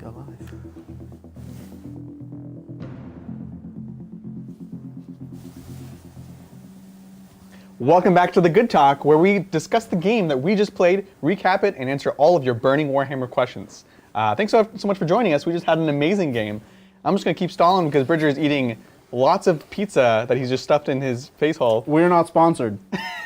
Go live. Welcome back to The Good Talk, where we discuss the game that we just played, recap it, and answer all of your burning Warhammer questions. Thanks so much for joining us. We just had an amazing game. I'm just going to keep stalling because Bridger is eating lots of pizza that he's just stuffed in his face hole. We're not sponsored,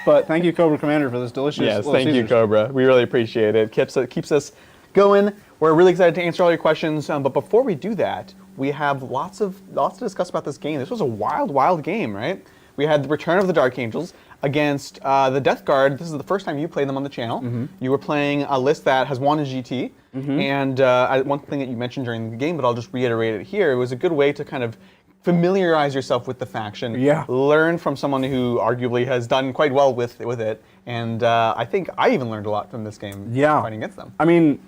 but thank you, Cobra Commander, for this delicious Yes, Little thank Caesars. you, Cobra. We really appreciate it. Keeps us going. We're really excited to answer all your questions, but before we do that, we have lots to discuss about this game. This was a wild, wild game, right? We had the Return of the Dark Angels against the Deathguard. This is the first time you played them on the channel. Mm-hmm. You were playing a list that has won a GT, mm-hmm. and one thing that you mentioned during the game, but I'll just reiterate it here, it was a good way to kind of familiarize yourself with the faction, learn from someone who arguably has done quite well with it, and I think I even learned a lot from this game fighting against them. I mean,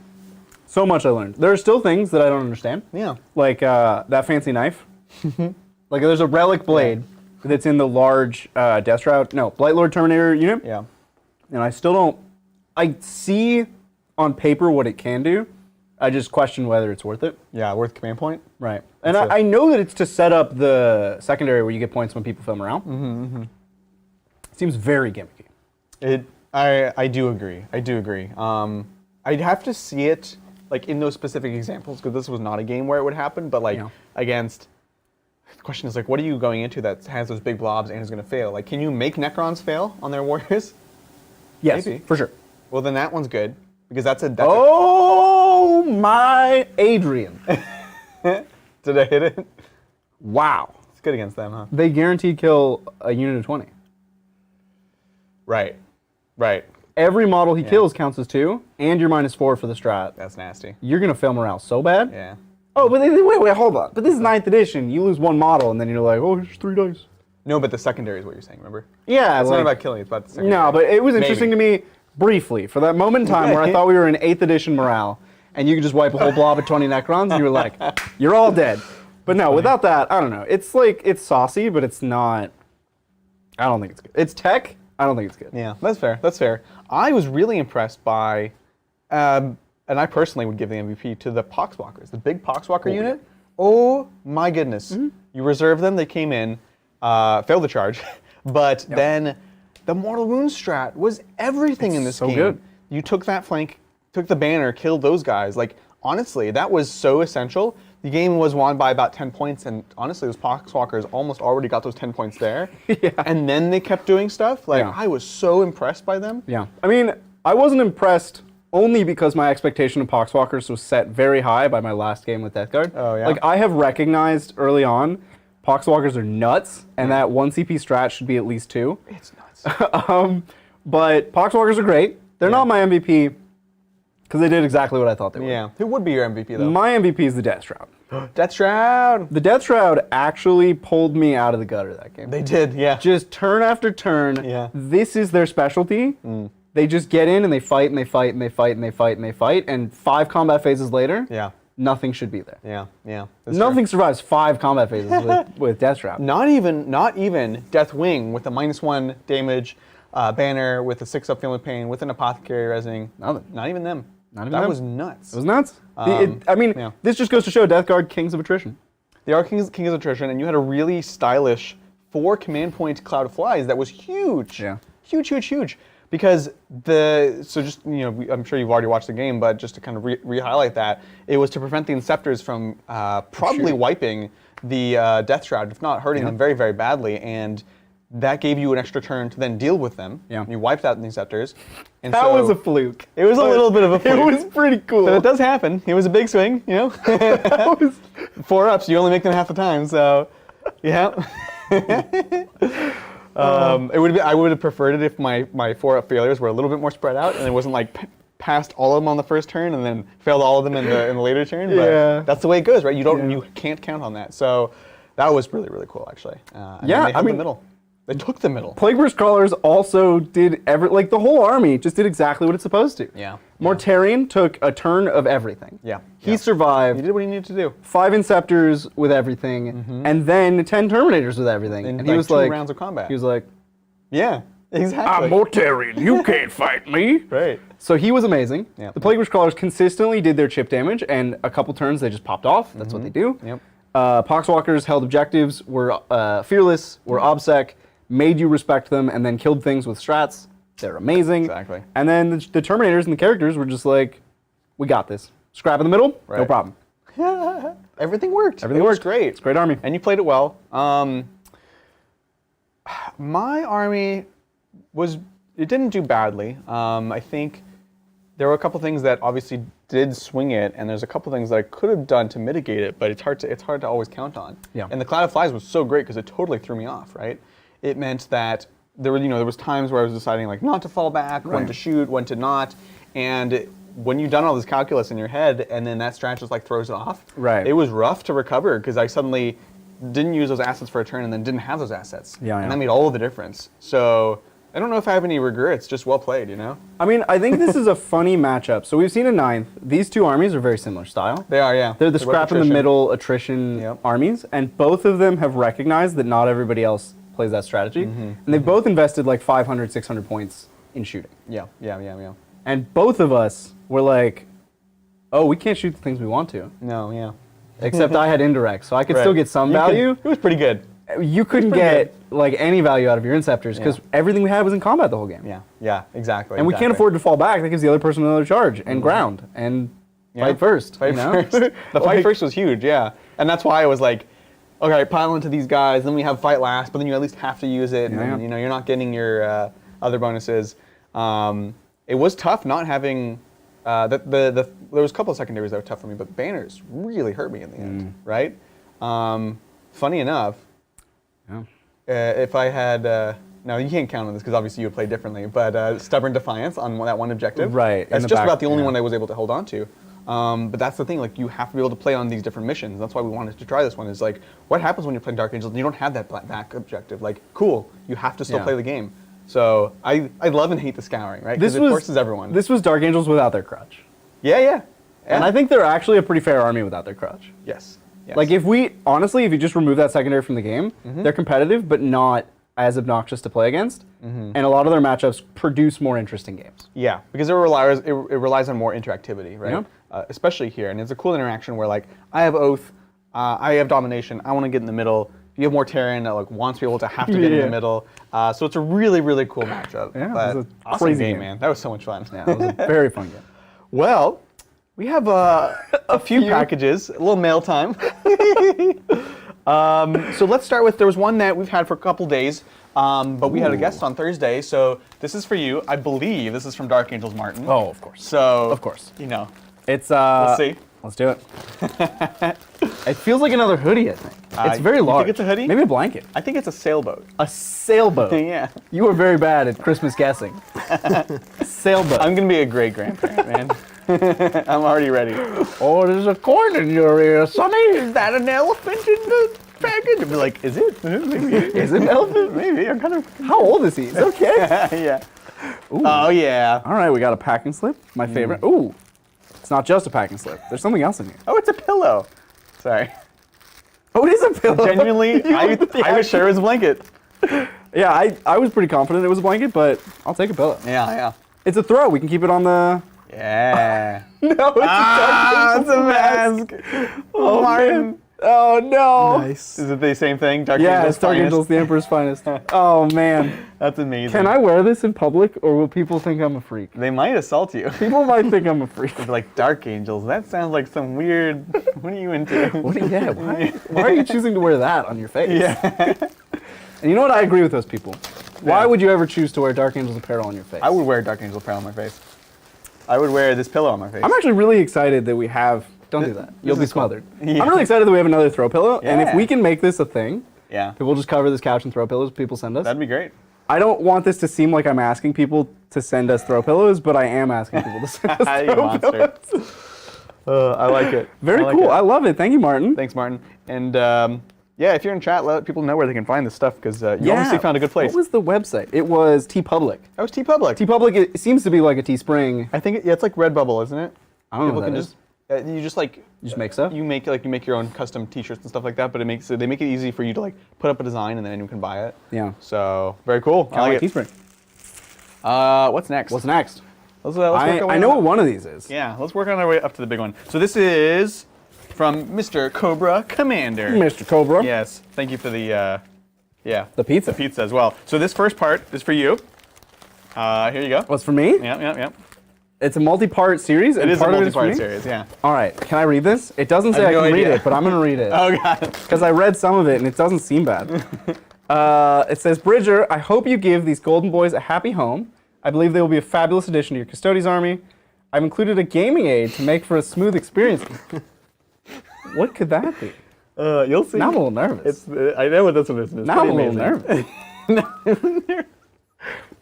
so much I learned. There are still things that I don't understand. Yeah. Like that fancy knife. Like there's a relic blade that's in the large Blightlord Terminator unit. Yeah. And I still don't, I see on paper what it can do. I just question whether it's worth it. Yeah, worth command point. Right. And I know that it's to set up the secondary where you get points when people film around. Mm-hmm, mm-hmm. Seems very gimmicky. I do agree. I'd have to see it like in those specific examples because this was not a game where it would happen, but like against, the question is like, what are you going into that has those big blobs and is going to fail? Like, can you make Necrons fail on their warriors? Yes, maybe. For sure. Well, then that one's good because that's oh my Adrian. Did I hit it? Wow. It's good against them, huh? They guaranteed kill a unit of 20. Right. Every model he kills counts as 2, and you're -4 for the strat. That's nasty. You're going to fail morale so bad. Yeah. Oh, but wait, hold on. But this is 9th edition. You lose one model, and then you're like, oh, here's 3 dice. No, but the secondary is what you're saying, remember? Yeah. It's not about killing, it's about the secondary. No, but it was interesting to me, briefly, for that moment in time where I thought we were in 8th edition morale, and you could just wipe a whole blob of 20 Necrons, and you were like, you're all dead. But no, without that, I don't know. It's like, it's saucy, but it's not, I don't think it's good. It's tech, I don't think it's good. Yeah, that's fair. I was really impressed by, and I personally would give the MVP to the Poxwalkers, the big Poxwalker unit. Oh my goodness. Mm-hmm. You reserved them, they came in, failed the charge, but then the Mortal Wound strat was everything in this game. Good. You took that flank, took the banner, killed those guys. Like, honestly, that was so essential. The game was won by about 10 points, and honestly, those Poxwalkers almost already got those 10 points there. And then they kept doing stuff. Like, I was so impressed by them. Yeah. I mean, I wasn't impressed only because my expectation of Poxwalkers was set very high by my last game with Deathguard. Oh, yeah? Like, I have recognized early on, Poxwalkers are nuts, and that 1 CP strat should be at least 2. It's nuts. But Poxwalkers are great. They're not my MVP, because they did exactly what I thought they would. Yeah. Who would be your MVP, though? My MVP is the Death Shroud. Death Shroud! The Death Shroud actually pulled me out of the gutter that game. They did, yeah. Just turn after turn. Yeah. This is their specialty. They just get in and they fight and they fight and they fight and they fight and they fight, and 5 combat phases later, nothing should be there. Yeah. Nothing survives 5 combat phases with Death Shroud. Not even Deathwing with a -1 damage banner with a 6-up Feeling Pain with an Apothecary Resing. Nothing. Not even them. That was nuts. It was nuts. This just goes to show Deathguard, kings of attrition. They are kings of attrition, and you had a really stylish 4 command point Cloud of Flies that was huge. Yeah. Huge. Because I'm sure you've already watched the game, but just to kind of re-highlight that, it was to prevent the Inceptors from probably wiping the Death Shroud, if not hurting them very, very badly, and that gave you an extra turn to then deal with them. Yeah. You wiped out the Inceptors. And that was a fluke. It was a little bit of a fluke. It was pretty cool. But it does happen. It was a big swing, you know? That was 4 ups, you only make them half the time, so yeah. I would have preferred it if my 4-up failures were a little bit more spread out and it wasn't like passed all of them on the first turn and then failed all of them in the later turn. But that's the way it goes, right? You can't count on that. So that was really, really cool, actually. They held the middle. They took the middle. Plagueburst Crawlers also did the whole army just did exactly what it's supposed to. Yeah. Mortarion took a turn of everything. Yeah. He survived. He did what he needed to do. 5 Inceptors with everything, and then 10 Terminators with everything. And he was like 2 rounds of combat. He was like, yeah. Exactly. Mortarian, you can't fight me. Right. So he was amazing. Yep. The Plague Witch Crawlers consistently did their chip damage, and a couple turns they just popped off. That's what they do. Yep. Poxwalkers held objectives, were fearless, were obsec, made you respect them, and then killed things with strats. They're amazing. Exactly. And then the Terminators and the characters were just like, we got this. Scrap in the middle, no Right. problem. Everything worked. Everything It was worked. great. It's a great army. And you played it well. My army it didn't do badly. I think there were a couple things that obviously did swing it, and there's a couple things that I could have done to mitigate it, but it's hard to always count on. Yeah. And the Cloud of Flies was so great because it totally threw me off, right? It meant that there was times where I was deciding like not to fall back, when Right. to shoot, when to not, and when you've done all this calculus in your head and then that strat just like throws it off, Right. it was rough to recover because I suddenly didn't use those assets for a turn and then didn't have those assets. Yeah, And yeah. that made all of the difference. So I don't know if I have any regrets, just well played, you know? I mean, I think this is a funny matchup. So we've seen a 9th. These two armies are very similar style. They are, yeah. They're the both scrap in the attrition. middle attrition Yep. armies, and both of them have recognized that not everybody else plays that strategy. And they've both invested like 500, 600 points in shooting. Yeah. And both of us were like, oh, we can't shoot the things we want to. No, yeah. Except I had indirect, so I could Right. still get some You could- value. It was pretty good. You couldn't pretty get like any value out of your Inceptors because Yeah. everything we had was in combat the whole game. Yeah, exactly. And we can't afford to fall back. That gives the other person another charge and ground and fight first. Fight you know? first. The fight Like- first was huge, yeah. And that's why I was like, okay, pile into these guys, then we have fight last, but then you at least have to use it, Yeah. and you know, you're not getting your other bonuses. It was tough not having, there was a couple of secondaries that were tough for me, but banners really hurt me in the end, right? Funny enough, Yeah. if I had, now you can't count on this because obviously you would play differently, but Stubborn Defiance on that one objective. Right, in That's the just back, about the only yeah. one I was able to hold on to. But that's the thing, like you have to be able to play on these different missions. That's why we wanted to try this one, is like, what happens when you're playing Dark Angels and you don't have that back objective? Like, cool, you have to still Yeah. play the game. So I love and hate the scouring, right? Because it forces everyone. This was Dark Angels without their crutch. Yeah. And I think they're actually a pretty fair army without their crutch. Yes. Like if you just remove that secondary from the game, they're competitive but not as obnoxious to play against. And a lot of their matchups produce more interesting games. Yeah, because it relies on more interactivity, right? Yeah. Especially here, and it's a cool interaction where like I have Oath, I have Domination, I want to get in the middle. You have Mortarian that like wants people to have to get in the middle. So it's a really, really cool matchup. Yeah, But it was a awesome crazy game, game. man. That was so much fun. Yeah, it was a very fun game. Well, we have a few packages, a little mail time. So let's start with, there was one that we've had for a couple days, but we had a guest on Thursday, so this is for you. I believe this is from Dark Angels Martin. Oh, of course. So, Of course. you know, It's let's see. Let's do it. It feels like another hoodie, I think. It's very you large. think it's a hoodie? Maybe a blanket. I think it's a sailboat. A sailboat. Yeah. You are very bad at Christmas guessing. Sailboat. I'm going to be a great grandparent, man. I'm already ready. Oh, there's a coin in your ear, Sonny. Is that an elephant in the package? I'd be like, is it? Maybe. Is it an elephant? Maybe. I'm kind of. How old is he? Is that okay? Yeah. Oh, yeah. All right, we got a packing slip. My favorite. Ooh, it's not just a packing slip. There's something else in here. Oh, it's a pillow. Sorry. Oh, it is a pillow. Genuinely, I was sure it was a blanket. Yeah, I was pretty confident it was a blanket, but I'll take a pillow. Yeah. It's a throw. We can keep it on the. Yeah. No, it's It's a mask. Oh, Martin. man. Oh no. Is it the same thing? Dark Yeah, Angel's it's Dark finest? Angels, the Emperor's finest. Oh man. That's amazing. Can I wear this in public, or will people think I'm a freak? They might assault you. People might think I'm a freak. They'd be like, Dark Angels, that sounds like some weird. What are you into? Why are you choosing to wear that on your face? Yeah. And you know what? I agree with those people. Why would you ever choose to wear Dark Angels apparel on your face? I would wear Dark Angel apparel on my face. I would wear this pillow on my face. I'm actually really excited that we have. Don't do that. You'll be is cool. smothered. Yeah. I'm really excited that we have another throw pillow, and if Yeah. we can make this a thing, Yeah. people just cover this couch and throw pillows people send us. That'd be great. I don't want this to seem like I'm asking people to send us throw pillows, but I am asking people to send us You throw monster. pillows. I like it. Very I like cool. it. I love it. Thank you, Martin. Thanks, Martin. And yeah, if you're in chat, let people know where they can find this stuff because you obviously found a good place. What was the website? It was TeePublic. That was TeePublic. TeePublic, it seems to be like a Teespring. I think it's like Redbubble, isn't it? I don't know People what can that just is. you just like You just make stuff? you make your own custom T-shirts and stuff like that. But they make it easy for you to like put up a design and then anyone can buy it. Yeah. So very cool. Kinda like Teespring. What's next? What's next? Let's work our way I know on. what one of these is. Yeah, let's work on our way up to the big one. So this is from Mr. Cobra Commander. Mr. Cobra. Yes, thank you for the, The pizza. the pizza as well. So this first part is for you. Here you go. What's for me? Yep. It's a multi-part series. It is a part of multi-part for me? series, yeah. All right, can I read this? It doesn't say I no can read idea. it, but I'm gonna read it. Oh, God. Because I read some of it and it doesn't seem bad. It says, Bridger, I hope you give these golden boys a happy home. I believe they will be a fabulous addition to your Custodes army. I've included a gaming aid to make for a smooth experience. What could that be? You'll see. Now I'm a little nervous. I know what this one is. It's Now I'm a pretty little amazing. nervous.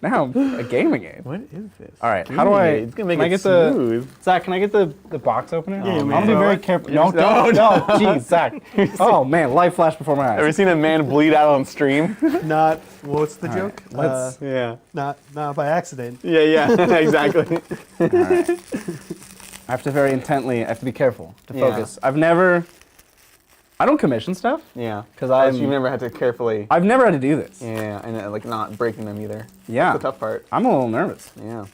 Now I'm a gaming aid. What is this? All right, how do I? It's gonna make can I it get smooth. Zach, can I get the box opener? Yeah, I'll man. be very careful. No, No, no, jeez, Zach. Oh man, light flashed before my Ever eyes. seen a man bleed out on stream? Not, what's the joke? let's- Yeah. Not by accident. Yeah, exactly. All right. I have to be careful to Yeah. focus. I don't commission stuff. Yeah. 'Cause you've never had to carefully. I've never had to do this. Yeah, and like not breaking them either. Yeah. That's the tough part. I'm a little nervous. Yeah.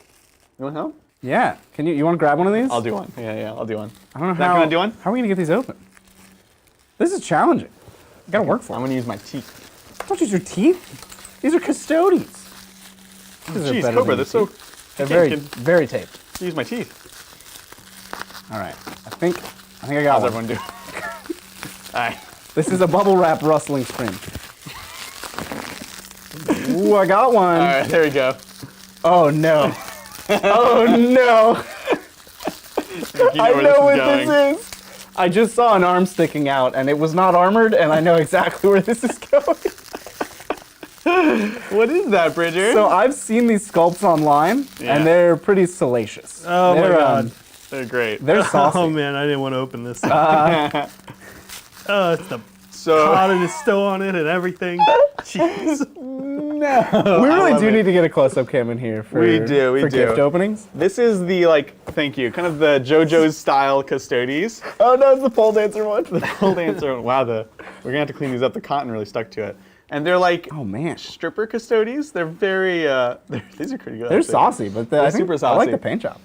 You want help? Yeah. You want to grab one of these? I'll do one. Yeah, I'll do one. I don't know Zach, how. you wanna do one? How are we gonna get these open? This is challenging. You gotta work for I'm it. gonna use my teeth. Don't use your teeth. These are custodies. These are Jeez, better Cobra, than that's your so. teeth. They're can- very taped. Use my teeth. All right. I think I got How's one. everyone do? All right. This is a bubble wrap rustling scream. Ooh, I got one. All right, there we go. Oh no. Oh no. You I where know what going. this is. I just saw an arm sticking out and it was not armored and I know exactly where this is going. What is that, Bridger? So I've seen these sculpts online Yeah. and they're pretty salacious. Oh my They're, God. They're great. They're saucy. Oh man, I didn't want to open this. It's the So potted is still on it and everything. Jeez. We really love do it. need to get a close-up cam in here for, We do, we for do. gift openings. this is the thank you, kind of the JoJo's style Custodes. Oh no, it's the pole dancer one. Pole dancer. Wow, we're gonna have to clean these up. The cotton really stuck to it, and they're like Oh man. stripper Custodes. They're very. These are pretty good. They're actually. saucy, but I think super I like saucy. the paint job.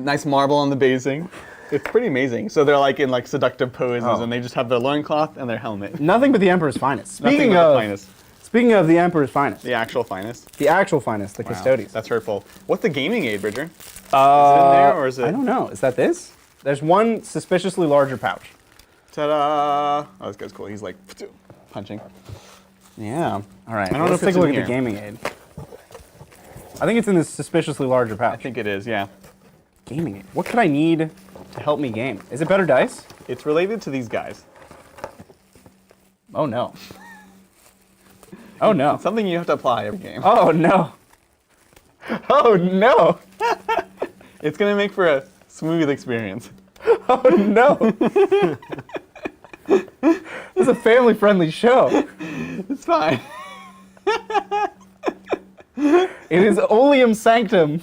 Nice marble on the basing. It's pretty amazing. So they're like in seductive poses, Oh. and they just have their loincloth and their helmet. Nothing but the Emperor's finest. Nothing Speaking but of the finest. Speaking of the Emperor's finest, The actual finest. the actual finest, the Wow, Custodes. that's hurtful. What's the gaming aid, Bridger? Is it in there or is it? I don't know. Is that this? There's one suspiciously larger pouch. Ta-da! Oh, this guy's cool. He's like punching. Yeah. All right. I don't know let's if take it's a look in at the here. gaming aid. I think it's in this suspiciously larger pouch. I think it is. Yeah. Gaming aid. What could I need to help me game? Is it better dice? It's related to these guys. Oh no. Oh no. It's something you have to apply every game. Oh no. Oh no. It's gonna make for a smooth experience. Oh no. This is a family-friendly show. It's fine. It is oleum sanctum.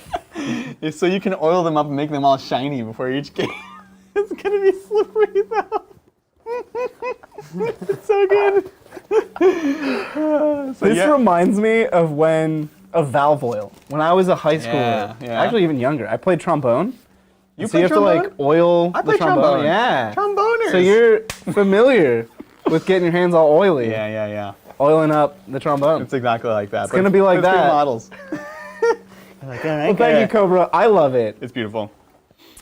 It's so you can oil them up and make them all shiny before each game. It's gonna be slippery though. It's so good. This reminds me of valve oil. When I was a high schooler, Yeah. actually even younger, I played trombone. You So play you have trombone? to oil I the play trombone. Yeah. Tromboners. So you're familiar with getting your hands all oily, Yeah. oiling up the trombone. It's exactly like that. It's gonna be like that. models. Well, thank you, Cobra. I love it. It's beautiful.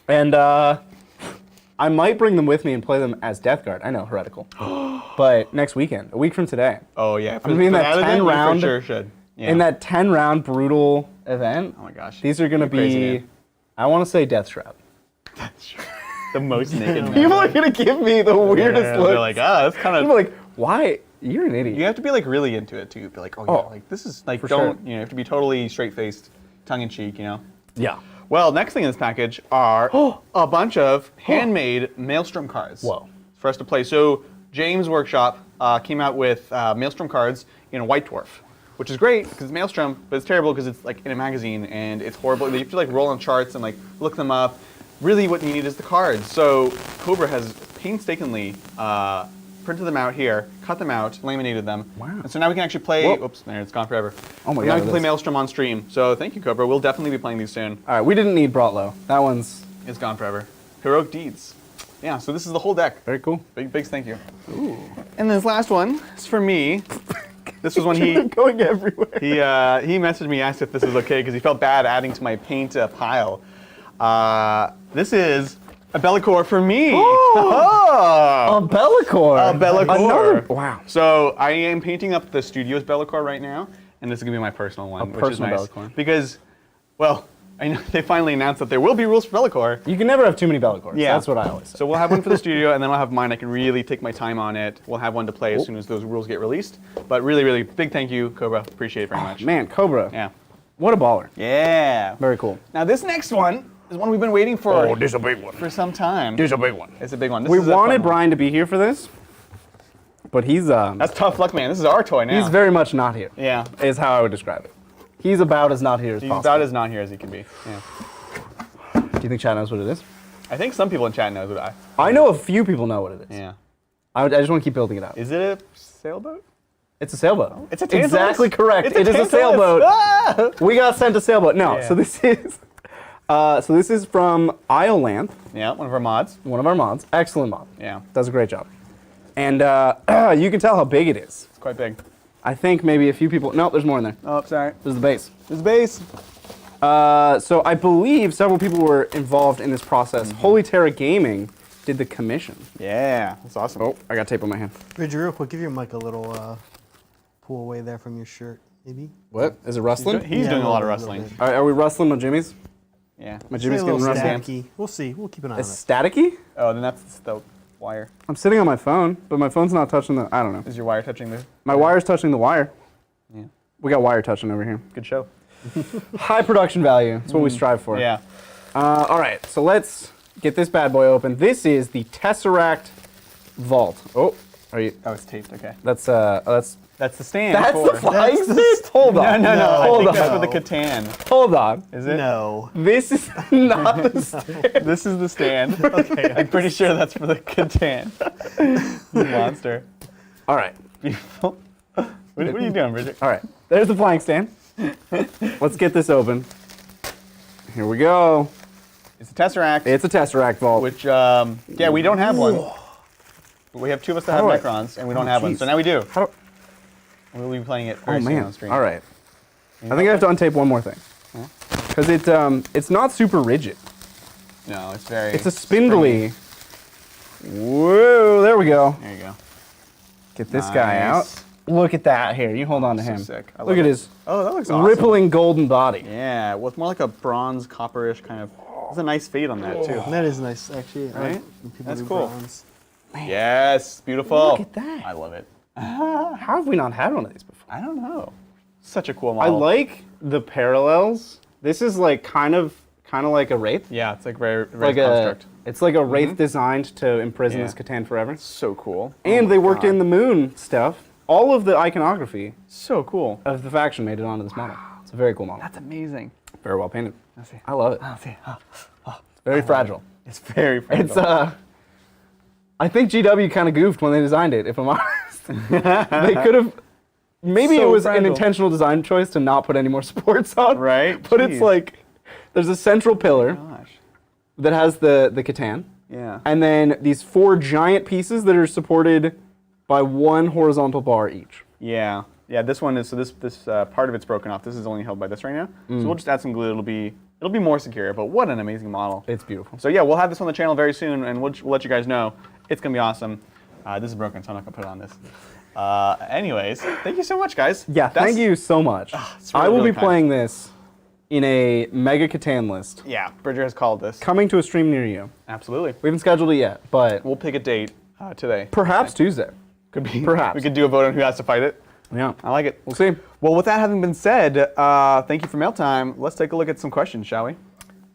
And I might bring them with me and play them as Deathguard. I know, heretical. But next weekend, a week from today, Oh yeah. gonna be in that 10 event, we round- For sure should. Yeah. in that 10-round brutal event, Oh my gosh. these are going to Crazy, be, man. I want to say Death Shroud. The most naked man. People are going to give me the weirdest Yeah, look. they're like, that's kind People of. are like, why? You're an idiot. You have to be really into it too. Be like, oh yeah, Oh, this is like for don't sure. you have to be totally straight faced, tongue in cheek, Yeah. Well, next thing in this package are a bunch of handmade Maelstrom cards. Whoa. For us to play. So James Workshop came out with Maelstrom cards in a White Dwarf, which is great because it's Maelstrom, but it's terrible because it's in a magazine and it's horrible. You have to roll on charts and look them up. Really, what you need is the cards. So Cobra has painstakingly printed them out here, cut them out, laminated them. Wow. And so now we can actually play. Whoa. Oops, there, it's gone forever. Oh my Now God, we can it play is. Maelstrom on stream. So thank you, Cobra. We'll definitely be playing these soon. All right, we didn't need Brotlow. That one's It's gone forever. Heroic deeds. Yeah. So this is the whole deck. very cool. Big thank you. Ooh. And this last one is for me. This was when he going everywhere. he messaged me, asked if this was okay because he felt bad adding to my paint pile. This is a Bellicor for me. A Bellicor. A Bellicor. Another. Wow. So I am painting up the studio's Bellicor right now, and this is gonna be my personal one, which is personal nice Bellicor. because, well, I know they finally announced that there will be rules for Bellicor. You can never have too many Bellicors. Yeah. That's what I always say. So we'll have one for the studio, and then I'll have mine. I can really take my time on it. We'll have one to play as soon as those rules get released. But really, really big thank you, Cobra. Appreciate it very much. Man, Cobra. Yeah. What a baller. Yeah. Very cool. Now this next one is one we've been waiting for this is a big one. for some time. This is a big one. It's a big one. This We is a fun wanted one. Brian to be here for this, but he's That's tough luck, man. This is our toy now. he's very much not here. Yeah. Is how I would describe it. He's about as not here as He's possible. about as not here as he can be. Yeah. Do you think chat knows what it is? I think some people in chat knows what I know a few people know what it is. Yeah. I just want to keep building it out. Is it a sailboat? It's a sailboat. It's a Tantalus? Exactly correct. It's It is a Tantalus. sailboat. Ah! We got sent a sailboat. No, Yeah. so this is from Isle Lamp, Yeah, one of our mods. one of our mods. Excellent mod. Yeah, Does a great job. And you can tell how big it is. it's quite big. I think maybe a few people. No, there's more in there. Oh, sorry. There's the base. There's base. So I believe several people were involved in this process. Holy Terra Gaming did the commission. Yeah, that's awesome. Oh, I got tape on my hand. Bridget, real quick, give your mic a little pull away there from your shirt, maybe. What? Is it rustling? He's Yeah, doing a lot of little wrestling. bit. Are we rustling my jimmies? Yeah. My Say a jimmies little getting rustled? staticky. We'll see. We'll keep an eye on It's it. staticky? Oh, then that's the wire. I'm sitting on my phone, but my phone's not touching the. I don't know. Is your wire touching the? My wire's touching the wire. Yeah. We got wire touching over here. Good show. High production value. That's what we strive for. Yeah. All right, so let's get this bad boy open. This is the Tesseract Vault. Oh, are you? Oh, it's taped. Okay. That's That's the stand. that's for. the flying stick. Hold on. No. I Hold think on. that's for the Catan. Hold on. Is it? No. This is not the stand. This is the stand. Okay. I'm pretty sure that's for the Catan. Monster. All right. Beautiful. What are you doing, Bridget? All right. There's the flying stand. Let's get this open. Here we go. It's a Tesseract. It's a Tesseract Vault. Which, yeah, we don't have one. But we have two of us that have How do I- Necrons, and we don't Oh, have one. jeez. So now we do. How do, We'll be playing it oh very soon man. on stream. All right. I think I have to untape one more thing. Because it's not super rigid. No, it's very. It's a spindly. Whoa, there we go. There you go. Get this guy Nice. out. Look at that here. You hold on to So him. sick. I Look love at it. his Oh, that looks awesome. rippling golden body. Yeah, well, it's more like a bronze, copperish kind of. There's a nice fade on that too. That is nice, actually. I like Right? when people That's do cool. bronze. Yes, beautiful. Look at that. I love it. How have we not had one of these before? I don't know. Such a cool I model. like the parallels. This is like kind of like a wraith. Yeah, it's like very Like construct. it's like a wraith designed to imprison Yeah. this Catan forever. So cool. And Oh they my worked God. in the moon stuff. All of the iconography So cool. of the faction made it onto this model. It's a very cool model. That's amazing. Very well painted. Let's see. I love it. Let's see. It's very fragile. It's very fragile. It's I think GW kind of goofed when they designed it, if I'm honest. They could have maybe So it was fragile. an intentional design choice to not put any more supports on. Right? But Jeez. it's like there's a central pillar Gosh. that has the Catan. Yeah. And then these 4 giant pieces that are supported by 1 horizontal bar each. Yeah. Yeah, this one is, so this part of it's broken off. This is only held by this right now. So we'll just add some glue. It'll be more secure, but what an amazing model. It's beautiful. So yeah, we'll have this on the channel very soon, and we'll let you guys know. It's going to be awesome. This is broken, so I'm not going to put it on this. Anyways, thank you so much, guys. Yeah, thank you so much. it's really, I will really be kind. playing this in a Mega Catan list Yeah, Bridger has called this. coming to a stream near you. Absolutely. We haven't scheduled it yet, but We'll pick a date today. perhaps Tuesday. Could be. Perhaps. We could do a vote on who has to fight it. Yeah. I like it. We'll see. Well, with that having been said, thank you for mail time. Let's take a look at some questions, shall we?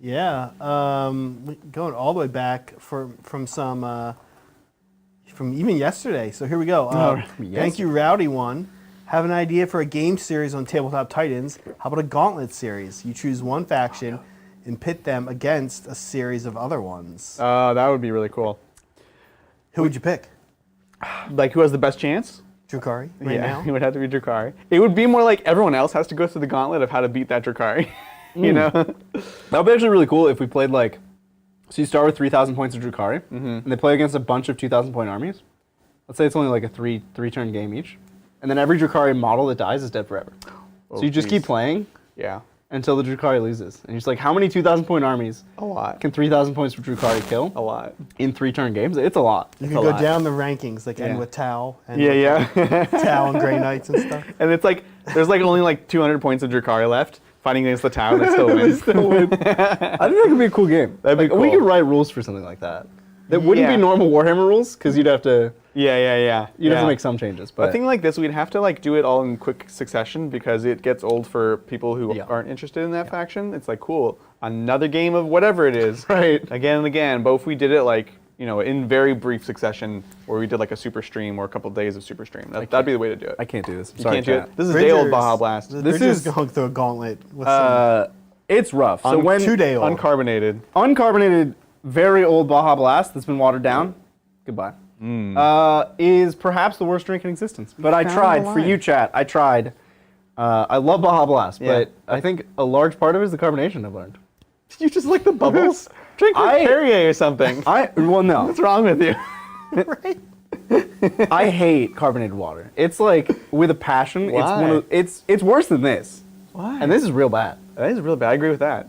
Yeah, going all the way back from some from even yesterday. So here we go. Thank you, Rowdy One. Have an idea for a game series on Tabletop Titans? How about a gauntlet series? You choose one faction and pit them against a series of other ones. That would be really cool. Who would you pick? Like, who has the best chance? Drukhari, right Yeah, now. it would have to be Drukhari. It would be more like everyone else has to go through the gauntlet of how to beat that Drukhari. You know? That would be actually really cool if we played like, so you start with 3,000 points of Drukhari, and they play against a bunch of 2,000 point armies. Let's say it's only like a three turn game each, and then every Drukhari model that dies is dead forever. So you just keep playing Yeah. until the Drukhari loses, and you're just like, how many 2,000 point armies A lot. can 3,000 points for Drukhari kill A lot. in 3 turn games? It's a lot. You It's can a go lot. down the rankings, like end Yeah. with Tau. And Yeah. Tau and Grey Knights and stuff. And it's like, there's like only like 200 points of Drukhari left. Fighting against the Tau, they still win. I think that could be a cool game. That'd be Like, We cool. could write rules for something like that. That wouldn't Yeah. be normal Warhammer rules, because you'd have to Yeah. have to make some changes. But I think like this, we'd have to like do it all in quick succession because it gets old for people who Yeah. aren't interested in that faction. It's like, cool, another game of whatever it is. Right. Again and again. But if we did it like, in very brief succession, where we did like a super stream or a couple days of super stream, that'd be the way to do it. I can't do this. I'm You sorry, can't do chat. it. This is day old Bridger's- Baja Blast. This is- is going through a gauntlet with some It's rough. So when 2-day-old. Uncarbonated. uncarbonated, very old Baja Blast that's been watered down, goodbye, is perhaps the worst drink in existence. But I found tried. the For line. you, chat, I tried. I love Baja Blast, Yeah. but I think a large part of it is the carbonation I've learned. Did you just like the bubbles? Drink like I- Perrier or something. Well, no. What's wrong with you? I hate carbonated water. It's like with a passion. Why? It's worse than this. Why? And this is real bad. That is really bad. I agree with that.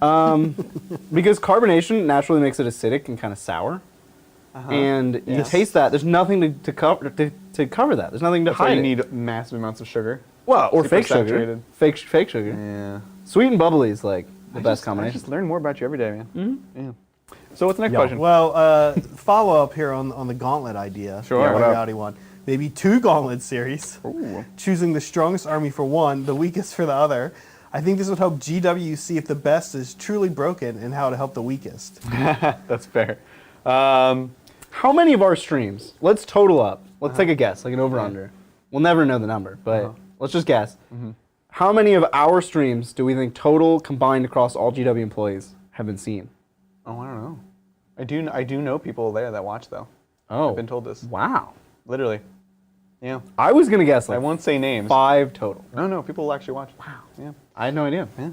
Because carbonation naturally makes it acidic and kind of sour. And you Yes. taste that. There's nothing to cover that. There's nothing to That's why hide. you it. need massive amounts of sugar. Well, or super fake sugar. saturated. Fake sugar. Yeah. Sweet and bubbly is like the best I combination. just learn more about you every day, man. Yeah. So what's the next Yeah. question? Well, follow up here on the gauntlet idea. Sure, Yeah, what the up? rowdy one. Maybe 2 gauntlet series. Ooh. Choosing the strongest army for one, the weakest for the other. I think this would help GW see if the best is truly broken and how to help the weakest. That's fair. How many of our streams? Let's total up. Let's take a guess, like an over/under. We'll never know the number, but let's just guess. How many of our streams do we think total combined across all GW employees have been seen? Oh, I don't know. I do know people there that watch though. Oh, I've been told this. Wow. Literally. Yeah. I was gonna guess I like won't say names. 5 total. No, people will actually watch. Wow. Yeah. I had no idea. Yeah.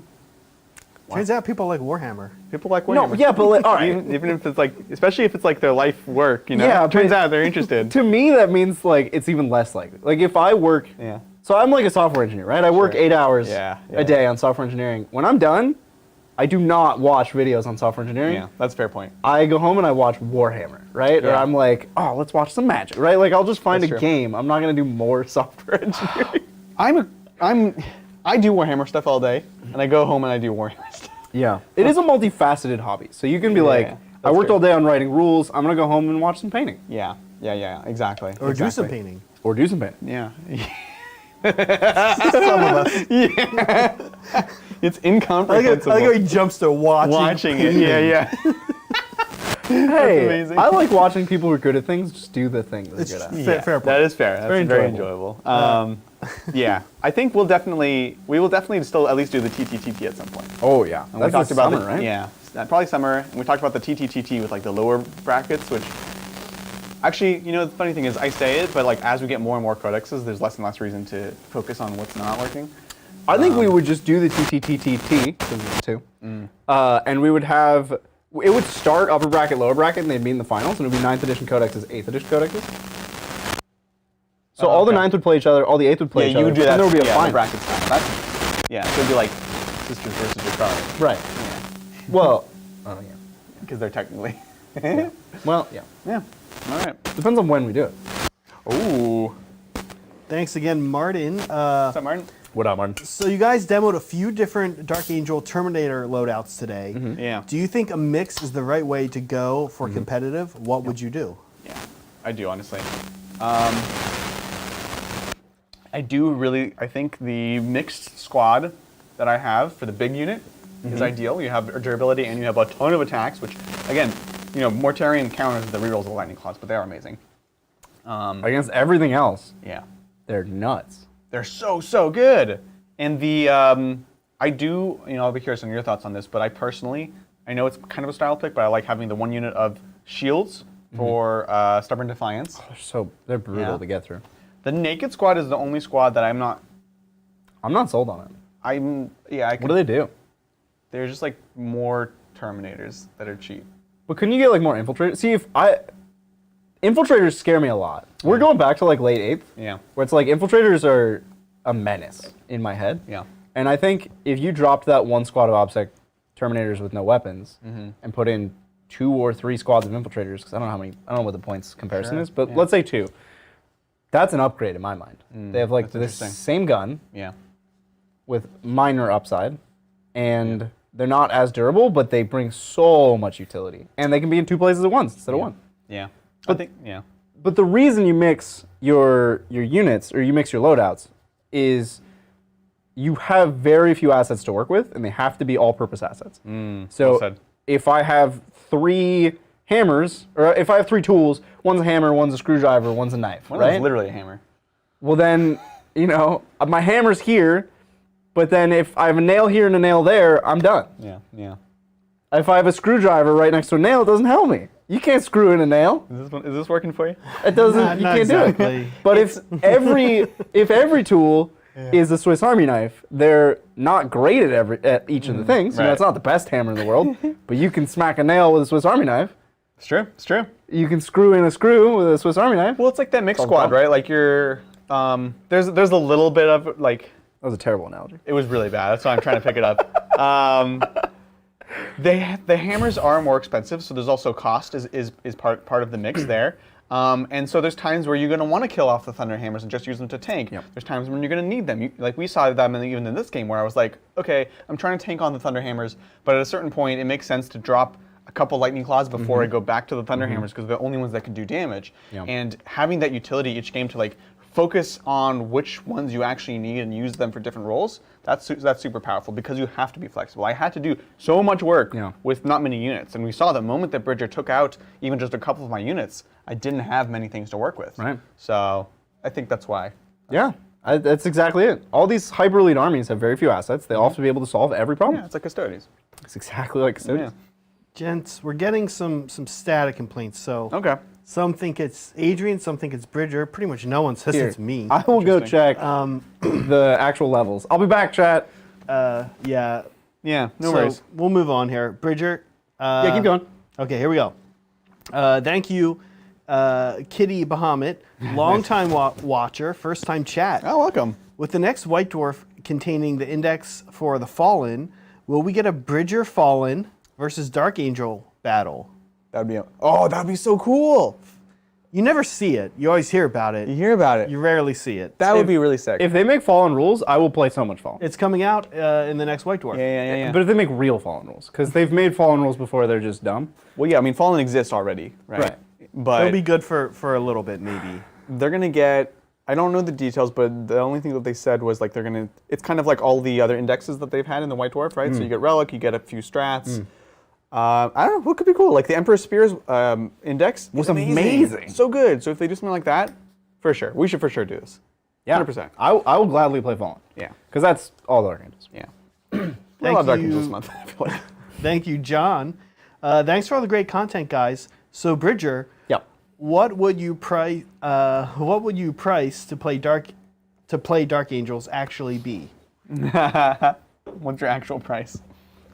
Turns out people like Warhammer. People like No, Warhammer. yeah, but like, all right. Even if it's like, especially if it's like their life work, Yeah, it turns but- out they're interested. To me, that means like it's even less likely. Like if I work, Yeah. so I'm like a software engineer, right? I work Sure. 8 hours Yeah, a day on software engineering. When I'm done, I do not watch videos on software engineering. Yeah, that's a fair point. I go home and I watch Warhammer, right? Or Yeah. I'm like, oh, let's watch some Magic, right? Like I'll just find That's a true. game. I'm not gonna do more software engineering. I do Warhammer stuff all day, and I go home and I do Warhammer stuff. Yeah, it is a multifaceted hobby. So you can be like, I that's worked true. all day on writing rules. I'm gonna go home and watch some painting Yeah, exactly. Or do some Exactly. painting. or do some painting. Yeah. Some of us. It's I incomprehensible. like how he jumps to watching it. Yeah. Hey, amazing. I like watching people who are good at things just do the thing they're It's good at. fair, fair point. That is fair. That's Very very enjoyable. enjoyable. Yeah, I think we will definitely still at least do the TTTT at some point. Oh yeah, And that's we talked the about summer, right? Yeah, probably summer. And we talked about the TTTT with like the lower brackets, which actually, the funny thing is I say it, but like as we get more and more codexes, there's less and less reason to focus on what's not working. I think we would just do the TTTTT, because there's 2, and we would have, it would start upper bracket, lower bracket, and they'd meet in the finals, and it would be 9th edition codexes, 8th edition codexes. So all the okay. 9th would play each other, all the 8th would play Yeah, each you other, would do but that. then there would be a yeah, final. the bracket style. So it'd be like sisters versus your card. Right. Yeah, Well, oh yeah. because they're technically. Well, yeah. Yeah. All right. Depends on when we do it. Ooh. Thanks again, Martin. What's up, Martin? What up, Martin? So you guys demoed a few different Dark Angel Terminator loadouts today. Yeah. Do you think a mix is the right way to go for competitive? What would you do? Yeah, I do, honestly. I think the mixed squad that I have for the big unit is ideal. You have durability and you have a ton of attacks, which, again, Mortarian counters the rerolls of the lightning claws, but they are amazing. Against everything else, Yeah. they're nuts. They're so good. And the, I do, I'll be curious on your thoughts on this, but I personally, I know it's kind of a style pick, but I like having the one unit of shields for Stubborn Defiance. They're brutal Yeah. to get through. The Naked Squad is the only squad that I'm not sold on it. What do they do? They're just like more Terminators that are cheap. But couldn't you get like more infiltrators? See, infiltrators scare me a lot. We're going back to like late 8th. Yeah. Where it's like infiltrators are a menace in my head. Yeah. And I think if you dropped that one squad of OBSEC Terminators with no weapons and put in 2 or 3 squads of infiltrators, because I don't know what the points comparison is, but let's say 2. That's an upgrade in my mind. They have like the same gun with minor upside, and they're not as durable, but they bring so much utility. And they can be in 2 places at once instead of 1. Yeah. But the reason you mix your units, or you mix your loadouts, is you have very few assets to work with, and they have to be all-purpose assets. So if I have 3 hammers, or if I have 3 tools, one's a hammer, one's a screwdriver, one's a knife, right? One's literally a hammer. Well then, my hammer's here, but then if I have a nail here and a nail there, I'm done. Yeah. If I have a screwdriver right next to a nail, it doesn't help me. You can't screw in a nail. Is this working for you? It doesn't. You can't exactly. do it. But if every tool is a Swiss Army knife, they're not great at each of the things. Right. It's not the best hammer in the world, but you can smack a nail with a Swiss Army knife. It's true. You can screw in a screw with a Swiss Army knife. Well, it's like that mixed squad, right? Like you're there's a little bit of like. That was a terrible analogy. It was really bad. That's why I'm trying to pick it up. The hammers are more expensive, so there's also cost is part of the mix there. And so there's times where you're going to want to kill off the Thunder Hammers and just use them to tank. Yep. There's times when you're going to need them. Like we saw them even in this game where I was like, okay, I'm trying to tank on the Thunder Hammers, but at a certain point it makes sense to drop a couple Lightning Claws before I go back to the Thunder Hammers because they're the only ones that can do damage. Yep. And having that utility each game to like focus on which ones you actually need and use them for different roles, that's super powerful because you have to be flexible. I had to do so much work with not many units, and we saw the moment that Bridger took out even just a couple of my units, I didn't have many things to work with. Right. So I think that's why. Yeah, that's exactly it. All these hyper elite armies have very few assets. They all have to be able to solve every problem. Yeah, it's like Custodians. It's exactly like Custodians. Yeah. Gents, we're getting some static complaints. So Okay. some think it's Adrian, some think it's Bridger. Pretty much no one says Here, it's me. I will go check the actual levels. I'll be back, chat. Yeah. Yeah, no So worries. we'll move on here. Bridger. Yeah, keep going. Okay, here we go. Thank you, Kitty Bahamut, longtime watcher, first time chat. Oh, welcome. With the next White Dwarf containing the index for the Fallen, will we get a Bridger Fallen versus Dark Angel battle? That'd be so cool. You never see it. You always hear about it. You hear about it. You rarely see it. That would be really sick. If they make Fallen rules, I will play so much Fallen. It's coming out in the next White Dwarf. Yeah. But if they make real Fallen rules, because they've made Fallen rules before, they're just dumb. Well, yeah, I mean, Fallen exists already, right? Right. But It'll be good for a little bit, maybe. they're gonna get. I don't know the details, but the only thing that they said was like they're gonna. It's kind of like all the other indexes that they've had in the White Dwarf, right? So you get Relic, you get a few strats. I don't know what could be cool. Like the Emperor's Spears index was amazing. So good. So if they do something like that, for sure, we should for sure do this. Yeah, 100%. I will gladly play Fallen. Yeah. Because that's all the Archangels. Yeah. A lot of Dark Angels this month. I feel like. Thank you, John. Thanks for all the great content, guys. So, Bridger, Yep. what would you price? What would you price to play Dark Angels actually be? What's your actual price?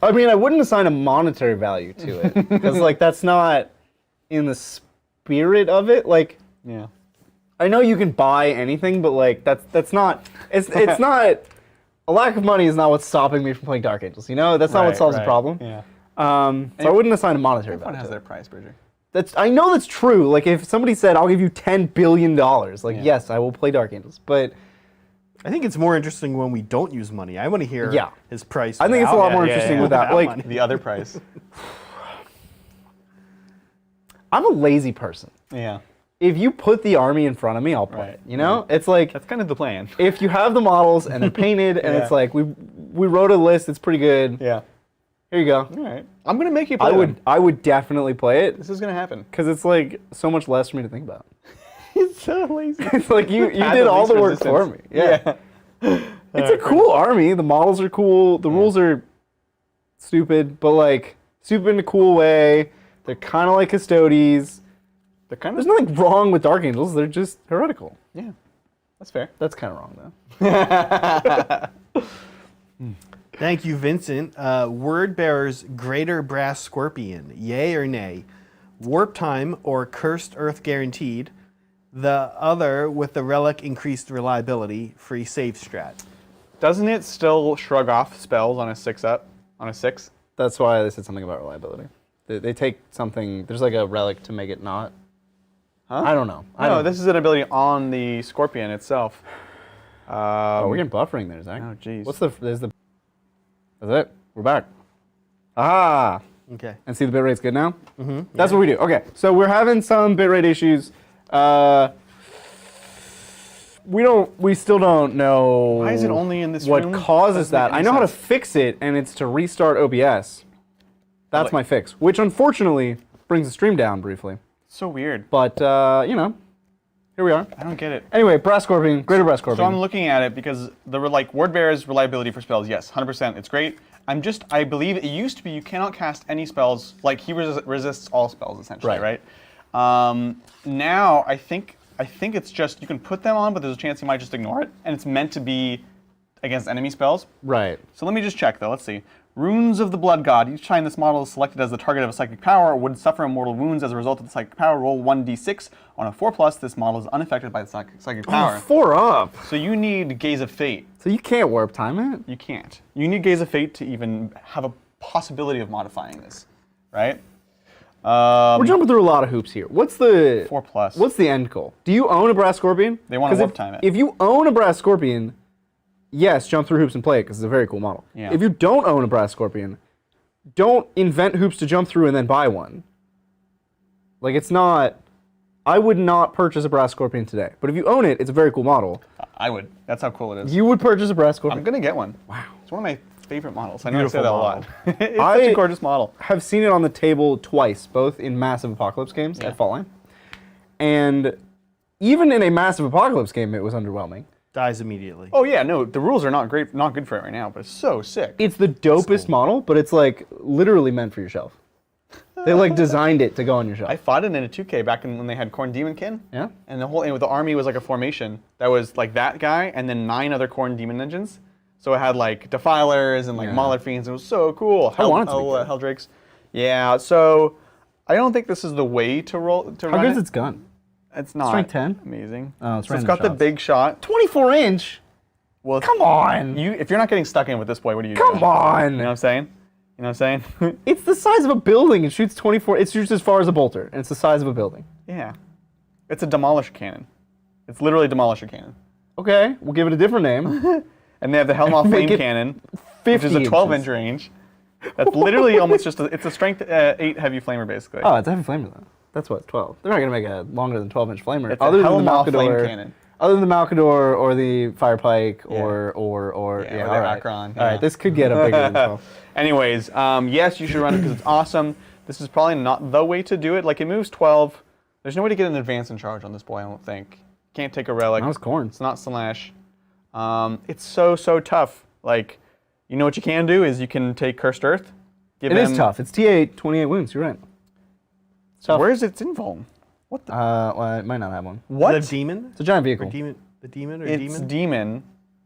I mean, I wouldn't assign a monetary value to it because, like, that's not in the spirit of it. Like, Yeah. I know you can buy anything, but like, that's not. It's not. A lack of money is not what's stopping me from playing Dark Angels. You know, that's not what solves the problem. Yeah. So I wouldn't assign a monetary Everyone value. has To their it. price, Bridger. I know that's true. Like, if somebody said, "I'll give you $10 billion," like, yes, I will play Dark Angels. But I think it's more interesting when we don't use money. I want to hear his price. I think it's a lot more interesting without. without Like, money. The other price. I'm a lazy person. Yeah. If you put the army in front of me, I'll play it. You know, it's like That's kind of the plan. if you have the models and they're painted and it's like we wrote a list, it's pretty good. Yeah. Here you go. All right. I'm gonna make you play them. I would definitely play it This is gonna happen. because it's like so much less for me to think about. He's so lazy. It's like you Path did of all least the work for me. resistance. Yeah. It's a cool army. The models are cool. The rules are stupid, but like stupid in a cool way. They're kind of like Custodes. They're kind There's of nothing wrong with Dark Angels. They're just heretical. yeah. That's fair. That's kind of wrong though. Thank you, Vincent. Word bearer's greater brass scorpion, yay or nay? Warp time or cursed earth guaranteed. The other with the relic increased reliability, free save strat. Doesn't it still shrug off spells on a 6-up? On a 6? That's why they said something about reliability. They take something. There's like a relic to make it not. Huh? I don't know. No, this is an ability on the scorpion itself. Oh, we're getting buffering there, Zach. Oh, jeez. There's the. That's it. We're back. Ah. Okay. And see the bitrate's good now? Mm-hmm. That's what we do. Okay, so we're having some bitrate issues. We still don't know. Why is it only in this what room? causes Doesn't make that. I any know how to sense. fix it, and it's to restart OBS. That's Like- my fix, which unfortunately brings the stream down briefly. So weird. But here we are. I don't get it. Anyway, Brass Scorpion, Greater Brass So Scorpion. I'm looking at it because the word bearer's reliability for spells, yes, 100%, it's great. I believe it used to be you cannot cast any spells, like he resists all spells essentially, right? Now I think it's just you can put them on, but there's a chance you might just ignore it, and it's meant to be against enemy spells. Right. So let me just check though. Let's see. Runes of the Blood God. Each time this model is selected as the target of a psychic power or would suffer mortal wounds as a result of the psychic power, roll 1d6. On a 4+, this model is unaffected by the psychic power. 4 up. So you need Gaze of Fate. So you can't warp time it? You can't. You need Gaze of Fate to even have a possibility of modifying this, right? We're jumping through a lot of hoops here. What's the 4+. What's the end goal? Do you own a Brass Scorpion? They want to 'Cause warp time it. If you own a Brass Scorpion, yes, jump through hoops and play it because it's a very cool model. Yeah. If you don't own a Brass Scorpion, don't invent hoops to jump through and then buy one. Like, it's not... I would not purchase a Brass Scorpion today. But if you own it, it's a very cool model. I would. That's how cool it is. You would purchase a Brass Scorpion. I'm going to get one. Wow. It's one of my favorite models. I know I say Beautiful that a lot. It's such I- a gorgeous model. Have seen it on the table twice, both in Massive Apocalypse games Yeah. at Fault Line. And even in a Massive Apocalypse game, it was underwhelming. Dies immediately. Oh yeah, no, the rules are not great, not good for it right now, but it's so sick. It's the dopest model, but it's like literally meant for your shelf. They like designed it to go on your shelf. I fought it in a 2K back when they had Khorne Demonkin. Yeah. And the army was like a formation that was like that guy and then 9 other Khorne Demon engines. So it had like Defilers and like Yeah. Mauler Fiends. It was so cool. I want it to be good. Helldrakes. Yeah. So I don't think this is the way to roll to How run good is it. its gun? It's not strength 10? amazing. Oh, it's so it's random got the shots. big shot. 24-inch? Well, Come on! if you're not getting stuck in with this boy, what do you do? Come on! You know what I'm saying? You know what I'm saying? It's the size of a building. It shoots 24. It shoots as far as a bolter, and it's the size of a building. Yeah. It's a demolisher cannon. It's literally a demolisher cannon. Okay, we'll give it a different name. And they have the Hellmouth Make Flame it Cannon, 50 which is a 12-inch inches. range. That's literally almost just it's a strength 8 heavy flamer, basically. Oh, it's a heavy flamer though. That's what, 12. They're not gonna make a longer than 12-inch flamer. It's a other than the Hellmouth Flame Malkador, Cannon. other than the Malkador or the Firepike Yeah. or Yeah, or all the right. Akron, All right, yeah. this could get a bigger than 12. Anyways, yes, you should run it because it's awesome. This is probably not the way to do it. Like, it moves 12. There's no way to get an advance in charge on this boy, I don't think. Can't take a relic. That was Khorne. It's not Slash. It's so tough. Like, you know what you can do is you can take Cursed Earth. Give It is him- tough. It's T8, 28 wounds. You're right. It's tough. Where is its invuln? What the? Well, it might not have one. What? The demon? It's a giant Or vehicle. demon? The demon or It's demon? demon,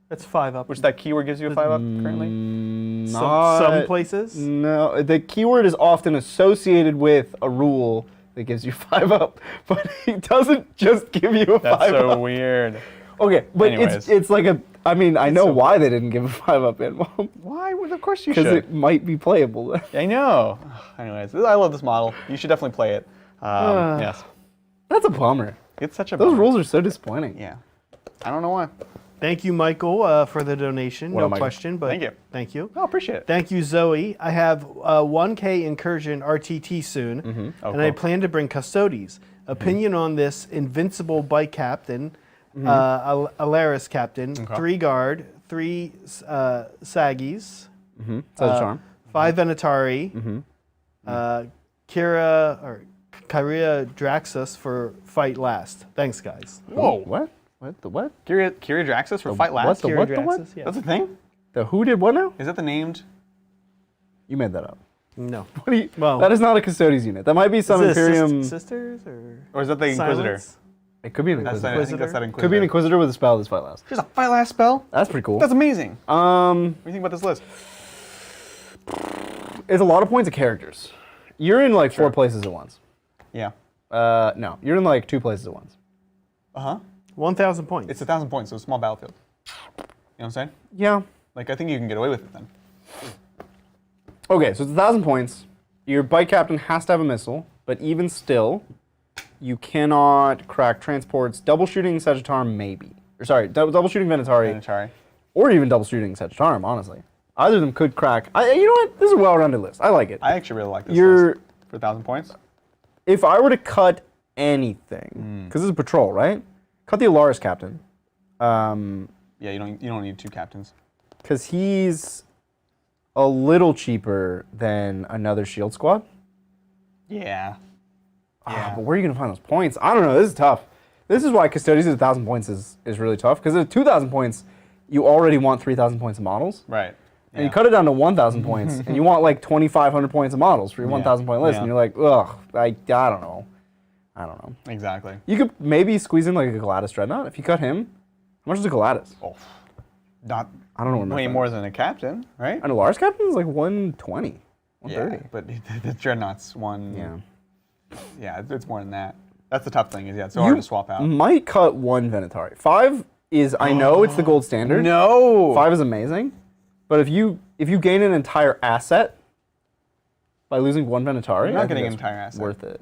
That's 5 up. which that keyword gives you a 5-up currently. Some places. No, the keyword is often associated with a rule that gives you 5-up, but it doesn't just give you a 5-up. That's so weird. Okay, but Anyways. it's like a. I mean, I know so why they didn't give a 5-up in Why would? Of course you because should. it might be playable. I know. Anyways, I love this model. You should definitely play it. Yes, That's a bummer. it's such a. Those bummer. rules are so disappointing. Yeah, I don't know why. Thank you, Michael, for the donation. What No up, Michael? question, but Thank you. Thank you. Oh, appreciate it. Thank you, Zoe. I have 1K incursion RTT soon, Oh, and I cool. plan to bring Custodes. Opinion on this invincible bike captain, Alaris captain, Okay. 3 guard, 3 Saggies, So a charm. 5 Venatari, Kyria Draxus for fight last. Thanks, guys. Whoa. What? What? The what? Kyria Draxus for fight last. what the Kyria what? Draxus, yeah. That's a thing. The who did what now? Is that the named? You made that up. No. What do you, Well- that is not a Custodes unit. That might be some Is it Imperium. sisters or is that the Inquisitor? Silence? It could be an That's Inquisitor. I think that's that Inquisitor. Could be an Inquisitor with a spell that's fight last. There's a fight last spell. That's pretty cool. That's amazing. What do you think about this list? It's a lot of points of characters. You're in like 4 places at once. Yeah. No, you're in like 2 places at once. 1,000 points. It's 1,000 points, so a small battlefield. You know what I'm saying? Yeah. Like, I think you can get away with it then. Okay, so it's 1,000 points. Your bike captain has to have a missile, but even still, you cannot crack transports. Double shooting Sagittarum, maybe. Or sorry, double shooting Venatari, Atari. or even double shooting Sagittarum, honestly. Either of them could crack. You know what? This is a well-rounded list. I like it. I actually really like this You're- list. For 1,000 points? If I were to cut anything, because this is patrol, right? Cut the Alaris captain, Yeah, you don't need 2 captains. because he's a little cheaper than another shield squad. Yeah. But where are you going to find those points? I don't know. This is tough. This is why Custodes at 1,000 points is really tough, because at 2,000 points, you already want 3,000 points of models. Right. And you cut it down to 1,000 points, and you want like 2,500 points of models for your 1,000 point list, Yeah. and you're like, ugh, I don't know. I don't know. Exactly. You could maybe squeeze in like a Gladys Dreadnought. If you cut him, how much is a Gladys? Oh, not I don't know what my way friend- more than a captain, right? An Alaris captain is like 120, 130. Yeah, but the Dreadnought's one. Yeah. Yeah, it's more than that. That's the tough thing is, it's so hard to swap out. Might cut one Venatari. 5 is, I know it's the gold standard. No! 5 is amazing, but if you gain an entire asset by losing one Venatari, You're not I think getting an that's entire asset. worth it.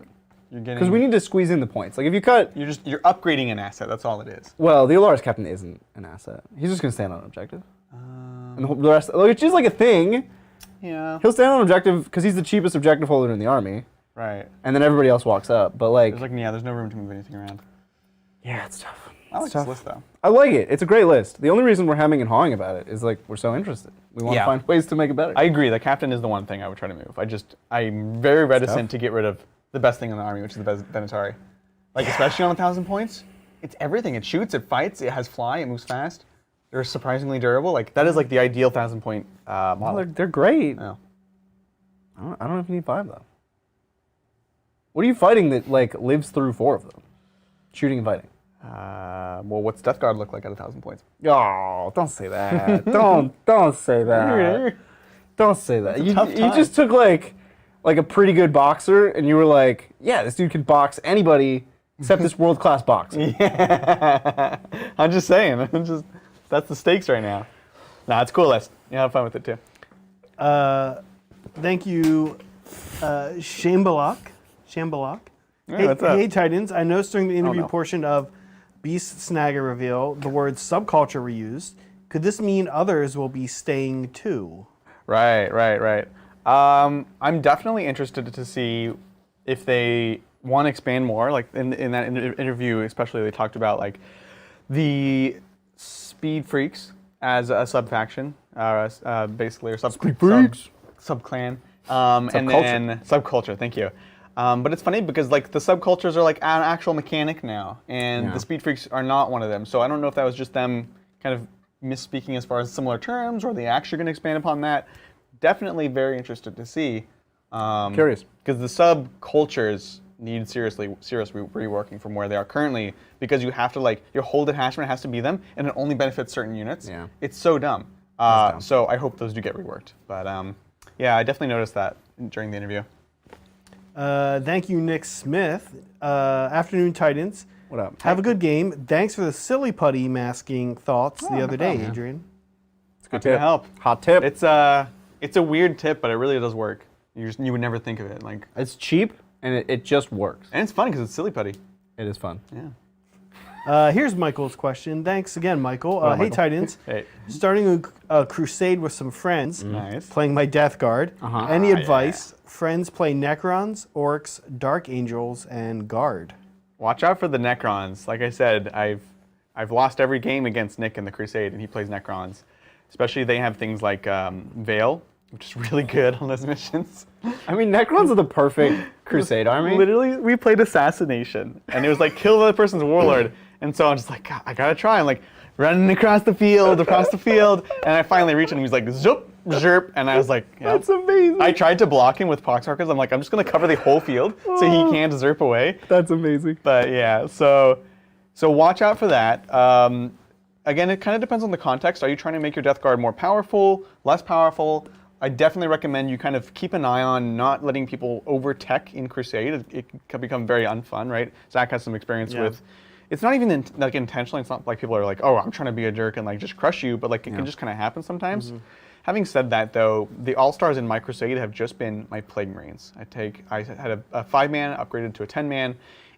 You're getting. Because we need to squeeze in the points. Like if you cut, You're upgrading an asset. That's all it is. well, the Alaris captain isn't an asset. He's just gonna stand on objective. And the rest, like, it's just like a thing. Yeah. He'll stand on objective because he's the cheapest objective holder in the army, Right. and then everybody else walks up. But like, There's no room to move anything around. yeah, it's tough. I like It's this tough. list though. I like it. It's a great list. The only reason we're hemming and hawing about it is like we're so interested. We want to Yeah. find ways to make it better. I agree. The captain is the one thing I would try to move. I'm very reticent to get rid of the best thing in the army, which is the Venatari. Like especially on 1,000 points, it's everything. It shoots, it fights, it has fly, it moves fast. They're surprisingly durable. Like that is like the ideal 1,000 point Well, model. they're great. Yeah. I don't know if you need 5 though. What are you fighting that like lives through 4 of them? Shooting and fighting. Well, what's Deathguard look like at 1,000 points? Oh, don't say that. don't say that. Don't say that. You tough time. just took like a pretty good boxer and you were like, yeah, this dude can box anybody except this world-class boxer. Yeah. I'm just saying. That's the stakes right now. Nah, it's a cool list. You have fun with it too. Thank you, Shambalak. Yeah, what's up? Hey, Titans. I noticed during the interview no. portion of Beast Snagger reveal, the word subculture were used. Could this mean others will be staying too? Right. I'm definitely interested to see if they want to expand more. Like in that interview, especially, they talked about like the Speed Freaks as a sub faction, basically, or sub clan, and then subculture. Thank you. But it's funny because like the subcultures are like an actual mechanic now, and the Speed Freaks are not one of them. So I don't know if that was just them kind of misspeaking as far as similar terms, or are they actually going to expand upon that? Definitely very interested to see. Curious. Because the subcultures need serious reworking from where they are currently, because you have to like, your whole detachment has to be them, and it only benefits certain units. Yeah. It's so dumb. dumb. So I hope those do get reworked. But yeah, I definitely noticed that during the interview. Thank you, Nick Smith. Afternoon, Titans. What up? Have a good game. Thanks for the silly putty masking thoughts the other day, problem, Adrian. It's good to help. Hot tip. It's a weird tip, but it really does work. You would never think of it. Like, It's cheap and it just works. and it's fun because it's silly putty. It is fun. Yeah. Here's Michael's question. Thanks again, Michael. Hey, Michael. Titans. Hey. Starting a crusade with some friends. Nice. Playing my Deathguard. Uh-huh. Any advice? Friends play Necrons, Orcs, Dark Angels, and Guard. Watch out for the Necrons. Like I said, I've lost every game against Nick in the Crusade, and he plays Necrons. Especially they have things like Veil, which is really good on those missions. I mean, Necrons are the perfect crusade army. Literally, we played Assassination, and it was like kill the other person's warlord. And so I'm just like, God, I gotta try. I'm like running across the field, and I finally reach him, and he's like, zoop, zerp, and I was like, yep. That's amazing. I tried to block him with poxmarkers. I'm like, I'm just gonna cover the whole field so he can't zerp away. That's amazing. But yeah, so watch out for that. Again, it kind of depends on the context. Are you trying to make your Deathguard more powerful, less powerful? I definitely recommend you kind of keep an eye on not letting people over-tech in Crusade. It can become very unfun, right? Zach has some experience with. It's not even like intentionally. It's not like people are like, oh, I'm trying to be a jerk and like just crush you, but like it can just kind of happen sometimes. Having said that, though, the all-stars in my Crusade have just been my Plague Marines. I had a 5-man upgraded to a 10-man.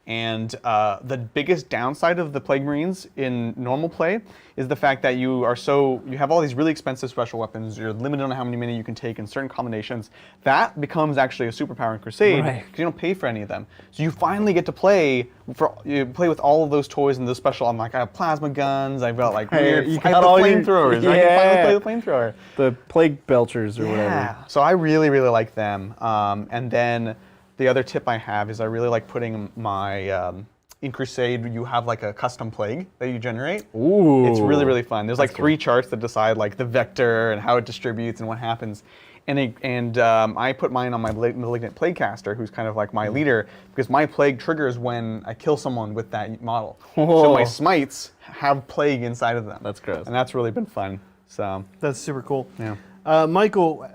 And the biggest downside of the Plague Marines in normal play is the fact that you have all these really expensive special weapons. You're limited on how many you can take in certain combinations. That becomes actually a superpower in Crusade because you don't pay for any of them. So you finally get to play with all of those toys and those special. I'm like, I have plasma guns. I've got like weird. I have the flamethrowers. I can finally play the flamethrower. The Plague Belchers or whatever. So I really, really like them. And then. The other tip I have is I really like putting my, in Crusade, you have like a custom plague that you generate. Ooh. It's really, really fun. There's like 3 charts that decide like the vector and how it distributes and what happens. And I put mine on my Malignant Plaguecaster, who's kind of like my leader, because my plague triggers when I kill someone with that model. Whoa. So my smites have plague inside of them. That's gross. And that's really been fun. So That's super cool. Yeah. Michael,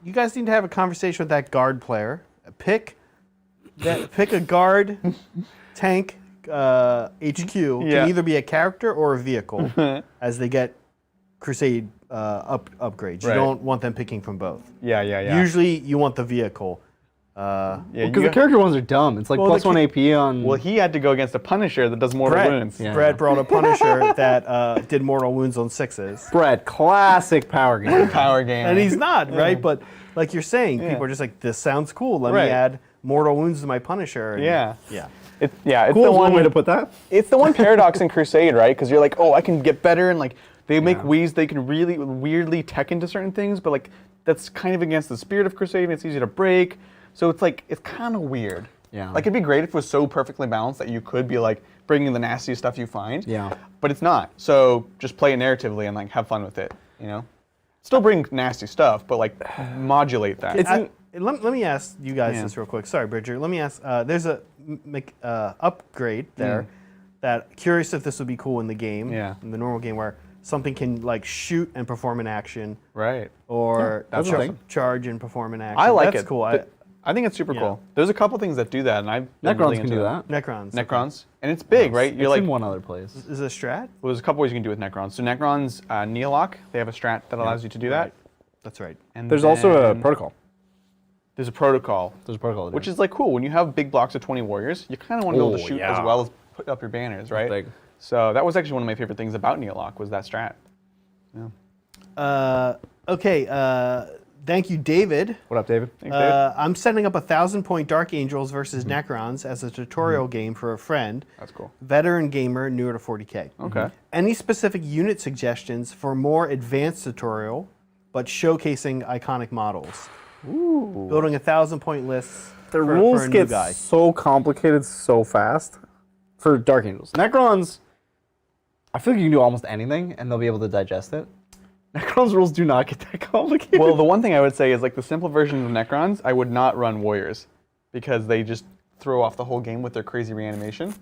you guys need to have a conversation with that guard player. Pick a guard tank HQ. Can either be a character or a vehicle as they get Crusade upgrades. You don't want them picking from both. Yeah. Usually you want the vehicle. Because the character ones are dumb. It's like +1 AP on. Well, he had to go against a Punisher that does mortal wounds. Brett brought a Punisher that did mortal wounds on 6s. Brett, classic power game. Power game. And he's not, right? But like you're saying, people are just like, this sounds cool. Let me add mortal wounds to my Punisher. And It's Cool the one way to put that. It's the one paradox in Crusade, right? Because you're like, oh, I can get better, and like they make ways they can really weirdly tech into certain things, but like that's kind of against the spirit of Crusade, and it's easy to break. So it's like it's kind of weird. Yeah. Like it'd be great if it was so perfectly balanced that you could be like bringing the nasty stuff you find. Yeah. But it's not. So just play it narratively and like have fun with it. You know. Still bring nasty stuff, but like modulate that. Let me ask you guys this real quick. Sorry, Bridger. Let me ask. There's a upgrade there. That curious if this would be cool in the game. Yeah. In the normal game where something can like shoot and perform an action. Right. Or that's awesome. charge and perform an action. I like That's it. cool. I think it's super cool. There's a couple things that do that, and I've been Necrons really can into do that. that. Necrons. And it's big, right? It's in one other place. Is it a strat? Well, there's a couple ways you can do it with Necrons. So Necrons, Neolock, they have a strat that allows you to do that. That's right. And There's also a protocol. There's a protocol. Which is like cool. When you have big blocks of 20 warriors, you kind of want to be able to shoot as well as put up your banners, right? Big. So that was actually one of my favorite things about Neolock was that strat. Yeah. Okay. Thank you, David. What up, David? Thanks, David. I'm setting up a 1,000-point Dark Angels versus Necrons as a tutorial game for a friend. That's cool. Veteran gamer, newer to 40K. Okay. Any specific unit suggestions for more advanced tutorial, but showcasing iconic models? Ooh. Building 1,000-point lists. The for rules a new get guy. so complicated so fast for Dark Angels. Necrons, I feel like you can do almost anything and they'll be able to digest it. Necrons rules do not get that complicated. Well, the one thing I would say is like the simple version of Necrons, I would not run Warriors because they just throw off the whole game with their crazy reanimation.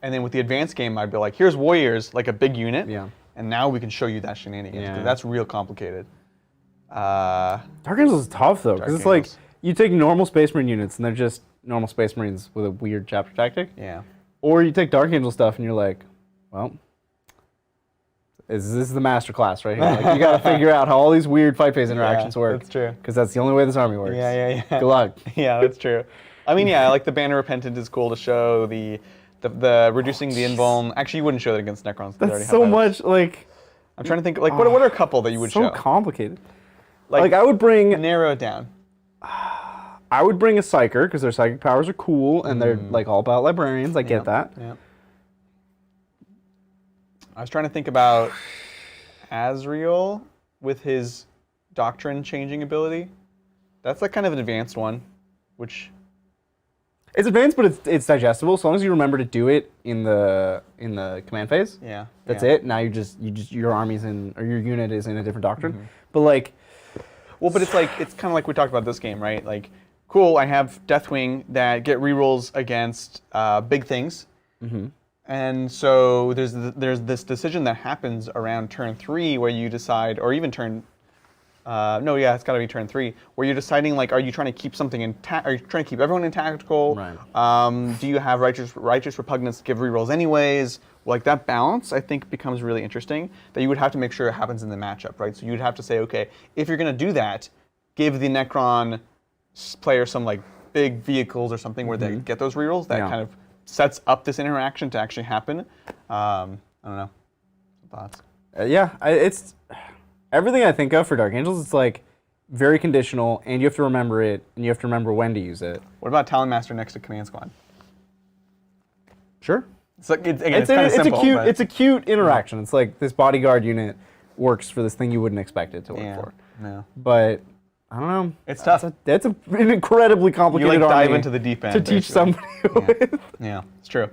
And then with the advanced game, I'd be like, here's Warriors, like a big unit, and now we can show you that shenanigans because that's real complicated. Dark Angels is tough though, because it's like you take normal Space Marine units and they're just normal Space Marines with a weird chapter tactic. Yeah. Or you take Dark Angel stuff and you're like, well, this is the master class right here. Like, you got to figure out how all these weird fight phase interactions work. That's true. Because that's the only way this army works. Yeah. Good luck. Yeah, that's true. I mean, yeah, like the Banner Repentant is cool to show. The reducing the invuln. Actually, you wouldn't show that against Necrons. That's so much like. I'm trying to think. Like, what are a couple that you would show? So complicated. Like I would bring. Narrow it down. I would bring a Psyker because their psychic powers are cool and they're like all about librarians. I get that. Yeah. I was trying to think about Azrael with his doctrine changing ability. That's like kind of an advanced one, which it's advanced, but it's digestible. As long as you remember to do it in the command phase. Yeah. That's it. Now you just your army's in or your unit is in a different doctrine. But like Well, but it's kind of like we talked about this game, right? Like, cool, I have Deathwing that get rerolls against big things. And so there's this decision that happens around turn 3 where you decide, or even turn, it's got to be turn 3, where you're deciding, like, are you trying to keep something intact? Are you trying to keep everyone in tactical? Right. Do you have righteous repugnance to give rerolls anyways? Like, that balance, I think, becomes really interesting, that you would have to make sure it happens in the matchup, right? So you'd have to say, okay, if you're going to do that, give the Necron player some, like, big vehicles or something where they get those rerolls. That kind of sets up this interaction to actually happen. I don't know. Thoughts? It's everything I think of for Dark Angels. It's like very conditional, and you have to remember it, and you have to remember when to use it. What about Talon Master next to Command Squad? Sure. It's kind of simple. It's a cute interaction. It's like this bodyguard unit works for this thing you wouldn't expect it to work for. Yeah. But I don't know. It's tough. It's an incredibly complicated You like dive army into the deep end to teach somebody with. Yeah, it's true.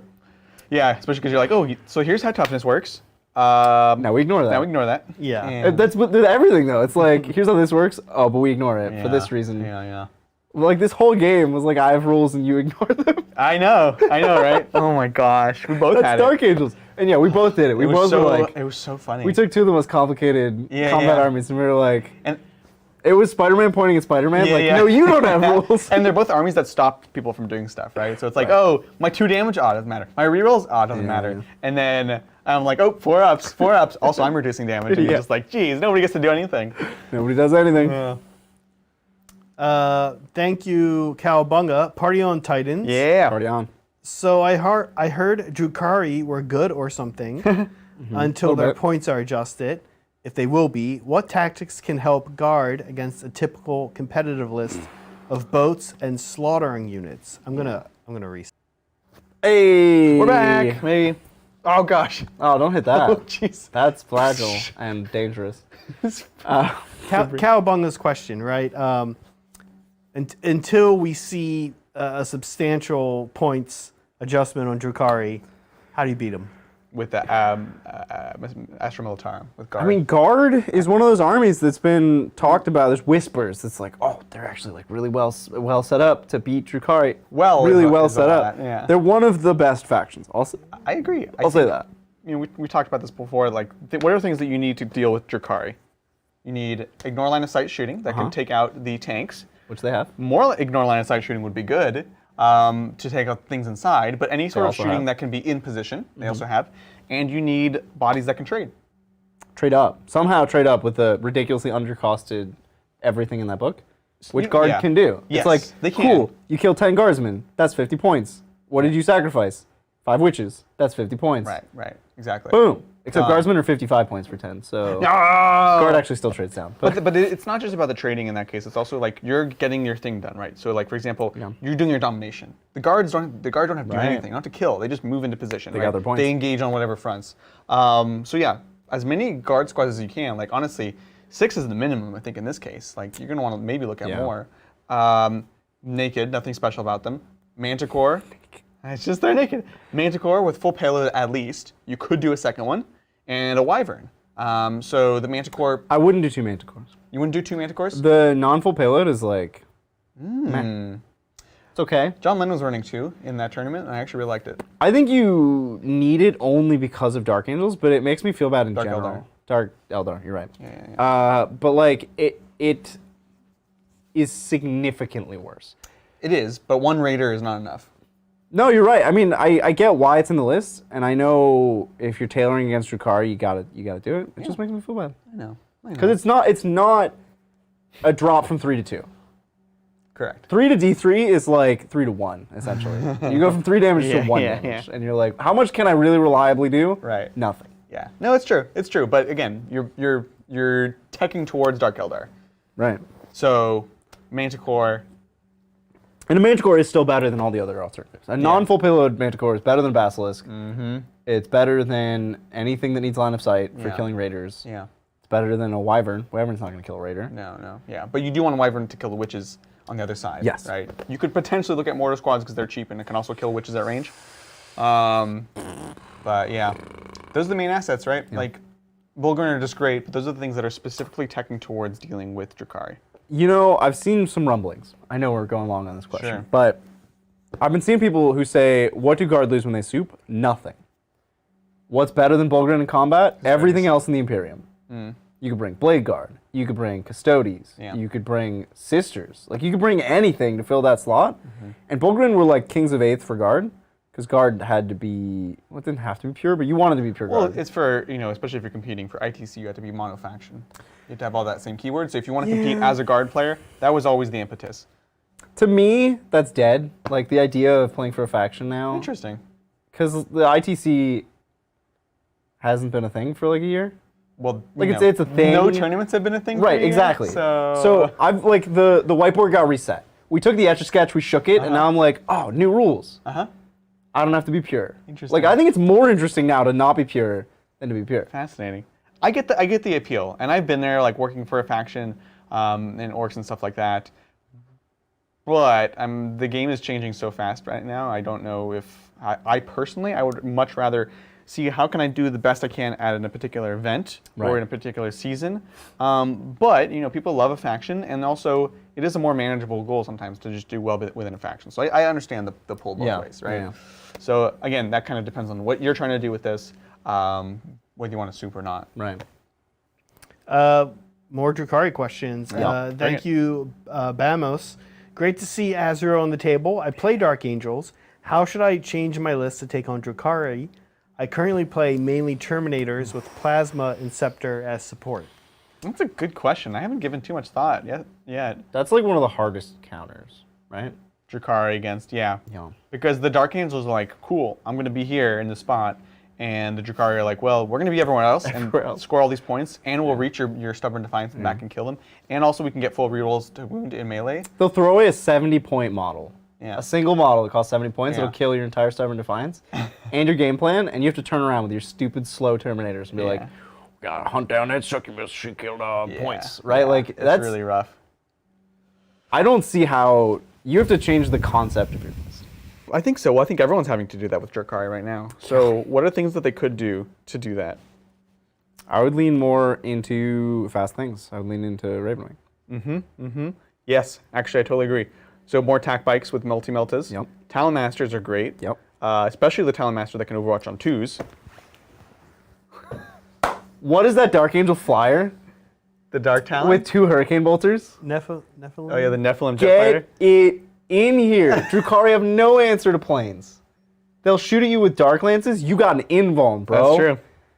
Yeah, especially because you're like, oh, so here's how toughness works. Now we ignore that. Now we ignore that. Yeah. And That's with everything though. It's like, here's how this works. Oh, but we ignore it for this reason. Yeah. Like this whole game was like, I have rules and you ignore them. I know, right? Oh my gosh, we both had That's Dark Angels. And yeah, we both did it. We both were like, it was so funny. we took two of the most complicated combat armies and we were like, and it was Spider-Man pointing at Spider-Man, no, you don't have rules. And they're both armies that stop people from doing stuff, right? So it's like, oh, my 2 damage, doesn't matter. My rerolls, doesn't matter. Yeah. And then I'm like, oh, 4 ups. Also, I'm reducing damage. And you're just like, geez, nobody gets to do anything. Nobody does anything. Thank you, Cowabunga. Party on Titans. Yeah. Party on. So I heard Drukhari were good or something until their points are adjusted. If they will be, what tactics can help guard against a typical competitive list of boats and slaughtering units? I'm gonna reset. Hey, We're back. Maybe. Oh gosh. Oh, don't hit that. Oh jeez. That's fragile and dangerous. Cowabunga's question, right? Until we see a substantial points adjustment on Drukhari, how do you beat him? With the Astra Militarum, with Guard. I mean, Guard is one of those armies that's been talked about. There's whispers. It's like, oh, they're actually like really well set up to beat Drukhari. Really well set up. Yeah. They're one of the best factions. I agree. I'll say that. You know, we talked about this before. Like, what are things that you need to deal with Drukhari? You need ignore line of sight shooting that can take out the tanks. Which they have. More ignore line of sight shooting would be good to take out things inside, but any sort of shooting that can be in position, they also have. And you need bodies that can trade. Trade up. Somehow trade up with the ridiculously undercosted everything in that book, which Guard can do. Yes, it's like, they cool, can. you killed 10 Guardsmen, that's 50 points. What did you sacrifice? 5 witches, that's 50 points. Right, exactly. Boom. Except Guardsmen are 55 points for 10, so Guard actually still trades down. But it's not just about the trading in that case. It's also like you're getting your thing done, right? So like for example, you're doing your domination. The guard don't have to do anything. They don't have to kill. They just move into position. They got their points. They engage on whatever fronts. So yeah, as many guard squads as you can. Like honestly, 6 is the minimum I think in this case. Like you're gonna want to maybe look at more. Naked, nothing special about them. Manticore. It's just they're naked. Manticore with full payload at least. You could do a second one. And a wyvern. So the Manticore. I wouldn't do 2 Manticores. You wouldn't do 2 Manticores? The non-full payload is like, meh. It's okay. John Lennon was running 2 in that tournament, and I actually really liked it. I think you need it only because of Dark Angels, but it makes me feel bad in general. Eldar. Dark Eldar, you're right. Yeah. But like, it is significantly worse. It is, but 1 Raider is not enough. No, you're right. I mean, I get why it's in the list, and I know if you're tailoring against Drukhari, you gotta do it. It just makes me feel bad. I know. Because it's not a drop from 3 to 2. Correct. 3 to D3 is like 3 to 1, essentially. You go from 3 damage to 1 damage, and you're like, how much can I really reliably do? Right. Nothing. Yeah. No, it's true. It's true. But again, you're teching towards Dark Eldar. Right. So Manticore. And a Manticore is still better than all the other alternatives. A non-full payload Manticore is better than Basilisk. It's better than anything that needs line of sight for killing raiders. Yeah. It's better than a wyvern. Wyvern's not going to kill a raider. No. Yeah. But you do want a wyvern to kill the witches on the other side. Yes. Right? You could potentially look at mortar squads because they're cheap and it can also kill witches at range. But yeah. Those are the main assets, right? Yeah. Like, Volgren are just great, but those are the things that are specifically teching towards dealing with Drukhari. You know, I've seen some rumblings. I know we're going long on this question, Sure. but I've been seeing people who say, what do Guard lose when they soup? Nothing. What's better than Bulgarian in combat? Everything else in the Imperium. You could bring Blade Guard. You could bring Custodes. Yeah. You could bring Sisters. Like, you could bring anything to fill that slot. And Bulgarian were like kings of 8th for Guard, because Guard had to be, well, it didn't have to be pure, but you wanted to be pure Well, Guard. it's for, you know, especially if you're competing for ITC, you have to be monofaction. You have to have all that same keyword. So if you want to compete as a Guard player, that was always the impetus. To me, that's dead. Like, the idea of playing for a faction now. Interesting. Because the ITC hasn't been a thing for like a year. Well, Like, it's a thing. No tournaments have been a thing. Right, for you exactly. Yet, so I've like the whiteboard got reset. We took the Etch-a-Sketch, we shook it, and now I'm like, oh, new rules. I don't have to be pure. Interesting. Like, I think it's more interesting now to not be pure than to be pure. Fascinating. I get the appeal, and I've been there, like working for a faction and orcs and stuff like that. But the game is changing so fast right now. I don't know if I personally, I would much rather see how can I do the best I can at a particular event or in a particular season. But you know, people love a faction, and also it is a more manageable goal sometimes to just do well within a faction. So I understand the pull both ways, right? Yeah. So again, that kind of depends on what you're trying to do with this, whether you want to soup or not. Right. More Drukhari questions. Bring Thank it. you, Bamos. Great to see Azrael on the table. I play Dark Angels. How should I change my list to take on Drukhari? I currently play mainly Terminators with Plasma and Scepter as support. That's a good question. I haven't given too much thought yet. That's like one of the hardest counters, right? Drukhari against, yeah. Yeah. Because the Dark Angels are like, cool, I'm going to be here in the spot. And the Drukhari are like, well, we're going to be everywhere else and score all these points, and we'll reach your Stubborn Defiance and back and kill them. And also we can get full rerolls to wound in melee. They'll throw away a 70-point model. Yeah. A single model that costs 70 points, Yeah. it'll kill your entire Stubborn Defiance and your game plan, and you have to turn around with your stupid slow Terminators and be like, we gotta hunt down that succubus, she killed points, right? Yeah. Like, It's that's really rough. I don't see how, you have to change the concept of your list. I think so. Well, I think everyone's having to do that with Drukhari right now. So what are things that they could do to do that? I would lean more into fast things. I would lean into Ravenwing. Yes, actually, I totally agree. So more tack bikes with multi-meltas. Yep. Talon Masters are great. Yep. Especially the Talon Master that can Overwatch on 2s. What is that Dark Angel flyer The Dark Talon? with 2 Hurricane Bolters? Nephilim? Oh yeah, the Nephilim Jetfighter. Get it in here. Drukhari have no answer to planes. They'll shoot at you with Dark Lances. You got an invuln, bro. That's true.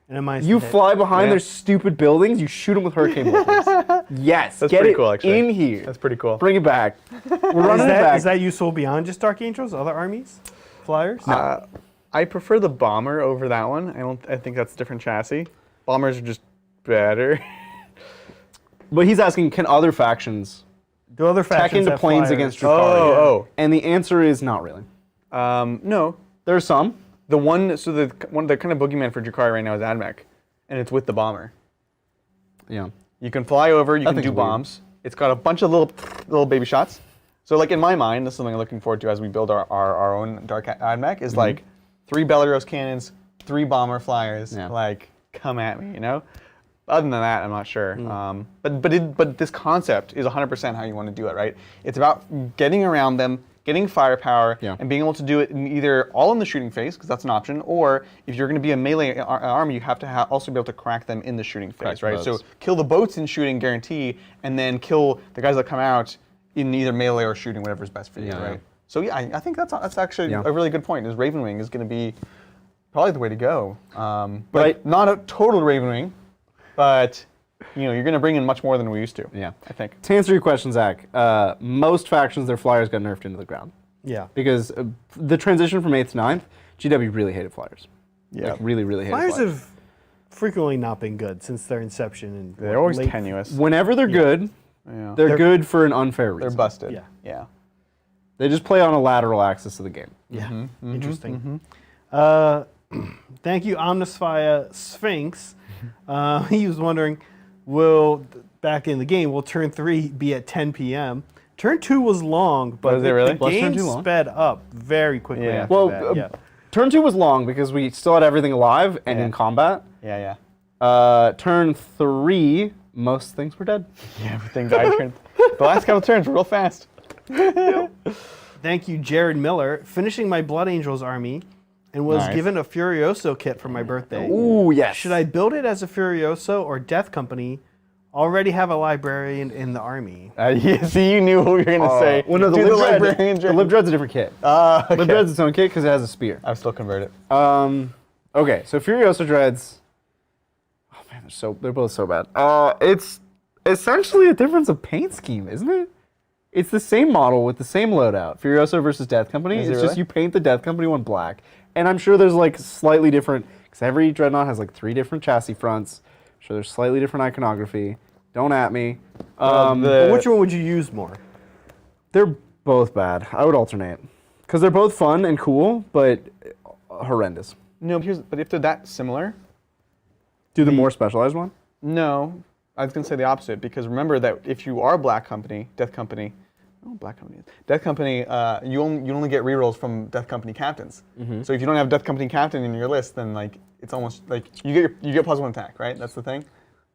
And a minus You to hit. fly behind Yeah. their stupid buildings, you shoot them with Hurricane Bolters. Yes, That's get pretty it cool, actually. in here. That's pretty cool. Bring it back. We're running it Is back. that useful beyond just Dark Angels? Other armies? Flyers? I prefer the Bomber over that one. I think that's a different chassis. Bombers are just better. But he's asking, can other factions Do other tack factions into have planes flyers? against Drukhari? Oh. And the answer is not really. No. There are some. The one the kind of boogeyman for Drukhari right now is AdMech, and it's with the Bomber. Yeah. You can fly over, you can thing's do weird. bombs. It's got a bunch of little baby shots. So like in my mind, this is something I'm looking forward to as we build our own Dark AdMech, is like 3 Belarus cannons, 3 bomber flyers, Yeah. like come at me, you know? Other than that, I'm not sure. But this concept is 100% how you want to do it, right? It's about getting around them, getting firepower, Yeah. and being able to do it in either all in the shooting phase, because that's an option, or if you're going to be a melee army, you have to also be able to crack them in the shooting phase, Crack right? So boats. kill the boats in shooting, guarantee, and then kill the guys that come out in either melee or shooting, whatever's best for you, Yeah. right? So yeah, I think that's actually Yeah. a really good point. Is Ravenwing is going to be probably the way to go. But Right. not a total Ravenwing, but you know, you're going to bring in much more than we used to. Yeah. I think. To answer your question, Zach, most factions, their flyers got nerfed into the ground. Yeah. Because the transition from 8th to 9th, GW really hated flyers. Yeah. Like, really, really hated Flyers flyers. have frequently not been good since their inception. And They're always late- tenuous. Whenever they're good, Yeah. they're good for an unfair reason. They're busted. Yeah. Yeah. They just play on a lateral axis of the game. Yeah. Interesting. Thank you, Omnisphia Sphinx. He was wondering, back in the game, will turn 3 be at 10 p.m.? Turn 2 was long, but Was it really? the Was turn game 2 long? sped up very quickly Yeah. after Well, that. Yeah. turn 2 was long because we still had everything alive and Yeah. in combat. Yeah. Yeah. Turn 3, most things were dead. Yeah. Everything died. The last couple turns were real fast. Thank you, Jared Miller. Finishing my Blood Angels army and was Nice. given a Furioso kit for my birthday. Ooh, yes. Should I build it as a Furioso or Death Company? Already have a librarian in the army. Yeah, see, you knew what you were going to say. Well, no, the Do Librarian Dread's a different kit. Okay. Lib Dread's its own kit because it has a spear. I've still converted. Okay, so Furiosa Dreads. Oh man, they're both so bad. It's essentially a difference of paint scheme, isn't it? It's the same model with the same loadout. Furiosa versus Death Company. Is it It's just really? you paint the Death Company one black, and I'm sure there's like slightly different because every dreadnought has like 3 different chassis fronts. I'm sure there's slightly different iconography. Don't at me. Which one would you use more? They're both bad. I would alternate because they're both fun and cool, but horrendous. No, but if they're that similar, Do the more specialized one? no, I was going to say the opposite because remember that if you are Death Company, you only get rerolls from Death Company captains. So if you don't have Death Company captain in your list, then like it's almost like you get +1 attack, right? That's the thing.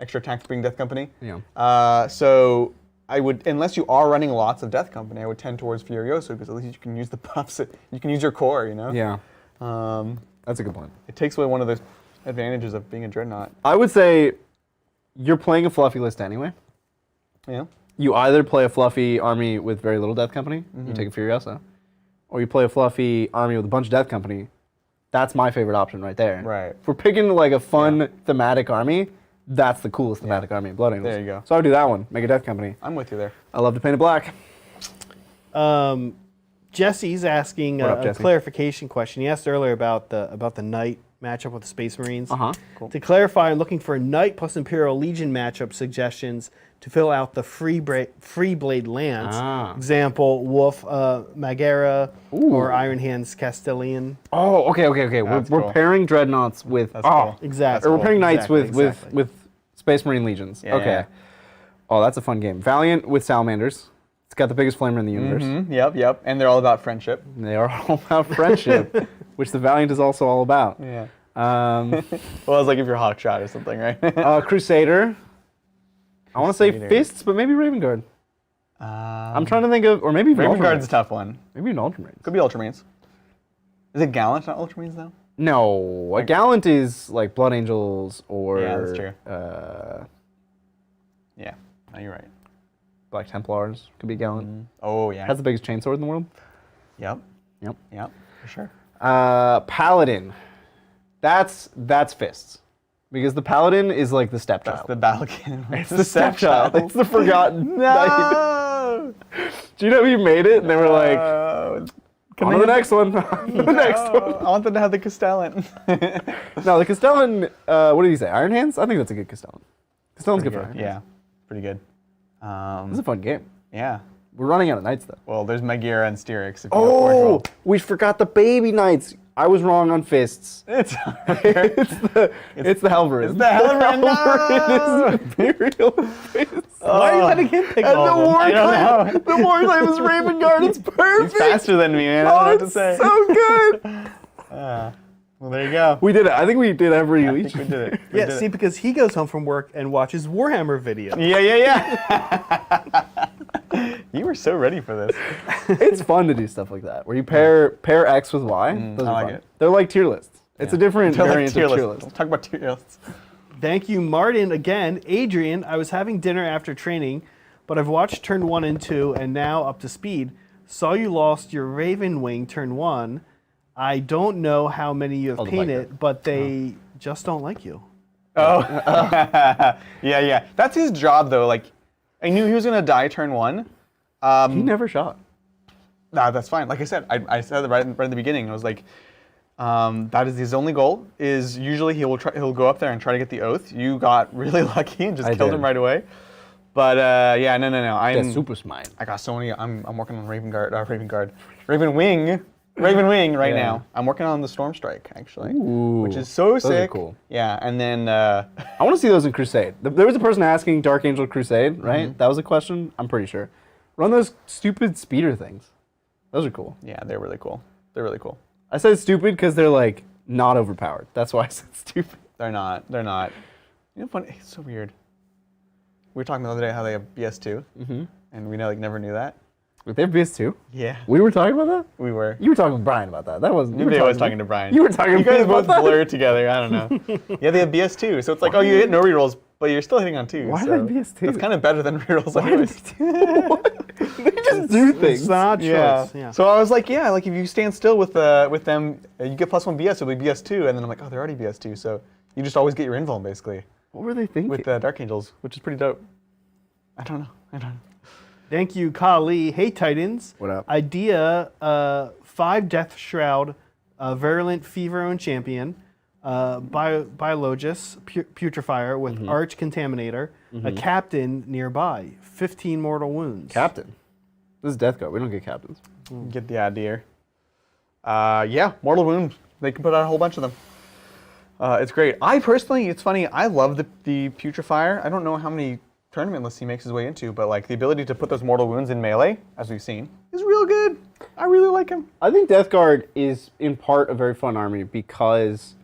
Extra attack for being Death Company. Yeah. So I would, unless you are running lots of Death Company, I would tend towards Furioso because at least you can use the buffs. You can use your core, you know. Yeah. That's a good point. It takes away one of the advantages of being a dreadnought. I would say you're playing a fluffy list anyway. Yeah. You either play a fluffy army with very little Death Company, you take a Furiosa, or you play a fluffy army with a bunch of Death Company. That's my favorite option right there. Right. If we're picking like a fun thematic army, that's the coolest thematic army in Blood Angels. There you go. So I would do that one. Make a Death Company. I'm with you there. I love to paint it black. Jesse's asking What up, a Jesse? clarification question. He asked earlier about the Knight matchup with the Space Marines. Cool. To clarify, I'm looking for Knight plus Imperial Legion matchup suggestions to fill out the Free Blade Lance. Example, Wolf Magera or Iron Hands Castilian. Oh, okay. That's We're cool. pairing dreadnoughts with cool. Exactly. Or we're pairing knights Exactly. with Space Marine legions. Yeah, okay. yeah. Oh, that's a fun game. Valiant with salamanders. It's got the biggest flamer in the universe. Yep. And they're all about friendship. They are all about friendship, which the Valiant is also all about. Yeah. Um, Well, it's like if you're Hawkshot or something, right? Crusader. I want to say Crusader. Fists, but maybe Raven Guard. I'm trying to think of, or maybe even Raven Guard's Ultramarines. a tough one. Maybe an Ultramarines. Could be Ultramarines. Is it Gallant, not Ultramarines, though? No, a Gallant is like Blood Angels or Yeah, that's true. Uh, Yeah, no, you're right. Black Templars could be Gallant. Oh, yeah. Has the biggest chainsword in the world. Yep, Yep. for sure. Paladin. That's Fists. Because the Paladin is like the That's stepchild. the battle cannon. It's the stepchild. It's the forgotten knight. No! Do you know who made it? And they were like, Can on to the next one. On to the next one. I want them to have the Castellan. No, the Castellan, what did he say? Iron Hands? I think that's a good Castellan. Castellan's good for Iron Hands. Yeah, pretty good. It's a fun game. Yeah. We're running out of knights, though. Well, there's Megara and Styrics. If you go forward roll. We forgot the baby knights. I was wrong on Fists. It's It's the Helverin. It's the Helverin. No! It is Imperial Fists. Why are you letting him pick And all the of them? war I don't claim, the war claim is Raven Guard. It's perfect. He's faster than me, man. I don't know Oh, what to it's say. so good. Well, there you go. We did it. I think we did every I Legion. think we did it. We Yeah, did see, it. because he goes home from work and watches Warhammer video. Yeah. You were so ready for this. It's fun to do stuff like that, where you pair X with Y. Those I are like fun. it. They're like tier lists. It's a different They're like variant tier of tier lists. list. Talk about tier lists. Thank you, Martin. Again, Adrian, I was having dinner after training, but I've watched turn 1 and 2 and now up to speed. Saw you lost your Raven Wing turn 1. I don't know how many you have Oh, the painted, biker. but they just don't like you. Yeah. That's his job, though. Like, I knew he was gonna die turn 1. He never shot. Nah, that's fine. Like I said, I said it right in the beginning. I was like, that is his only goal. Is usually he'll go up there and try to get the oath. You got really lucky and just I killed did. him right away. But yeah, no. That's super smart. I got so many. I'm working on Raven Wing right Yeah. now. I'm working on the Storm Strike actually, Ooh, which is so those are sick. cool. Yeah, and then I want to see those in Crusade. There was a person asking Dark Angel Crusade, right? That was a question, I'm pretty sure. Run those stupid speeder things. Those are cool. yeah, they're really cool. I said stupid because they're like not overpowered. That's why I said stupid. They're not. You know, funny. It's so weird. We were talking the other day how they have BS2. and we never knew that. Wait, they have BS2? Yeah, We were talking about that? we were. You were talking with Brian about that. That wasn't. You were Maybe I was me. talking to Brian. You were talking You to me guys about both that? blurred together. I don't know. Yeah, they have BS2, so it's like, oh, you hit no rerolls, but you're still hitting on 2. Why so do they have BS2? That's kind of better than rerolls. Why anyways. They just do things. It's not choice. Yeah. Yeah. So I was like, yeah, like if you stand still with them, you get +1 BS, it'll be BS2, and then I'm like, oh, they're already BS2, so you just always get your invuln basically What were they thinking? with Dark Angels, which is pretty dope. I don't know. Thank you, Kali. Hey, Titans. What up? Idea, 5 Death Shroud, Virulent Fever and Champion, Biologus, Putrefier with Arch Contaminator, a Captain nearby, 15 mortal wounds. Captain. This is Deathguard. We don't get captains. Get the idea. Yeah, Mortal Wound. They can put out a whole bunch of them. It's great. I personally, it's funny, I love the Putrefier. I don't know how many tournament lists he makes his way into, but like the ability to put those Mortal Wounds in melee, as we've seen, is real good. I really like him. I think Deathguard is in part a very fun army because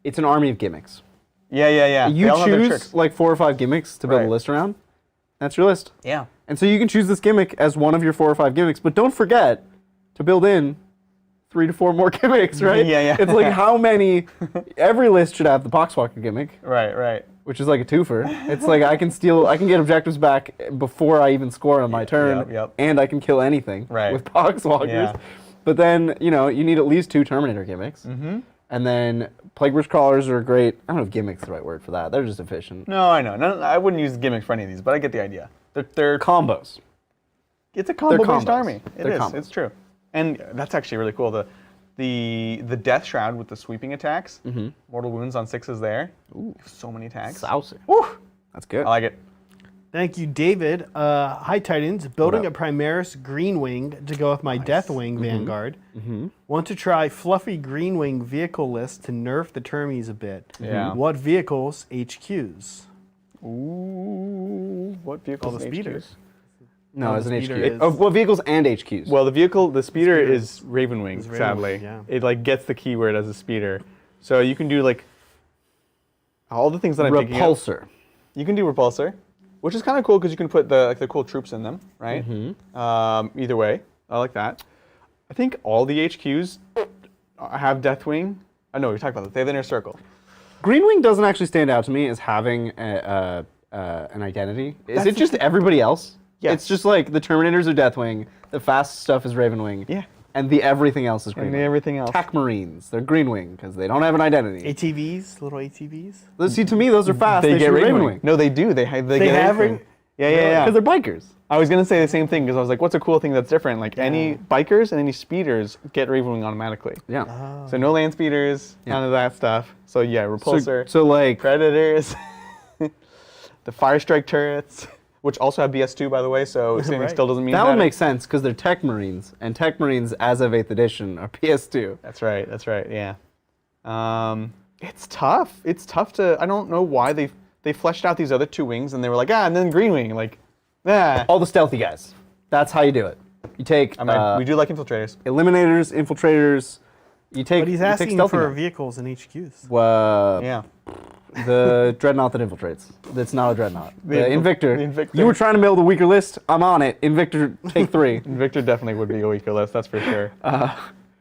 it's an army of gimmicks. Yeah. They You all have their choose tricks. like 4 or 5 gimmicks to build Right. a list around. That's your list. Yeah. And so you can choose this gimmick as one of your 4 or 5 gimmicks, but don't forget to build in 3 to 4 more gimmicks, right? Yeah. It's like how many, every list should have the Poxwalker gimmick, Right. which is like a twofer. It's like I can get objectives back before I even score on my turn, Yep. and I can kill anything Right. with Poxwalkers. Yeah. But then, you need at least 2 Terminator gimmicks. Mm-hmm. And then Plague Witch Crawlers are great. I don't know if gimmick's the right word for that. They're just efficient. No, I know. No, I wouldn't use gimmicks for any of these, but I get the idea. They're Combos. It's a combo-based combos. army. They're It is. combos. It's true. And that's actually really cool. The Death Shroud with the sweeping attacks, Mortal Wounds on 6s there. Ooh, so many attacks. Saucer. Woo! That's good. I like it. Thank you, David. Hi, Titans. Building a up? Primaris Greenwing to go with my Deathwing Vanguard. Want to try fluffy Greenwing vehicle list to nerf the termies a bit. Yeah. What vehicles? HQs. Ooh, what vehicles? All the and speeders. HQs? No, No, it's the an HQ. speeder is- What vehicles and HQs? Well, the speeder is Ravenwing, Ravenwing, sadly. yeah. It like gets the keyword as a speeder. So you can do like all the things that I'm thinking of. Repulsor. You can do repulsor, which is kind of cool because you can put the cool troops in them, right? Either way, I like that. I think all the HQs have Deathwing. I know you're talking about this. They have the inner circle. Greenwing doesn't actually stand out to me as having an identity. Is it just everybody else? Yes. It's just like the Terminators are Deathwing, the fast stuff is Ravenwing, Yeah. and the everything else is Greenwing. And everything else. Attack Marines, they're Greenwing because they don't have an identity. ATVs, little ATVs. See, to me, those are fast. They get should be Ravenwing. No, they do. They get have Ravenwing. Yeah. Because they're bikers. I was gonna say the same thing because I was like, "What's a cool thing that's different?" Like any bikers and any speeders get Ravenwing automatically. Yeah. So no land speeders, none of that stuff. So yeah, repulsor, So like, predators, the fire strike turrets, which also have BS2 by the way. So standing Right. still doesn't mean that better. would make sense because they're Tech Marines, and Tech Marines, as of 8th edition, are PS2. That's right. Yeah. It's tough. It's tough to. I don't know why they fleshed out these other 2 wings and they were like, and then Greenwing, like, All the stealthy guys. That's how you do it. You take we do like infiltrators. Eliminators, Infiltrators. You take. But he's you take asking stealthy for guys. vehicles and HQs. Yeah. The Dreadnought that infiltrates. That's not a Dreadnought. The Invictor. the Invictor. You were trying to build a weaker list. I'm on it. Invictor, take 3. Victor definitely would be a weaker list. That's for sure.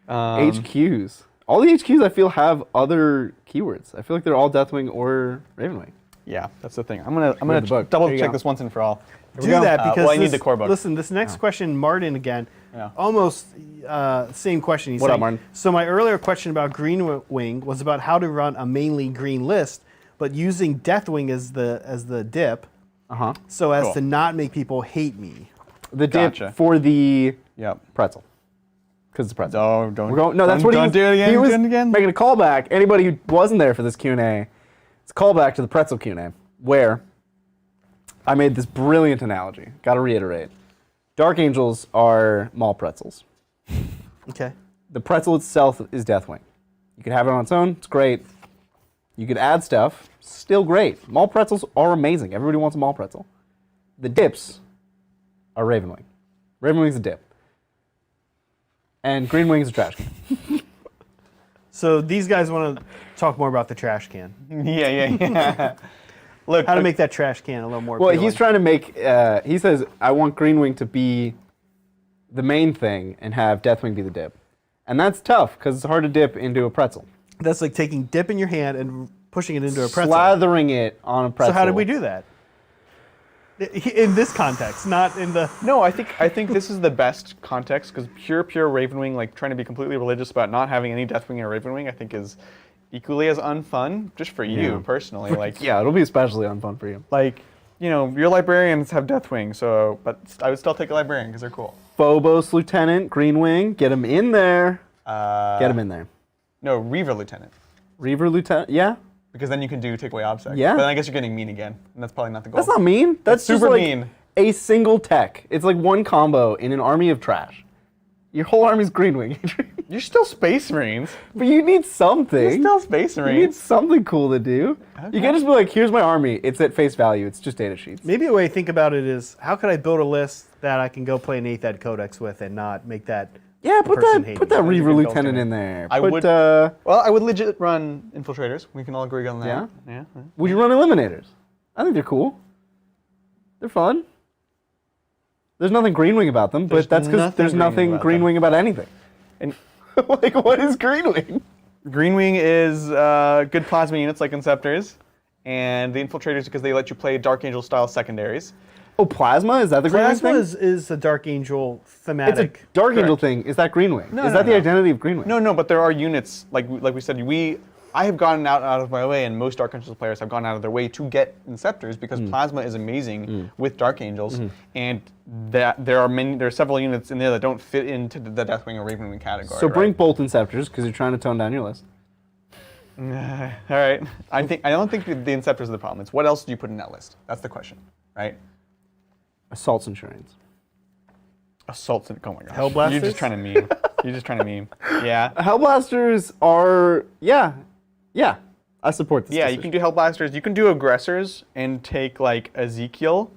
HQs. All the HQs I feel have other keywords. I feel like they're all Deathwing or Ravenwing. Yeah, that's the thing. I'm gonna the book. double There you check go. this once and for all. Here we Do go. that because well, I need the core book. Listen, this next question, Martin again, Yeah. almost same question. He's What up, saying, Martin? So my earlier question about Greenwing was about how to run a mainly green list, but using Deathwing as the dip, so as Cool. to not make people hate me. The dip Gotcha. for the Yep. pretzel. Because it's a pretzel. Don't. We're going, no, that's what don't do it again. He was do it again. making a callback. Anybody who wasn't there for this Q&A, it's a callback to the pretzel Q&A, where I made this brilliant analogy. Got to reiterate. Dark Angels are mall pretzels. Okay. The pretzel itself is Deathwing. You could have it on its own. It's great. You could add stuff. Still great. Mall pretzels are amazing. Everybody wants a mall pretzel. The dips are Ravenwing. Ravenwing's a dip. And Greenwing's a trash can. So these guys want to talk more about the trash can. Yeah. Look, how to make that trash can a little more Well, appealing. he's trying to make. He says, "I want greenwing to be the main thing and have Deathwing be the dip," and that's tough because it's hard to dip into a pretzel. That's like taking dip in your hand and pushing it into a pretzel. Slathering it on a pretzel. So how did we do that? In this context, not in the... No, I think this is the best context because pure Ravenwing, like trying to be completely religious about not having any Deathwing or Ravenwing, I think is equally as unfun, just for you personally. Like, yeah, it'll be especially unfun for you. Like, you know, your librarians have Deathwing, so but I would still take a librarian because they're cool. Phobos Lieutenant, Greenwing, get him in there. Get him in there. No, Reaver Lieutenant. Reaver Lieutenant, yeah. Because then you can do take away obsec. Yeah. But then I guess you're getting mean again, and that's probably not the goal. That's not mean. That's super just like mean. a single tech. It's like one combo in an army of trash. Your whole army's Greenwing. You're still Space Marines. But you need something. You're still Space You need Marines. something cool to do. Okay. You can't just be like, here's my army. It's at face value. It's just data sheets. Maybe a way to think about it is, how could I build a list that I can go play an 8th Ed Codex with and not make that Yeah, the person hating put that me? Reaver good Lieutenant filter. in there. I Put, would- uh, Well, I would legit run Infiltrators. We can all agree on that. Yeah? Yeah. would you run Eliminators? I think they're cool. They're fun. There's nothing Greenwing about them, There's but that's because nothing there's nothing Greenwing about them. Greenwing about anything. And Like, what is Greenwing? Greenwing is good plasma units like Inceptors, and the Infiltrators because they let you play Dark Angel style secondaries. Oh, Plasma? Is that the Greenwing Plasma thing? is a Dark Angel It's a thematic. Dark Angel Correct. thing. Is that Greenwing? No, is no, that the no. identity of Greenwing? No, but there are units like we said. I have gone out of my way, and most Dark Angels players have gone out of their way to get Inceptors because Plasma is amazing with Dark Angels, and that there are several units in there that don't fit into the Deathwing or Ravenwing category. So bring right? Bolt Inceptors because you're trying to tone down your list. All right. I don't think the Inceptors are the problem. It's what else do you put in that list? That's the question, right? Assault Centurions. Assaults and oh my gosh. Hellblasters? You're just trying to meme. You're just trying to meme. Yeah. Hellblasters are, yeah. I support this. Yeah, you can do Hellblasters. You can do Aggressors and take like Ezekiel,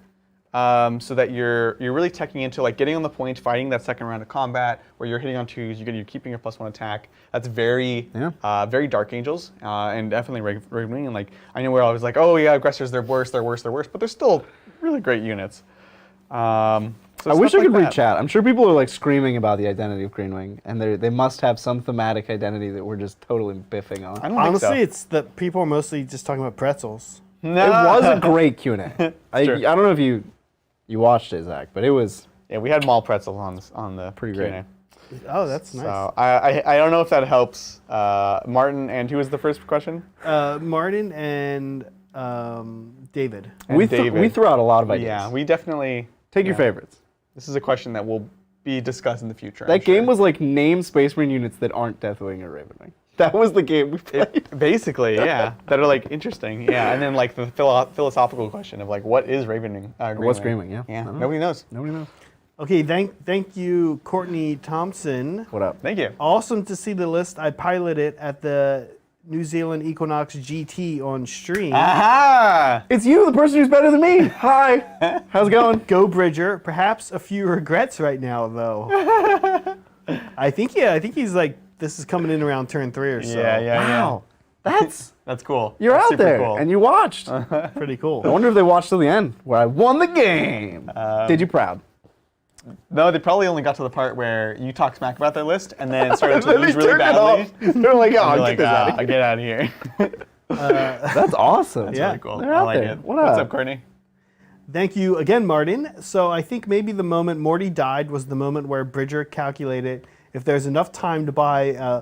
so that you're really teching into like getting on the point, fighting that second round of combat where you're hitting on twos. You're keeping your +1 attack. That's very Dark Angels, and definitely Ravenwing. And like I know we're always like, oh yeah, Aggressors they're worse, but they're still really great units. So I wish I stuff could like read that. chat. I'm sure people are like screaming about the identity of Greenwing, and they must have some thematic identity that we're just totally biffing on. I don't Honestly, think so. it's that people are mostly just talking about pretzels. It was a great Q&A. I true. don't know if you watched it, Zach, but it was Yeah, we had mall pretzels on the Pretty Q&A. great. Oh, that's nice. So I don't know if that helps. Martin, and who was the first question? Martin and David. And we David. threw out a lot of ideas. Yeah, we definitely Take your favorites. This is a question that will be discussed in the future. That game was like name Space Marine units that aren't Deathwing or Ravenwing. That was the game we played. Basically, yeah, that are like interesting. Yeah, and then like the philosophical question of like, what is Ravenwing? What's Greenwing? Yeah. Yeah, I don't know. nobody knows. Nobody knows. Okay, thank you, Courtney Thompson. What up? Thank you. Awesome to see the list. I piloted at the New Zealand Equinox GT on stream. Aha! It's you, the person who's better than me. Hi. How's it going? Go Bridger. Perhaps a few regrets right now, though. I think he's like, this is coming in around turn 3 or so. Yeah. Wow. That's That's cool. you're That's out super there cool. and you watched. Pretty I cool. wonder if they watched till the end where I won the game. Did you proud? No, they probably only got to the part where you talk smack about their list and then started to Then they lose really turned it badly. off. They're like, oh, And get they're this out of "Ah, here. get out of here. That's awesome. That's Yeah. really cool. They're I out like there. it. What What's up? up, Courtney? Thank you again, Martin. So I think maybe the moment Morty died was the moment where Bridger calculated if there's enough time to buy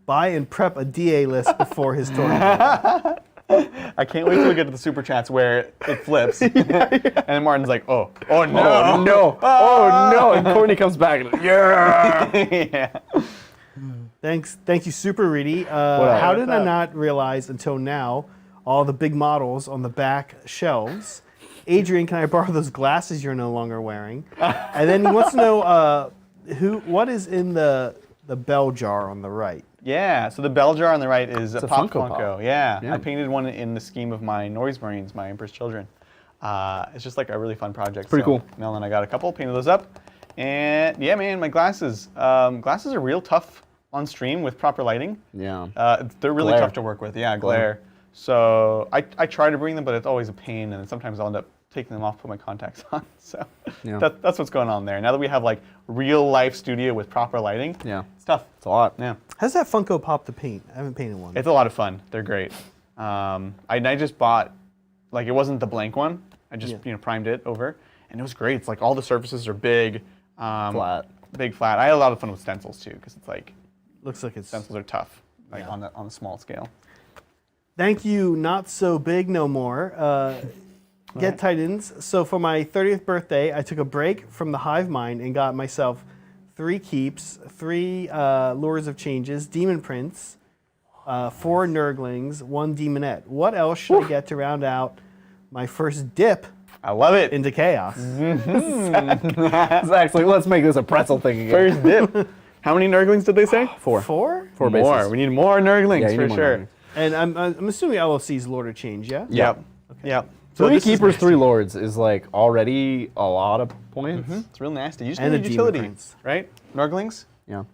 and prep a DA list before his tournament. I can't wait till we get to the super chats where it flips. And then Martin's like, oh no. Oh no! Oh no! And Courtney comes back. And, yeah. Yeah. Thank you, Super Reedy. up? How did What's I up? not realize until now all the big models on the back shelves? Adrian, can I borrow those glasses you're no longer wearing? And then he wants to know what is in the bell jar on the right. Yeah, so the bell jar on the right is a a Pop Funko Funko. Pop. Yeah. Yeah. I painted one in the scheme of my Noise Marines, my Emperor's Children. It's just like a really fun project. Pretty cool. Mel and I got a couple, painted those up. And yeah, man, my glasses. Glasses are real tough on stream with proper lighting. Yeah. They're really Glare. tough to work with. Yeah, glare. So I try to bring them, but it's always a pain, and sometimes I'll end up taking them off, put my contacts on. So that's what's going on there. Now that we have like real life studio with proper lighting, it's tough. It's a lot. Yeah. How's that Funko Pop to paint? I haven't painted one. It's a lot of fun. They're great. I just bought, like, it wasn't the blank one. I just primed it over, and it was great. It's like all the surfaces are big, big flat. I had a lot of fun with stencils too, because it's like looks like it's stencils are tough, like on the small scale. Thank you, Not So Big No More. Get Titans. So for my 30th birthday, I took a break from the hive mind and got myself 3 keeps, 3 lures of changes, demon prints, 4 nurglings, 1 demonette. What else should I get to round out my first dip? I love it. Into chaos. Zach's like, let's make this a pretzel thing again. First dip. How many nurglings did they say? 4. 4? 4 More. bases. We need more nurglings Yeah, you for need more sure. nurglings. And I'm assuming LOC's Lord of Change, yeah? Yep. Okay. Yep. So 3 this is keepers, nasty. 3 lords is like already a lot of points. It's real nasty. You just And need the utility, demon prints. right? Nurglings. Yeah.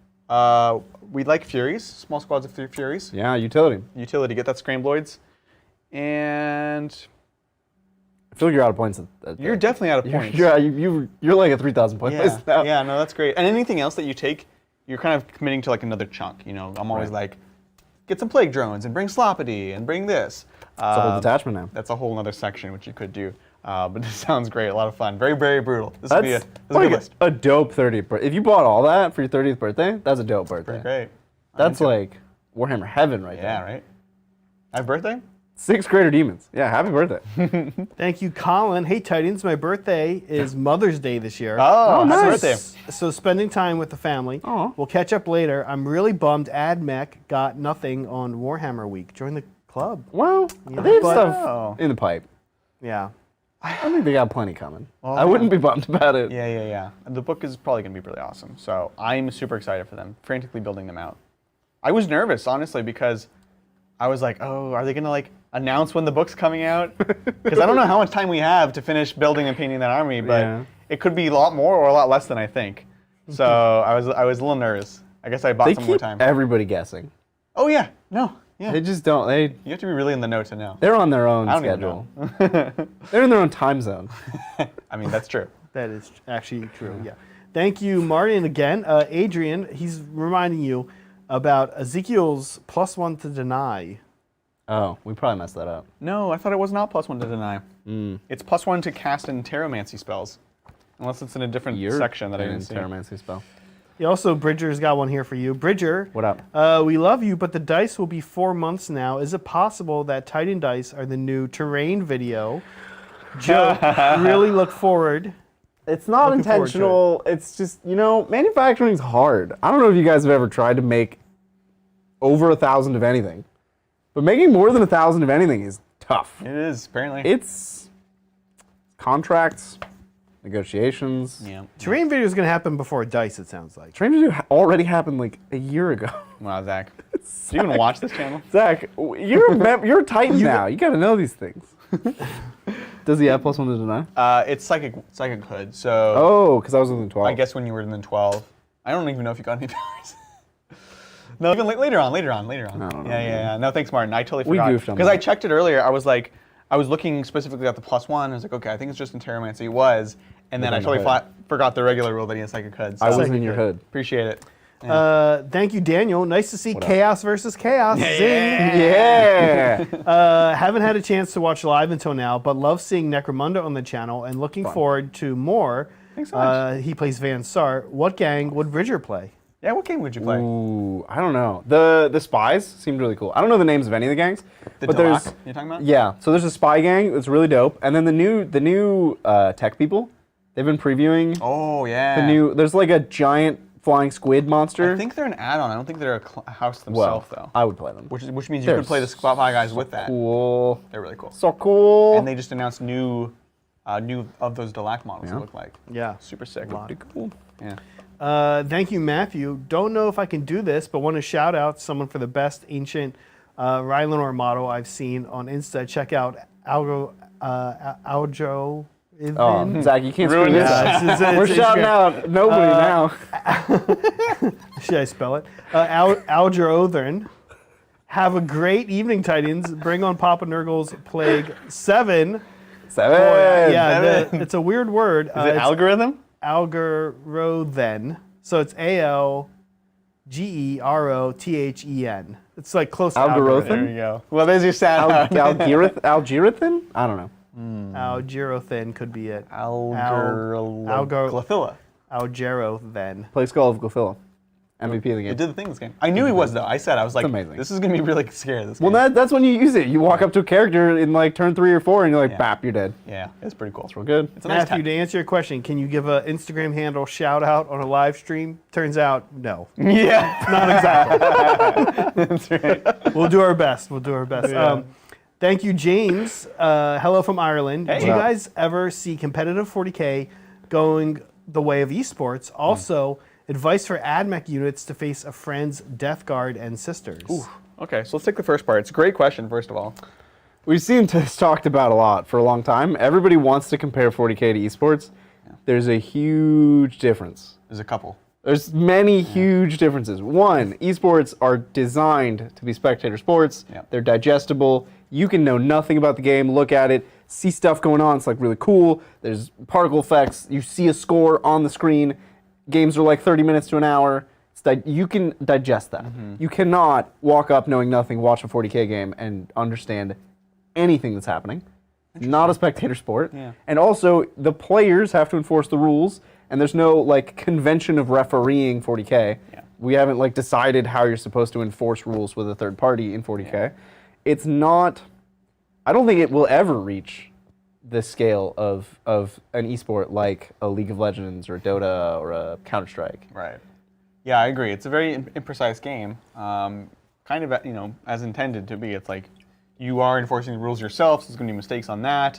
We like Furies, small squads of Furies. Yeah, utility. Utility, get that Scrambloids. And I feel like you're out of points. you're definitely out of points. You're like a 3,000 point place now. Yeah, no, that's great. And anything else that you take, you're kind of committing to like another chunk. You know, I'm always like, get some plague drones and bring Sloppity and bring this. It's a whole detachment now. That's a whole other section which you could do. But this sounds great, a lot of fun. Very, very brutal. This would be a good list. a dope 30th birthday. If you bought all that for your 30th birthday, that's a dope birthday. Great. That's like Warhammer heaven right there. Yeah, right? I have birthday? 6 greater demons. Yeah, happy birthday. Thank you, Colin. Hey, Titans, my birthday is Mother's Day this year. Oh, nice. happy birthday. So spending time with the family. Aw. We'll catch up later. I'm really bummed Mech got nothing on Warhammer Week. Join the club. Well, Yeah, they have but- stuff in the pipe. Yeah. I think they got plenty coming. I wouldn't be bummed about it. Yeah. And the book is probably going to be really awesome. So I'm super excited for them, frantically building them out. I was nervous, honestly, because I was like, oh, are they going to like announce when the book's coming out? Because I don't know how much time we have to finish building and painting that army, but it could be a lot more or a lot less than I think. So I was a little nervous. I guess I bought They some keep more time. everybody guessing. Oh yeah, no, yeah. They just don't. You You have to be really in the know to know. they're on their own I don't even schedule. They're in their own time zone. I mean, that's true. That is actually true, yeah. Thank you, Martin, again. Adrian, he's reminding you about Ezekiel's +1 to deny. Oh, we probably messed that up. No, I thought it was not +1 to deny. It's +1 to cast in Terromancy spells, unless it's in a different section that I didn't see. Terminacy spell. Yeah, also, Bridger's got one here for you. Bridger. What up? We love you, but the dice will be 4 months now. Is it possible that Titan dice are the new terrain video? Joe, really look forward. It's not Looking forward to intentional. It's just, manufacturing's hard. I don't know if you guys have ever tried to make over 1,000 of anything, but making more than 1,000 of anything is tough. It is, apparently. It's contracts, negotiations. Yeah. Terrain video is going to happen before dice, it sounds like. Train video already happened like a year ago. Wow, Zach. Do you even watch this channel? Zach, you're a Titan now. You got to know these things. Does he have +1 to deny? It's psychic hood. So Oh, because I was within 12. I guess when you were in the 12, I don't even know if you got any powers. No, even later on. I don't know. Yeah. No, thanks, Martin. I totally We forgot. goofed on Because that. I checked it earlier. I was looking specifically at the +1. I was like, okay, I think it's just in Terromancy. It was. And then I Within the totally hood. forgot the regular rule that he has psychic hood. So I was in your hood. Appreciate it. Thank you, Daniel. Nice to see Chaos versus Chaos. Zing. Yeah. Haven't had a chance to watch live until now, but love seeing Necromunda on the channel and looking forward to more. Thanks so much. He plays Van Sar. What gang would Bridger play? Yeah, what game would you play? Ooh, I don't know. The spies seemed really cool. I don't know the names of any of the gangs. The but Dalak, there's you're talking about? Yeah. So there's a spy gang that's really dope, and then the new tech people. They've been previewing Oh, yeah. There's like a giant flying squid monster. I think they're an add-on. I don't think they're a house themselves, though. I would play them. Which means you They're could play the Spy guys with that. Cool. They're really cool. So cool. And they just announced new of those Dalak models. Yeah. It look like Yeah. super sick. Pretty cool. Yeah. Thank you, Matthew. Don't know if I can do this, but want to shout out someone for the best ancient Rylanor model I've seen on Insta. Check out Aljo. Oh, Zach, you can't screw Ruined this it. up. Yeah, We're it's shouting Instagram. out nobody now. Should I spell it? Alger Othern Have a great evening, Titans. Bring on Papa Nurgle's Plague 7. 7. Yeah, it's a weird word. Is it algorithm? Algorothen. So it's Algerothen. It's like close to Algorothen? There you go. Well, there's your sound. Algorithm? I don't know. Algerothen could be it. Glaphylla. Algerothen. Play Skull of Glaphylla. MVP of the It game. did the thing this game. I knew he was, though. I was like, amazing. this is going to be really scary, this Well, game. that's when you use it. You walk up to a character in like turn 3 or 4 and you're like, bap, you're dead. Yeah, it's pretty cool. It's real good. It's a nice Matthew, to answer your question, can you give an Instagram handle shout out on a live stream? Turns out, no. Yeah. Not exactly. That's right. We'll do our best. Yeah. Thank you, James. Hello from Ireland. Hey. Do you guys ever see competitive 40K going the way of esports? Also, advice for AdMech units to face a friend's Deathguard and sisters. Ooh. Okay, so let's take the first part. It's a great question, first of all. We've seen this talked about a lot for a long time. Everybody wants to compare 40K to esports. Yeah. There's a huge difference. There's a couple. There's many huge differences. One, esports are designed to be spectator sports. Yeah. They're digestible. You can know nothing about the game, look at it, see stuff going on. It's like really cool. There's particle effects. You see a score on the screen. Games are like 30 minutes to an hour. You can digest that. You cannot walk up knowing nothing, watch a 40K game, and understand anything that's happening. Not a spectator sport. Yeah. And also, the players have to enforce the rules, and there's no like convention of refereeing 40K. Yeah. We haven't like decided how you're supposed to enforce rules with a third party in 40K. Yeah. It's not. I don't think it will ever reach the scale of an esport like a League of Legends or a Dota or a Counter-Strike. Right. Yeah, I agree. It's a very imprecise game, kind of, as intended to be. It's like you are enforcing the rules yourself, so there's going to be mistakes on that.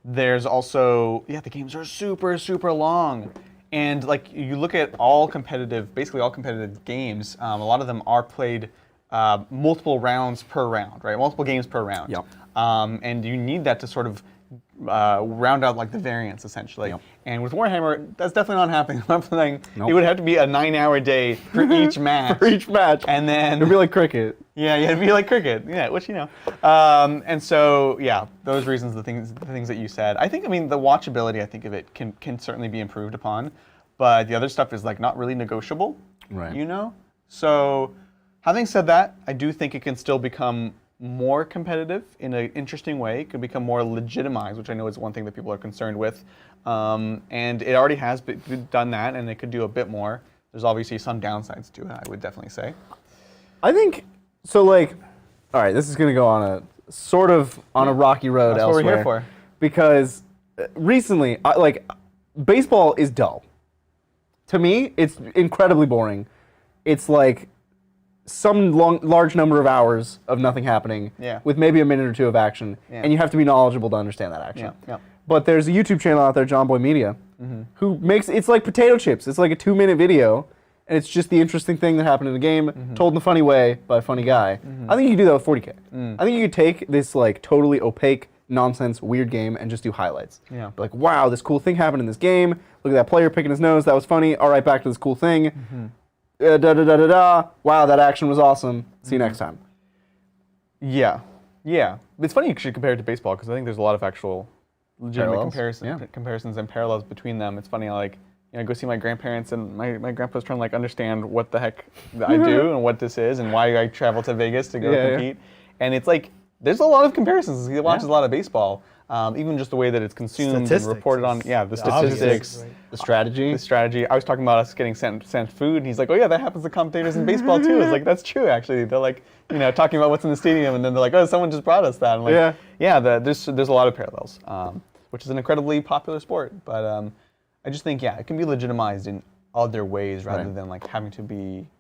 There's also, the games are super, super long. And like you look at basically all competitive games, a lot of them are played multiple rounds per round, right? Multiple games per round. Yep. And you need that to sort of round out like the variance, essentially. Yep. And with Warhammer, that's definitely not happening. Nope. It would have to be a 9-hour day for each match. For each match. And then It'd be like cricket. yeah, it'd be like cricket. Yeah, which and so those reasons, the things that you said. I think the watchability, I think of it can certainly be improved upon, but the other stuff is like not really negotiable. Right. So having said that, I do think it can still become more competitive in an interesting way. It could become more legitimized, which I know is one thing that people are concerned with. And it already has done that, and it could do a bit more. There's obviously some downsides to it, I would definitely say. I think, so like, all right, this is going to go on a rocky road That's elsewhere. what we're here for. Because recently, baseball is dull. To me, it's incredibly boring. It's like some large number of hours of nothing happening with maybe a minute or two of action, and you have to be knowledgeable to understand that action. Yeah. But there's a YouTube channel out there, John Boy Media, who makes, it's like potato chips. It's like a 2-minute video, and it's just the interesting thing that happened in the game, told in a funny way by a funny guy. I think you could do that with 40K. I think you could take this like totally opaque, nonsense, weird game and just do highlights. Yeah. Like, wow, this cool thing happened in this game. Look at that player picking his nose. That was funny. All right, back to this cool thing. Wow, that action was awesome. See you next time. Yeah. It's funny you should compare it to baseball, because I think there's a lot of actual legitimate comparisons and parallels between them. It's funny, I go see my grandparents, and my grandpa's trying to understand what the heck I do and what this is and why I travel to Vegas to go compete. And it's like, there's a lot of comparisons. He watches a lot of baseball. Even just the way that it's consumed and reported on, the statistics, the strategy. The strategy. I was talking about us getting sent food, and he's like, "Oh yeah, that happens to commentators in baseball too." It's like, that's true actually. They're like, talking about what's in the stadium, and then they're like, "Oh, someone just brought us that." I'm like, there's a lot of parallels, which is an incredibly popular sport. But I just think it can be legitimized in other ways rather than like having to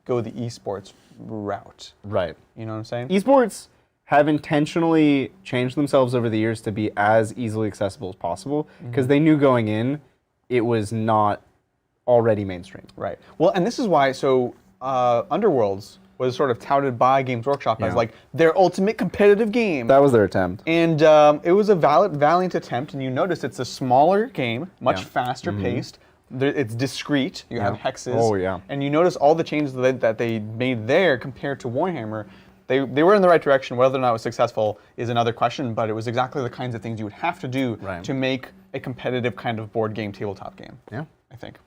go the esports route. Right. You know what I'm saying? Esports have intentionally changed themselves over the years to be as easily accessible as possible, because they knew going in it was not already mainstream. Right. Well, and this is why, Underworlds was sort of touted by Games Workshop as like their ultimate competitive game. That was their attempt. And it was a valiant attempt, and you notice it's a smaller game, much faster paced, It's discrete. You have hexes. Oh, yeah. And you notice all the changes that they made there compared to Warhammer. They were in the right direction. Whether or not it was successful is another question, but it was exactly the kinds of things you would have to do to make a competitive kind of board game tabletop game. Yeah. I think.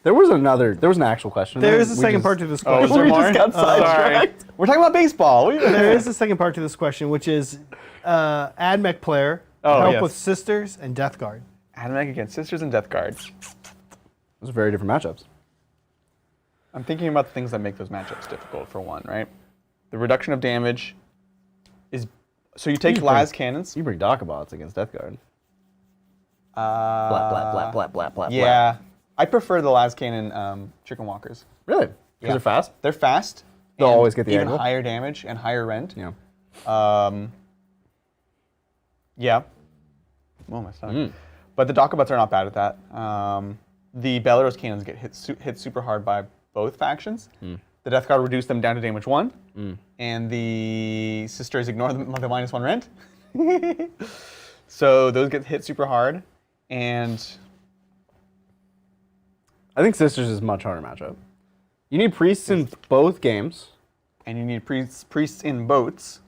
There was an actual question. There is a second part to this question. We just got sidetracked. We're talking about baseball. There is a second part to this question, which is add mech player, help with Sisters and Deathguard. Add mech against Sisters and Deathguard. Those are very different matchups. I'm thinking about the things that make those matchups difficult, for one, right? The reduction of damage is... So you take las cannons. You bring Dakabots against Deathguard. Blah, blah, blah, blah, yeah. I prefer the las cannon chicken walkers. Really? Because they're fast? They're fast. They'll always get the even angle? higher damage and higher rend. Yeah. Yeah. Oh, my stomach. But the Dakabots are not bad at that. The Belarus cannons get hit super hard by both factions. The Death Guard reduced them down to damage 1, and the Sisters ignore the -1 rend. So those get hit super hard, and I think Sisters is a much harder matchup. You need priests in both games. And you need priests in boats.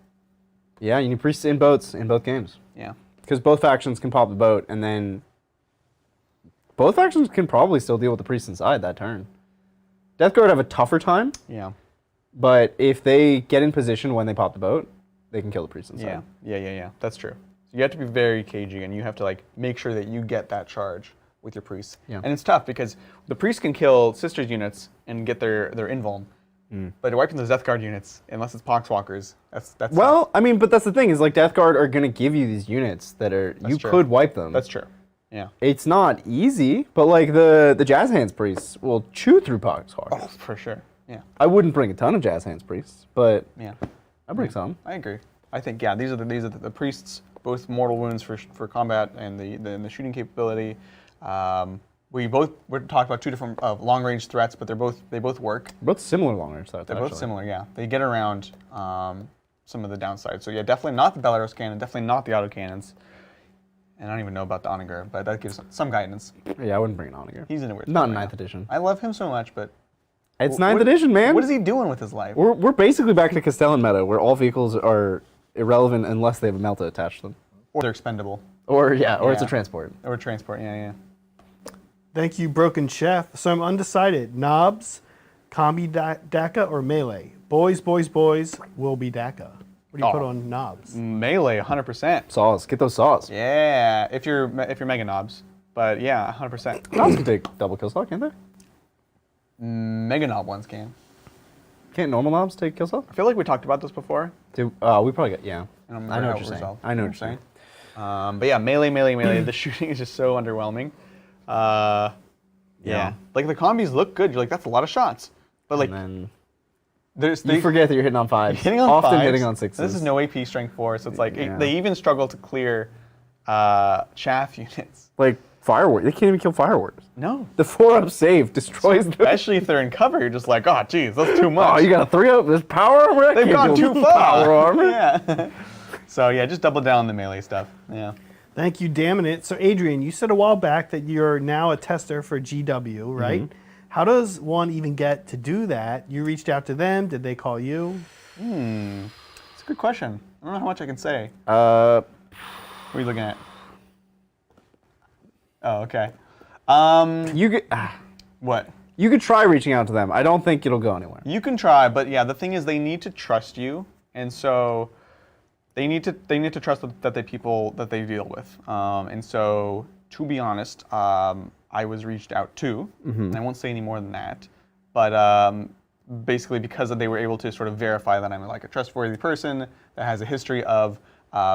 Yeah, you need priests in boats in both games. Yeah. Because both factions can pop the boat, and then both factions can probably still deal with the priests inside that turn. Death Guard have a tougher time. Yeah. But if they get in position when they pop the boat, they can kill the priests inside. Yeah. That's true. So you have to be very cagey, and you have to like make sure that you get that charge with your priests. Yeah. And it's tough because the priests can kill Sisters units and get their invuln. But wiping those Death Guard units, unless it's Poxwalkers, that's Well, I mean, but that's the thing, is like Death Guard are going to give you these units that are, you could wipe them. That's true. Yeah. It's not easy, but like the Jazz Hands priests will chew through Poxwalkers. Oh, for sure. Yeah. I wouldn't bring a ton of Jazz Hands priests, but Yeah. I'd bring some. I agree. I think these are the priests, both mortal wounds for combat and the shooting capability. We talked about two different long range threats, but they both work. Both similar long range threats. They're both similar, yeah. They get around some of the downsides. So yeah, definitely not the Belarus cannon, definitely not the autocannons. And I don't even know about the Onager, but that gives some guidance. Yeah, I wouldn't bring an Onager. He's in a weird Not spot in right 9th edition. now. I love him so much, but It's 9th edition, man. what is he doing with his life? We're basically back to Castellan meta, where all vehicles are irrelevant unless they have a melta attached to them. Or they're expendable. Or it's a transport. Or transport, yeah. Thank you, Broken Chef. So I'm undecided. Knobs, combi DACA, or melee? Boys will be DACA. What do you put on knobs? Melee, 100%. Saws. Get those saws. Yeah, if you're Mega Knobs. But yeah, 100%. Knobs can take double kill saw, can't they? Mega Knob ones can. Can't normal knobs take kill saw? I feel like we talked about this before. We probably got, yeah. I don't I remember know how what it you're saying. resolved. I know what you're saying. But yeah, melee. The shooting is just so underwhelming. Yeah. Like the combis look good. You're like, that's a lot of shots. But like, And then you forget that you're hitting on fives. hitting on often fives. hitting on sixes. This is no AP strength 4, so it's like Yeah. they even struggle to clear chaff units. Like fireworks. They can't even kill fireworks. No. The 4-up save destroys them. Especially if they're in cover, you're just like, oh, geez, that's too much. Oh, you got a 3-up? There's power armor? I They've can't gone deal too with far. Power armor? Yeah. So yeah, just double down on the melee stuff. Yeah. Thank you, damn it. So Adrian, you said a while back that you're now a tester for GW, right? How does one even get to do that? You reached out to them. Did they call you? It's a good question. I don't know how much I can say. Uh, What are you looking at? Oh, okay. What? You could try reaching out to them. I don't think it'll go anywhere. You can try, but yeah, the thing is they need to trust you, and so they need to trust that the people that they deal with. And so, to be honest, I was reached out to, and I won't say any more than that, but basically because they were able to sort of verify that I'm like a trustworthy person that has a history of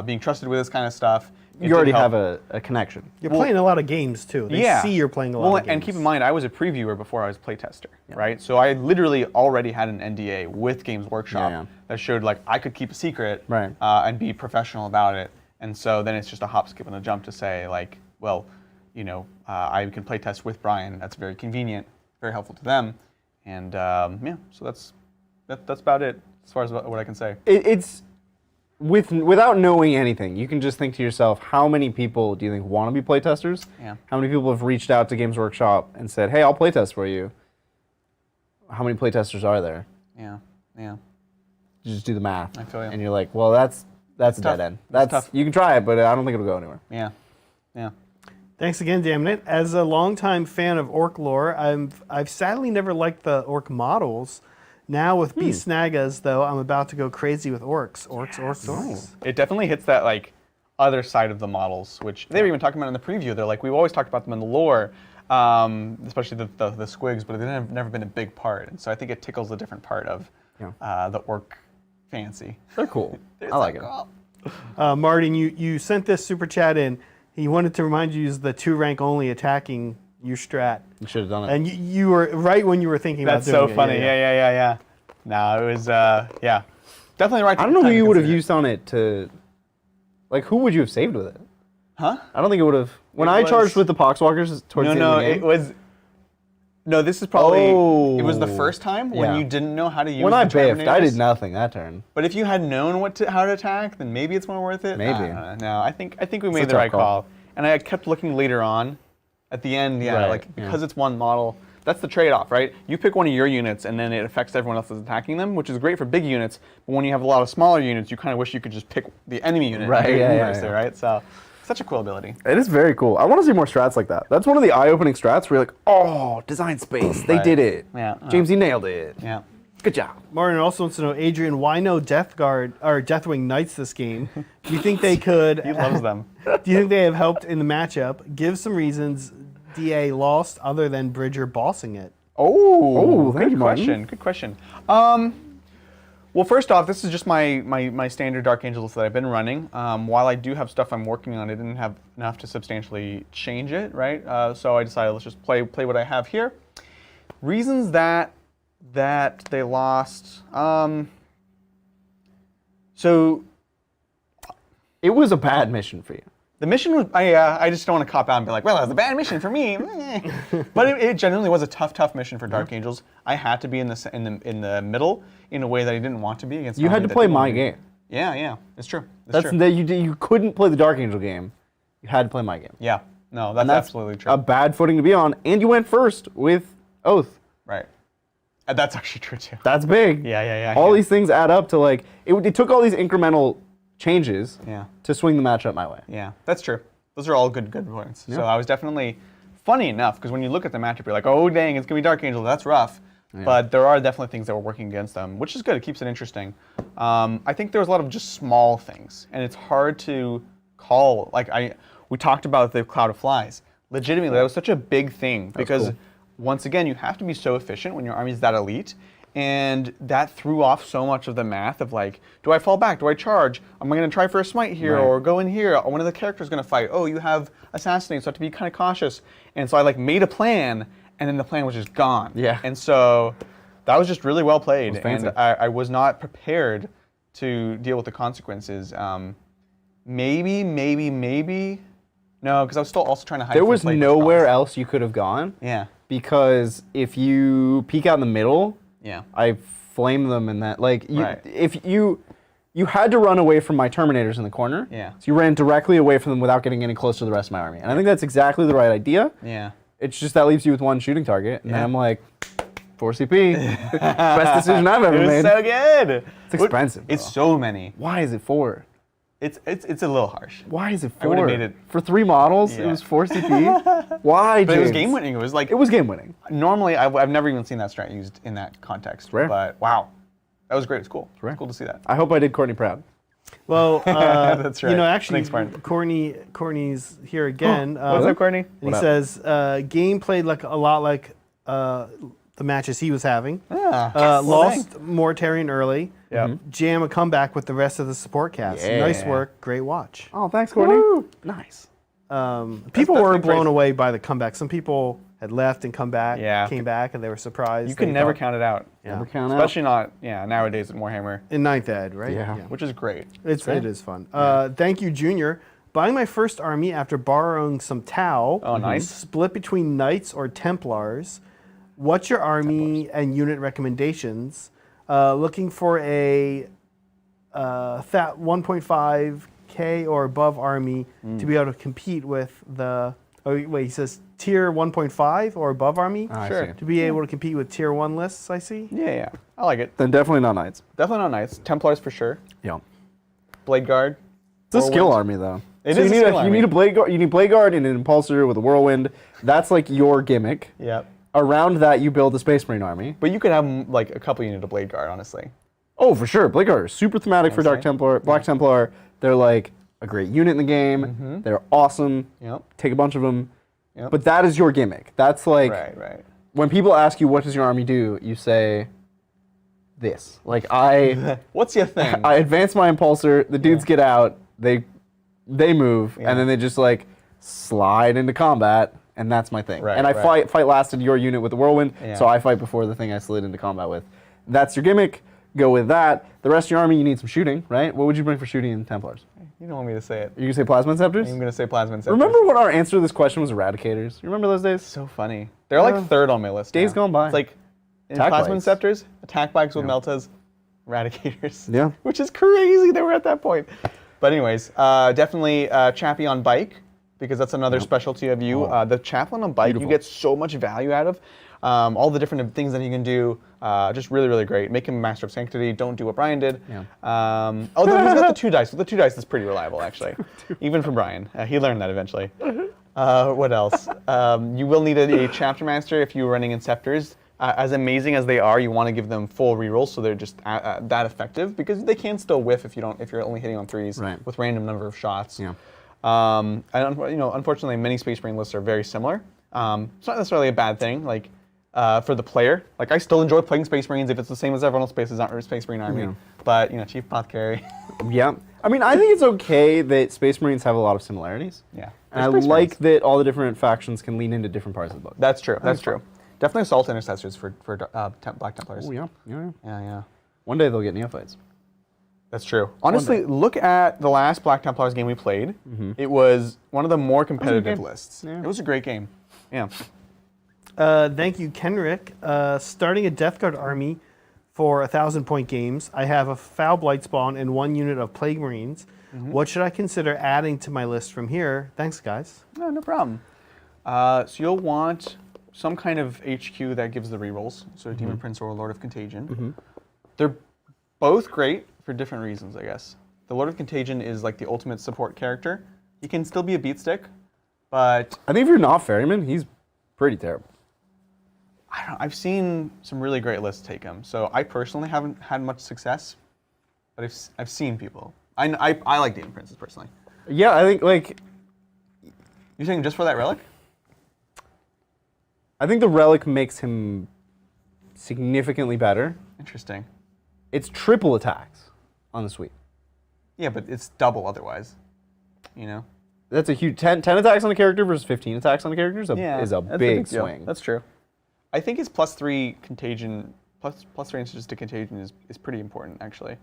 being trusted with this kind of stuff. You already have a connection. You're playing a lot of games, too. They see you're playing a lot of games. And keep in mind, I was a previewer before I was a playtester, right? So I literally already had an NDA with Games Workshop that showed like I could keep a secret and be professional about it. And so then it's just a hop, skip, and a jump to say like, well, you know, I can playtest with Brian. That's very convenient, very helpful to them. And yeah, so that's about it as far as what I can say. without knowing anything, you can just think to yourself, how many people do you think want to be playtesters? Yeah. How many people have reached out to Games Workshop and said, hey, I'll playtest for you? How many playtesters are there? Yeah. Yeah. You just do the math. I feel you. And you're like, well, that's a tough. dead end. It's tough. You can try it, but I don't think it'll go anywhere. Yeah. Yeah. Thanks again, Damnit. As a longtime fan of orc lore, I've sadly never liked the orc models. Now with Beast Snagas, though, I'm about to go crazy with orcs. Orcs. It definitely hits that like other side of the models, which they were even talking about in the preview. They're like, we've always talked about them in the lore, especially the squigs, but they've never been a big part. And so I think it tickles a different part of the orc fancy. They're cool. I like it. Cool. Martin, you sent this super chat in. He wanted to remind you to use the 2 rank only attacking your strat. You should have done it. And you were right when you were thinking That's about doing so it. funny. Yeah. No, it was definitely right. I don't know who you would have used on it to, like, who would you have saved with it? Huh? I don't think it would have. When I charged with the Poxwalkers towards the end of the game. It was. No, this is probably. Oh. It was the first time when Yeah. you didn't know how to use. When the I biffed, I Terminators. did nothing that turn. But if you had known how to attack, then maybe it's more worth it. Maybe. No, I think we a made the tough right call. call. And I kept looking later on, at the end, Right, because it's one model. That's the trade-off, right? You pick one of your units, and then it affects everyone else that's attacking them, which is great for big units. But when you have a lot of smaller units, you kind of wish you could just pick the enemy unit. Right, And do yeah, inverse yeah. it, right? So, such a cool ability. It is very cool. I want to see more strats like that. That's one of the eye-opening strats where you're like, oh, design space. They Right. did it. Yeah. Jamesy nailed it. Yeah. Good job. Martin also wants to know, Adrian, why no Deathguard or Deathwing Knights this game? Do you think they could? He loves them. Do you think they have helped in the matchup? Give some reasons DA lost other than Bridger bossing it. Oh, thank good you, Martin. question. Good question. Well, first off, this is just my standard Dark Angel list that I've been running. While I do have stuff I'm working on, I didn't have enough to substantially change it, right? So I decided let's just play what I have here. Reasons that they lost. So It was a bad mission for you. the mission was, I just don't want to cop out and be like, well, it was a bad mission for me. But it genuinely was a tough mission for Dark Angels. I had to be in the middle in a way that I didn't want to be against. You had to play my game. Yeah, it's true. That's true. that you couldn't play the Dark Angel game. You had to play my game. Yeah, no, that's, And that's absolutely true. a bad footing to be on, and you went first with Oath. Right. That's actually true too. That's big. Yeah. All these things add up to like it took all these incremental changes to swing the matchup my way. Yeah, that's true. Those are all good points. So I was definitely, funny enough, because when you look at the matchup, you're like, oh dang, it's gonna be Dark Angel. That's rough. But there are definitely things that were working against them, which is good. It keeps it interesting. I think there was a lot of just small things, and it's hard to call. Like we talked about the Cloud of Flies. Legitimately, that was such a big thing because cool. once again, you have to be so efficient when your army is that elite. And that threw off so much of the math of like, do I fall back? Do I charge? Am I going to try for a smite here Right. or go in here? One of the characters going to fight. Oh, you have assassinate, so I have to be kind of cautious. And so I like made a plan, and then the plan was just gone. Yeah. And so that was just really well played. was fancy. And I was not prepared to deal with the consequences. Maybe. No, because I was still also trying to hide. There from was play nowhere response. else you could have gone. Yeah. Because if you peek out in the middle, Yeah. I flame them in that. Like, Right. if you had to run away from my Terminators in the corner. Yeah. So you ran directly away from them without getting any closer to the rest of my army. And I think that's exactly the right idea. Yeah. It's just that leaves you with one shooting target. And Yeah. I'm like, 4 CP. Best decision I've ever It was made. so good. It's expensive, It's though. so many. Why is it 4? It's a little harsh. Why is it 4? I would've made it- For 3 models, it Yeah. was 4 CP? Why, But it was James? game winning. It was like It was game winning. normally I've never even seen that strat used in that context. rare. But wow, that was great. It's cool. rare. It's cool to see that. I hope I did Courtney proud. Well, That's You know, right. actually, Thanks, Martin. Courtney's here again. What's up, Courtney? And What he up? says, game played like a lot like the matches he was having. Ah, Lost Mortarian early. Yeah. Jam a comeback with the rest of the support cast. Yeah. Nice work. Great watch. Oh, thanks, Courtney. Woo. Nice. People that's were big blown praise. away by the comeback. Some people had left and come back, Yeah. came back, and they were surprised. You can They never thought- count it out. Yeah. Never count out. Especially not nowadays at Warhammer, In ninth ed, right? Yeah. which is great. It is fun. Thank you, Junior. Buying my first army after borrowing some Tau. Oh, nice. Split between Knights or Templars. What's your army and unit recommendations? Looking for a that 1.5K or above army to be able to compete with the. Oh wait, he says tier 1.5 or above army I Sure. see. to be able to compete with tier 1 lists. I see. Yeah. I like it. Then definitely not knights. Definitely not Knights. Templars for sure. Yeah. Blade Guard. It's a skill Whirlwind. army though. It So is you a need skill you army. need a blade guard. You need blade guard and an impulsor with a whirlwind. That's like your gimmick. Yep. Around that, you build a Space Marine army. But you could have like a couple unit of Blade Guard, honestly. Oh, for sure. Blade guard are super thematic for Dark Honestly. Templar. Black Templar. They're like a great unit in the game. They're awesome. Yep. Take a bunch of them. Yep. But that is your gimmick. That's like Right. when people ask you what does your army do, you say this. Like I What's your thing? I advance my impulsor. The dudes get out. They move, Yeah. and then they just like slide into combat, and that's my thing. Right, and I right. fight lasted your unit with the whirlwind, Yeah. so I fight before the thing I slid into combat with. That's your gimmick. Go with that. The rest of your army, you need some shooting, right? What would you bring for shooting in Templars? You don't want me to say it. You can say plasma scepters. I'm going to say Plasma Inceptors. Remember what our answer to this question was? Eradicators. You remember those days? So funny. They're like third on my list. Days now. gone by. It's like in Attack Plasma bikes. Inceptors, attack bikes with Meltas, Eradicators. Yeah. Which is crazy they were at that point. But anyways, definitely Chappie on bike, because that's another specialty of you. The Chaplain on bike, Beautiful. you get so much value out of. All the different things that he can do, just really, really great. Make him Master of Sanctity. Don't do what Brian did. Yeah. Although he's got the 2 dice. The 2 dice is pretty reliable, actually. Even for Brian. He learned that eventually. What else? You will need a Chapter Master if you're running Inceptors. As amazing as they are, you want to give them full rerolls so they're just that effective, because they can still whiff if you're only hitting on 3s Right. with random number of shots. Yeah. And unfortunately, many Space Marine lists are very similar. It's not necessarily a bad thing. Like for the player, like I still enjoy playing Space Marines if it's the same as everyone else's Space Marine army. Yeah. But Chief Apothecary. Yeah. I mean, I think it's okay that Space Marines have a lot of similarities. Yeah. And I They're Space like Marines. that all the different factions can lean into different parts of the book. That's true. That's fun. true. Definitely Assault Intercessors for Black Templars. Oh, yeah. Yeah. One day they'll get neophytes. That's true. Honestly, look at the last Black Templars game we played. It was one of the more competitive game. lists. Yeah. It was a great game. Yeah. Thank you, Kenrick. Starting a Deathguard army for 1,000-point games. I have a Foul Blight Spawn and 1 unit of Plague Marines. What should I consider adding to my list from here? Thanks, guys. No problem. So you'll want some kind of HQ that gives the rerolls. So Demon Prince or Lord of Contagion. They're both great for different reasons, I guess. The Lord of Contagion is like the ultimate support character. He can still be a beat stick, but I think if you're not Ferryman, he's pretty terrible. I don't know, I've seen some really great lists take him. So I personally haven't had much success, but I've seen people. I like Demon Princes personally. Yeah, I think like You're saying just for that relic? I think the relic makes him significantly better. Interesting. It's triple attacks on the sweep. Yeah, but it's double otherwise. You know? That's a huge 10 attacks on a character versus 15 attacks on a character is a that's big deal. swing. That's true. I think his +3 contagion, plus 3 inches to contagion is pretty important, actually.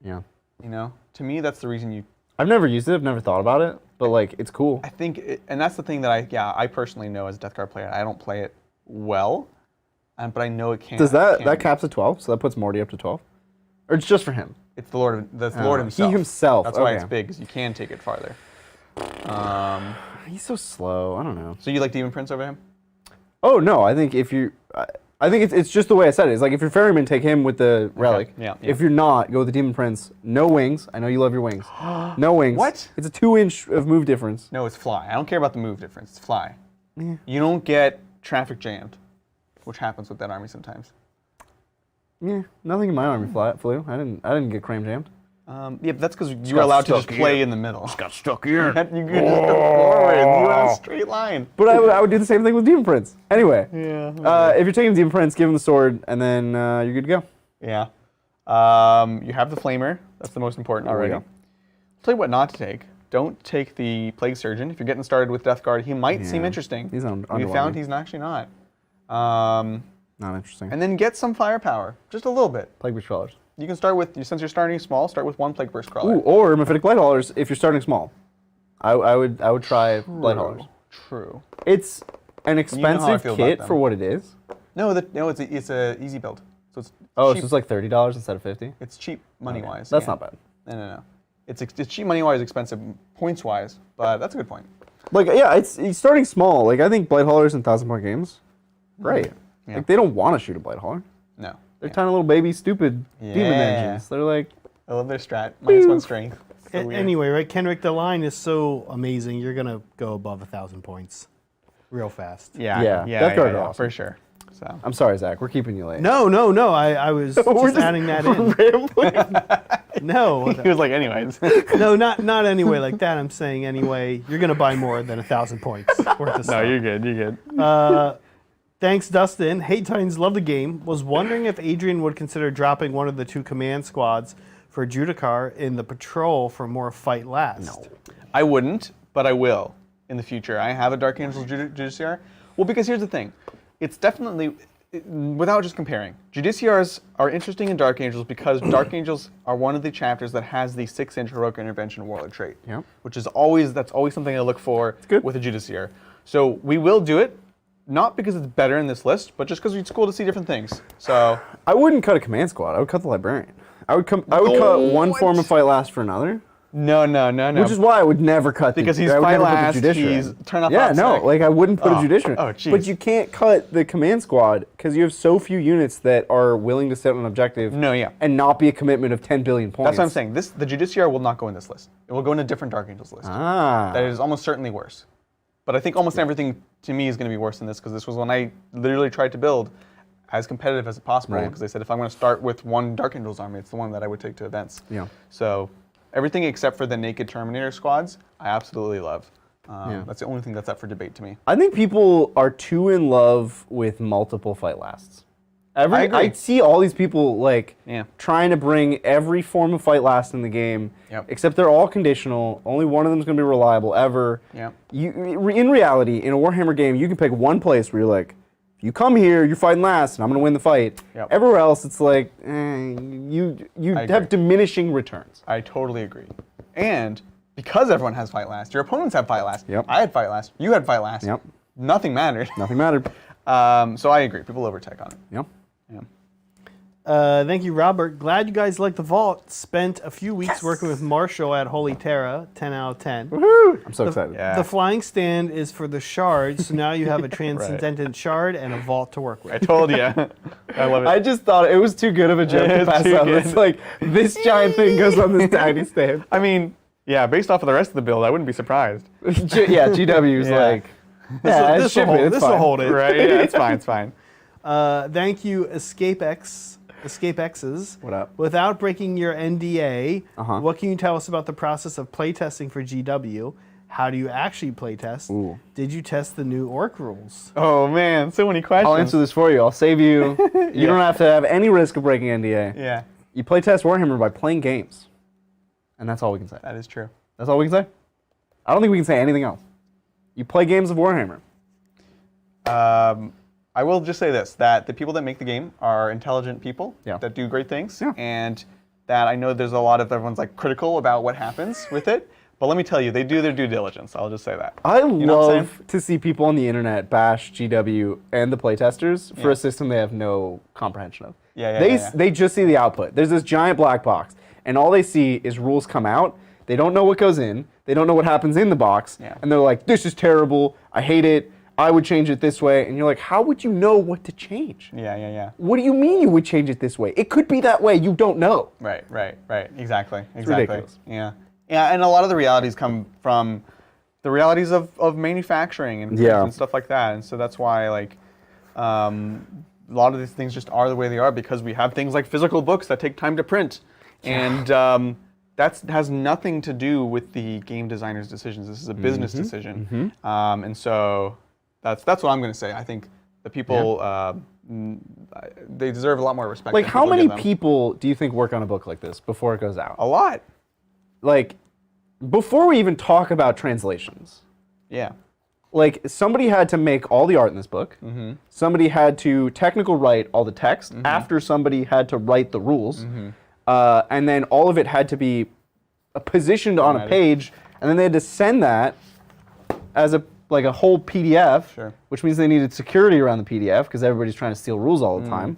Yeah. You know? To me, that's the reason you... I've never used it. I've never thought about it, but like it's cool. I think, and that's the thing that I personally know as a Deathguard player. I don't play it well, but I know it can. Does that can- caps at 12? So that puts Morty up to 12? Or it's just for him? It's the Lord himself. He himself. That's why okay. it's big, because you can take it farther. He's so slow. I don't know. So you like Demon Prince over him? Oh no, I think if you, I think it's just the way I said it. It's like if you're Ferryman, take him with the relic. Yeah. If you're not, go with the Demon Prince. No wings. I know you love your wings. No wings. What? It's a 2-inch of move difference. No, it's fly. I don't care about the move difference. It's fly. You don't get traffic jammed, which happens with that army sometimes. Yeah, nothing in my army flew. I didn't get cram jammed. Yeah, but that's because you're allowed to just stuck play here. in the middle. Got stuck here. You can just go forward. You have a straight line. But I would do the same thing with Demon Prince. Anyway, Yeah. if you're taking Demon Prince, give him the sword, and then you're good to go. Yeah. You have the Flamer. That's the most important already. go. I'll tell you what not to take. Don't take the Plague Surgeon. If you're getting started with Deathguard, he might seem Yeah. interesting. He's We underwhelming. found he's actually not. Not interesting. And then get some firepower, just a little bit. Plague Burst Crawlers. You can start with, since you're starting small, start with 1 Plague Burst Crawler. Ooh, or Mephitic Blight Haulers if you're starting small. I would try Blight Haulers. True. It's an know how I expensive feel about kit them. for what it is. No, it's a easy build. So it's Oh, cheap. so it's like $30 instead of $50? It's cheap money-wise. That's yeah. not bad. No. It's cheap money-wise, expensive points-wise, but that's a good point. Like, yeah, it's starting small. Like, I think Blight Haulers and 1,000-point games, great. Yeah. Like, they don't want to shoot a Blight Hauler. No. They're tiny little baby, stupid demon engines. They're like... I love their strat. -1 strength. So weird. Anyway, right, Kenrick, the line is so amazing. You're gonna go above 1,000 points, real fast. Yeah, Deathguard are awesome. for sure. So I'm sorry, Zach. We're keeping you late. No. I was just adding that in. No, he was like, anyways. no, not anyway like that. I'm saying anyway. You're gonna buy more than 1,000 points worth of No, stuff. you're good. You're good. Thanks, Dustin. Hate Titans love the game. Was wondering if Adrian would consider dropping one of the 2 command squads for Judicar in the patrol for more fight last. No. I wouldn't, but I will in the future. I have a Dark Angels Judiciar. Well, because here's the thing. It's definitely, without just comparing, Judiciars are interesting in Dark Angels because Dark Angels are one of the chapters that has the 6-inch Heroic Intervention Warlord trait. Yep. Which is always something I look for good. with a Judiciar. So we will do it, not because it's better in this list, but just because it's cool to see different things. So I wouldn't cut a command squad. I would cut the Librarian. I would cut one form of fight last for another. No. Which is why I would never cut because the, he's I would fight never put last, the Judiciary he's in. turn up Yeah, up no, sec. like I wouldn't put a Judiciary. Oh, jeez. But you can't cut the command squad because you have so few units that are willing to set an objective No, yeah. and not be a commitment of 10 billion points. That's what I'm saying. The Judiciar will not go in this list. It will go in a different Dark Angels list. Ah. That is almost certainly worse. But I think almost everything to me is going to be worse than this because this was when I literally tried to build as competitive as possible Right. because I said if I'm going to start with one Dark Angels army, it's the one that I would take to events. Yeah. So everything except for the naked Terminator squads, I absolutely love. Yeah. That's the only thing that's up for debate to me. I think people are too in love with multiple fight lasts. I agree. I see all these people like Yeah. trying to bring every form of fight last in the game, Yep. except they're all conditional. Only one of them is going to be reliable ever. Yep. In reality, in a Warhammer game, you can pick one place where you're like, if you come here, you're fighting last, and I'm going to win the fight. Yep. Everywhere else, it's like you I have agree. diminishing returns. I totally agree. And because everyone has fight last, your opponents have fight last. Yep. I had fight last. You had fight last. Yep. Nothing mattered. Nothing mattered. So I agree. People overtake on it. Yep. Yeah. Thank you, Robert. Glad you guys like the vault. Spent a few weeks working with Marshall at Holy Terra. 10 out of 10. Woohoo! I'm so excited. Yeah. The flying stand is for the shards, so now you have a transcendent shard and a vault to work I with. told you. I love it. I just thought it was too good of a joke to It's pass too up. good. It's like, this giant thing goes on this tiny stand. I mean, yeah, based off of the rest of the build, I wouldn't be surprised. GW's Yeah. like, yeah, it's This'll shipping, it's this'll fine. hold it. Right? Yeah, it's fine. It's fine. Thank you, Escape X's. What up? Without breaking your NDA, Uh-huh. what can you tell us about the process of playtesting for GW? How do you actually playtest? Ooh. Did you test the new orc rules? Oh man, so many questions. I'll answer this for you. I'll save you. You don't have to have any risk of breaking NDA. Yeah, You play test Warhammer by playing games. And that's all we can say. that is true. That's all we can say. I don't think we can say anything else. You play games of Warhammer. I will just say this, that the people that make the game are intelligent people Yeah. that do great things. Yeah. And that I know there's a lot of, everyone's like critical about what happens with it. But let me tell you, they do their due diligence. I'll just say that. I know what I'm love to see people on the internet bash GW and the playtesters for Yeah. a system they have no comprehension of. Yeah, They just see the output. There's this giant black box, and all they see is rules come out. They don't know what goes in. They don't know what happens in the box. Yeah. And they're like, this is terrible. I hate it. I would change it this way. And you're like, how would you know what to change? Yeah. What do you mean you would change it this way? It could be that way. You don't know. Right. Exactly. ridiculous. Yeah. And a lot of the realities come from the realities of manufacturing and, Yeah. and stuff like that. And so that's why like a lot of these things just are the way they are because we have things like physical books that take time to print. And that has nothing to do with the game designer's decisions. This is a business decision. And so that's what I'm going to say. I think the people, they deserve a lot more respect. Like, than how people many give them. people do you think work on a book like this before it goes out? A lot. Like, before we even talk about translations, Yeah. like, somebody had to make all the art in this book. Somebody had to technical write all the text after somebody had to write the rules. And then all of it had to be positioned on a Formatted. page, and then they had to send that as a whole PDF, Sure. which means they needed security around the PDF because everybody's trying to steal rules all the time.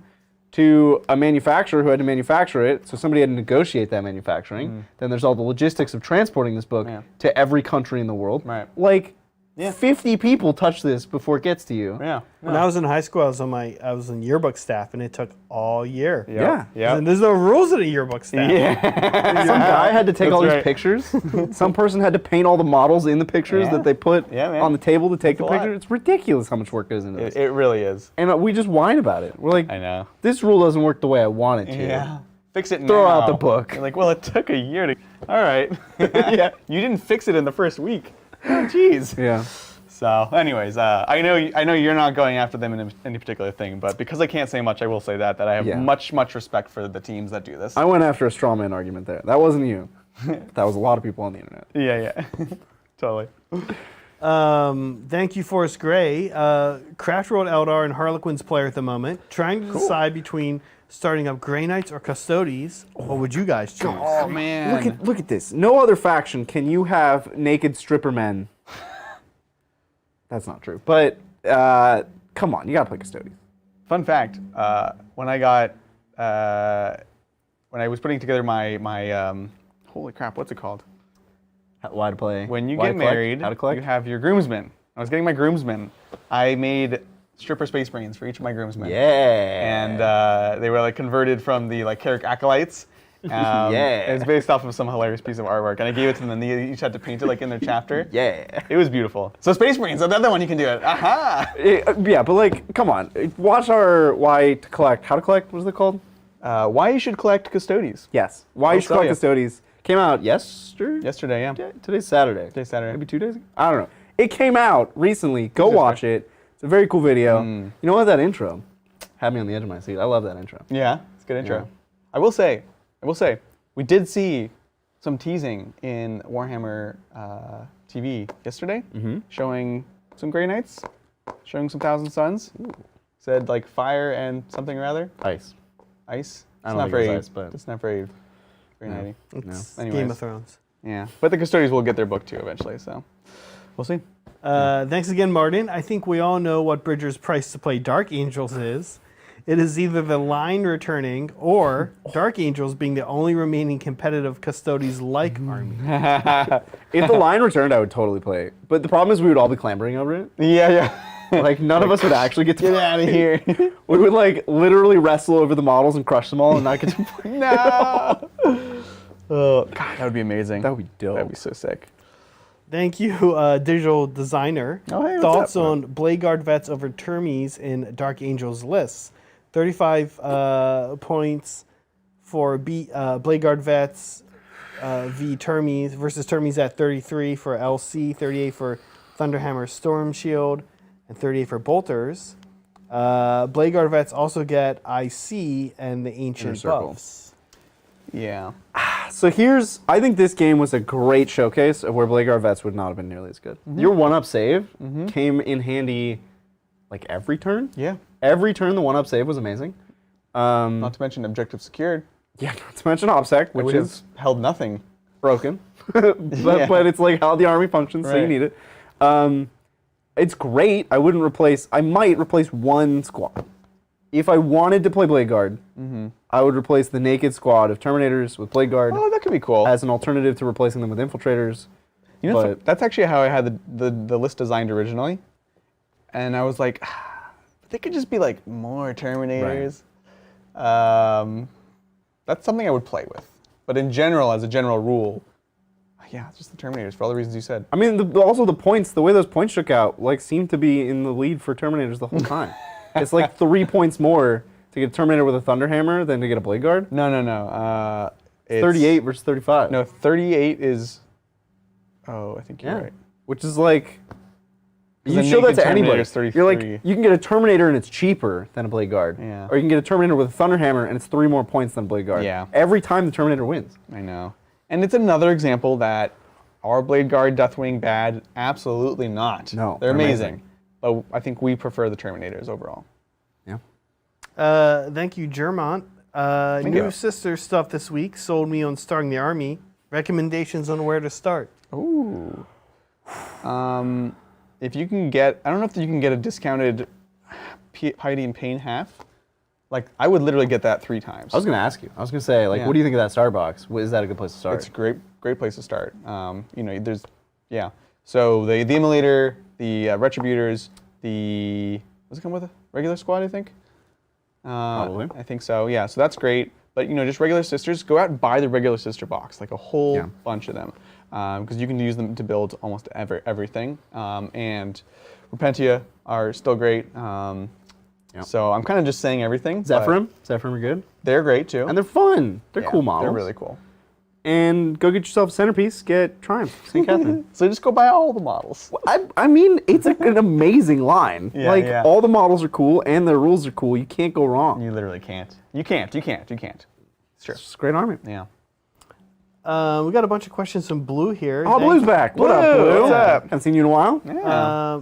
to a manufacturer who had to manufacture it, so somebody had to negotiate that manufacturing. Then there's all the logistics of transporting this book to every country in the world. Right. Like, 50 people touch this before it gets to you. Yeah. When I was in high school, I was in yearbook staff, and it took all year. Yeah. And there's no rules in a yearbook staff. Some guy had to take all these pictures. Some person had to paint all the models in the pictures that they put on the table to take the picture. It's ridiculous how much work goes into this. It really is. And we just whine about it. We're like, I know. This rule doesn't work the way I want it to. Yeah. Fix it now. Throw out the book. You're like, well, it took a year to... All right. Yeah. You didn't fix it in the first week. Oh, jeez. Yeah. So, anyways, I know you're not going after them in any particular thing, but because I can't say much, I will say that I have much respect for the teams that do this. I went after a straw man argument there. That wasn't you. That was a lot of people on the internet. Yeah. Totally. Thank you, Forrest Gray. Craft World Eldar and Harlequin's player at the moment, trying to decide between starting up Grey Knights or Custodes. What would you guys choose? Oh, man. Look at this. No other faction can you have naked stripper men. That's not true. But come on, you gotta play Custodes. Fun fact: when I was putting together my holy crap, what's it called? Why to play? When you Why get to collect? married, How to collect? you have your groomsmen. I was getting my groomsmen. I made stripper space marines for each of my groomsmen. Yeah. And they were like converted from the like Carrick acolytes. Yeah. It's based off of some hilarious piece of artwork, and I gave it to them, and they each had to paint it like in their chapter. Yeah. It was beautiful. So Space Marines, the other one you can do it. Aha! Yeah, but like, come on. Watch our Why to Collect. How to Collect? What is it called? Why you should collect Custodes. Yes. Why you should collect Custodes. Came out yesterday? Yesterday, yeah. Today's Saturday. Today's Saturday. Maybe 2 days ago? I don't know. It came out recently. Go watch it. It's a very cool video. You know what? That intro had me on the edge of my seat. I love that intro. Yeah, it's a good intro. Yeah. I will say, we did see some teasing in Warhammer TV yesterday, showing some Grey Knights, showing some Thousand Suns. Said like fire and something or other. Ice. Ice. I don't think it was ice, but it's not very nighty. It's Anyways. Game of Thrones. Yeah, but the Custodes will get their book too eventually, so we'll see. Thanks again, Martin. I think we all know what Bridger's price to play Dark Angels is. It is either the line returning or Dark Angels being the only remaining competitive Custodes-like army. If the line returned, I would totally play it. But the problem is we would all be clambering over it. Yeah. Like, none of us would actually get to Get out of here. We would, like, literally wrestle over the models and crush them all and not get to play. No! Oh, God, that would be amazing. That would be dope. That would be so sick. Thank you, Digital Designer. Oh, hey, what's Thoughts up, on Bladeguard vets over Termies in Dark Angels lists? 35 points for Bladeguard vets v Termies versus Termies at 33 for LC, 38 for Thunderhammer Storm Shield, and 38 for Bolters. Bladeguard vets also get IC and the Ancient Circle. buffs. Yeah. So I think this game was a great showcase of where Bladeguard vets would not have been nearly as good. Your one-up save came in handy like every turn. Yeah. Every turn the one-up save was amazing. Not to mention objective secured. Yeah, not to mention OPSEC, which Which is has held nothing. broken. but it's like how the army functions, so you Right. need it. It's great. I might replace one squad. If I wanted to play Blade Guard, I would replace the naked squad of Terminators with Blade Guard Oh, that could be cool. as an alternative to replacing them with Infiltrators. You know, but- that's actually how I had the list designed originally. And I was like, they could just be like more Terminators. That's something I would play with. But in general, as a general rule, yeah, it's just the Terminators for all the reasons you said. I mean, also the points, the way those points shook out, like seemed to be in the lead for Terminators the whole time. It's like 3 points more to get a Terminator with a Thunderhammer than to get a Blade Guard. No. It's 38 versus 35. No, 38 is. Oh, I think you're right. Which is like, 'Cause you the show that naked to anybody. Terminator's You're 33. like, you can get a Terminator and it's cheaper than a Blade Guard. Yeah. Or you can get a Terminator with a Thunderhammer and it's 3 more points than a Blade Guard. Yeah. Every time the Terminator wins. I know. And it's another example that are Blade Guard, Deathwing bad? Absolutely not. No, They're they're amazing. But I think we prefer the Terminators overall. Yeah. Thank you, Germont. Thank New you. sister stuff this week sold me on starting the army. Recommendations on where to start. Ooh. If you can get, I don't know if you can get a discounted Piety and Pain half. Like, I would literally get that 3 times. I was going to ask you. I was going to say, like, Yeah. what do you think of that starter box? Is that a good place to start? It's a great place to start. You know, there's, yeah. So the Immolator, the Retributors, does it come with a regular squad, I think? Probably. I think so, yeah. So that's great. But, you know, just regular sisters, go out and buy the regular sister box, like a whole bunch of them. Because you can use them to build almost everything. And Repentia are still great. So I'm kind of just saying everything. Zephyrim are good. They're great too. And they're fun. They're cool models. They're really cool. And go get yourself a centerpiece, get Triumph, St. Catherine. So just go buy all the models. I mean, it's an amazing line. Yeah, all the models are cool and their rules are cool. You can't go wrong. You literally can't. You can't. It's true. It's a great army. Yeah. We got a bunch of questions from Blue here. Oh, Blue's back. What up, Blue? Blue? What's up? Haven't seen you in a while. Yeah.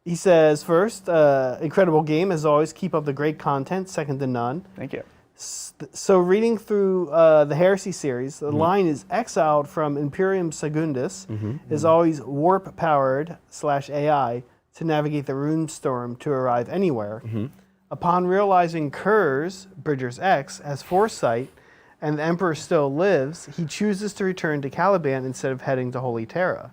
He says, first, incredible game. As always, keep up the great content. Second to none. Thank you. So reading through the Heresy series, the line is exiled from Imperium Secundus, is always warp-powered /AI to navigate the rune storm to arrive anywhere. Upon realizing Kerr's, Bridger's X, has foresight, and the Emperor still lives, he chooses to return to Caliban instead of heading to Holy Terra.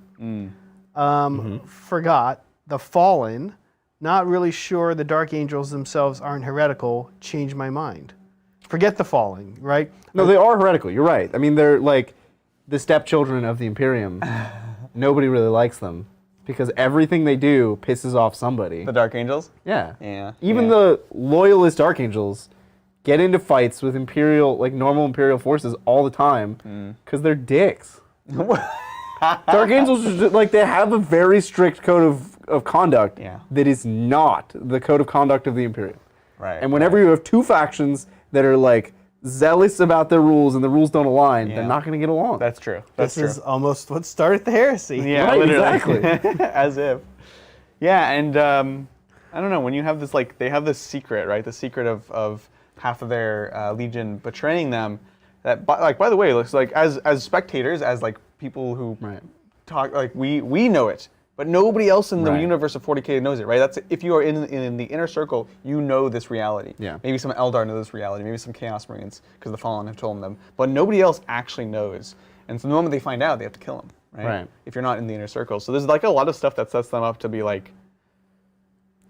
Forgot, the Fallen, not really sure the Dark Angels themselves aren't heretical, changed my mind. Forget the Fallen, right? No, they are heretical. You're right. I mean, they're like the stepchildren of the Imperium. Nobody really likes them because everything they do pisses off somebody. The Dark Angels? Yeah. Yeah. Even the loyalist Dark Angels get into fights with normal Imperial forces all the time because they're dicks. Dark Angels are just, they have a very strict code of conduct that is not the code of conduct of the Imperium. Right. And whenever you have two factions that are zealous about their rules and the rules don't align, they're not going to get along. That's true. This is almost what started the heresy. Yeah, Right, literally. exactly. As if. Yeah, and I don't know, when you have this, they have this secret, right? The secret of half of their legion betraying them. That, by the way, looks like as spectators, as people who talk, we know it, but nobody else in the universe of 40K knows it, right? That's if you are in the inner circle, you know this reality. Yeah. Maybe some Eldar know this reality. Maybe some Chaos Marines, because the Fallen have told them. But nobody else actually knows. And so the moment they find out, they have to kill them, right? If you're not in the inner circle. So there's a lot of stuff that sets them up to be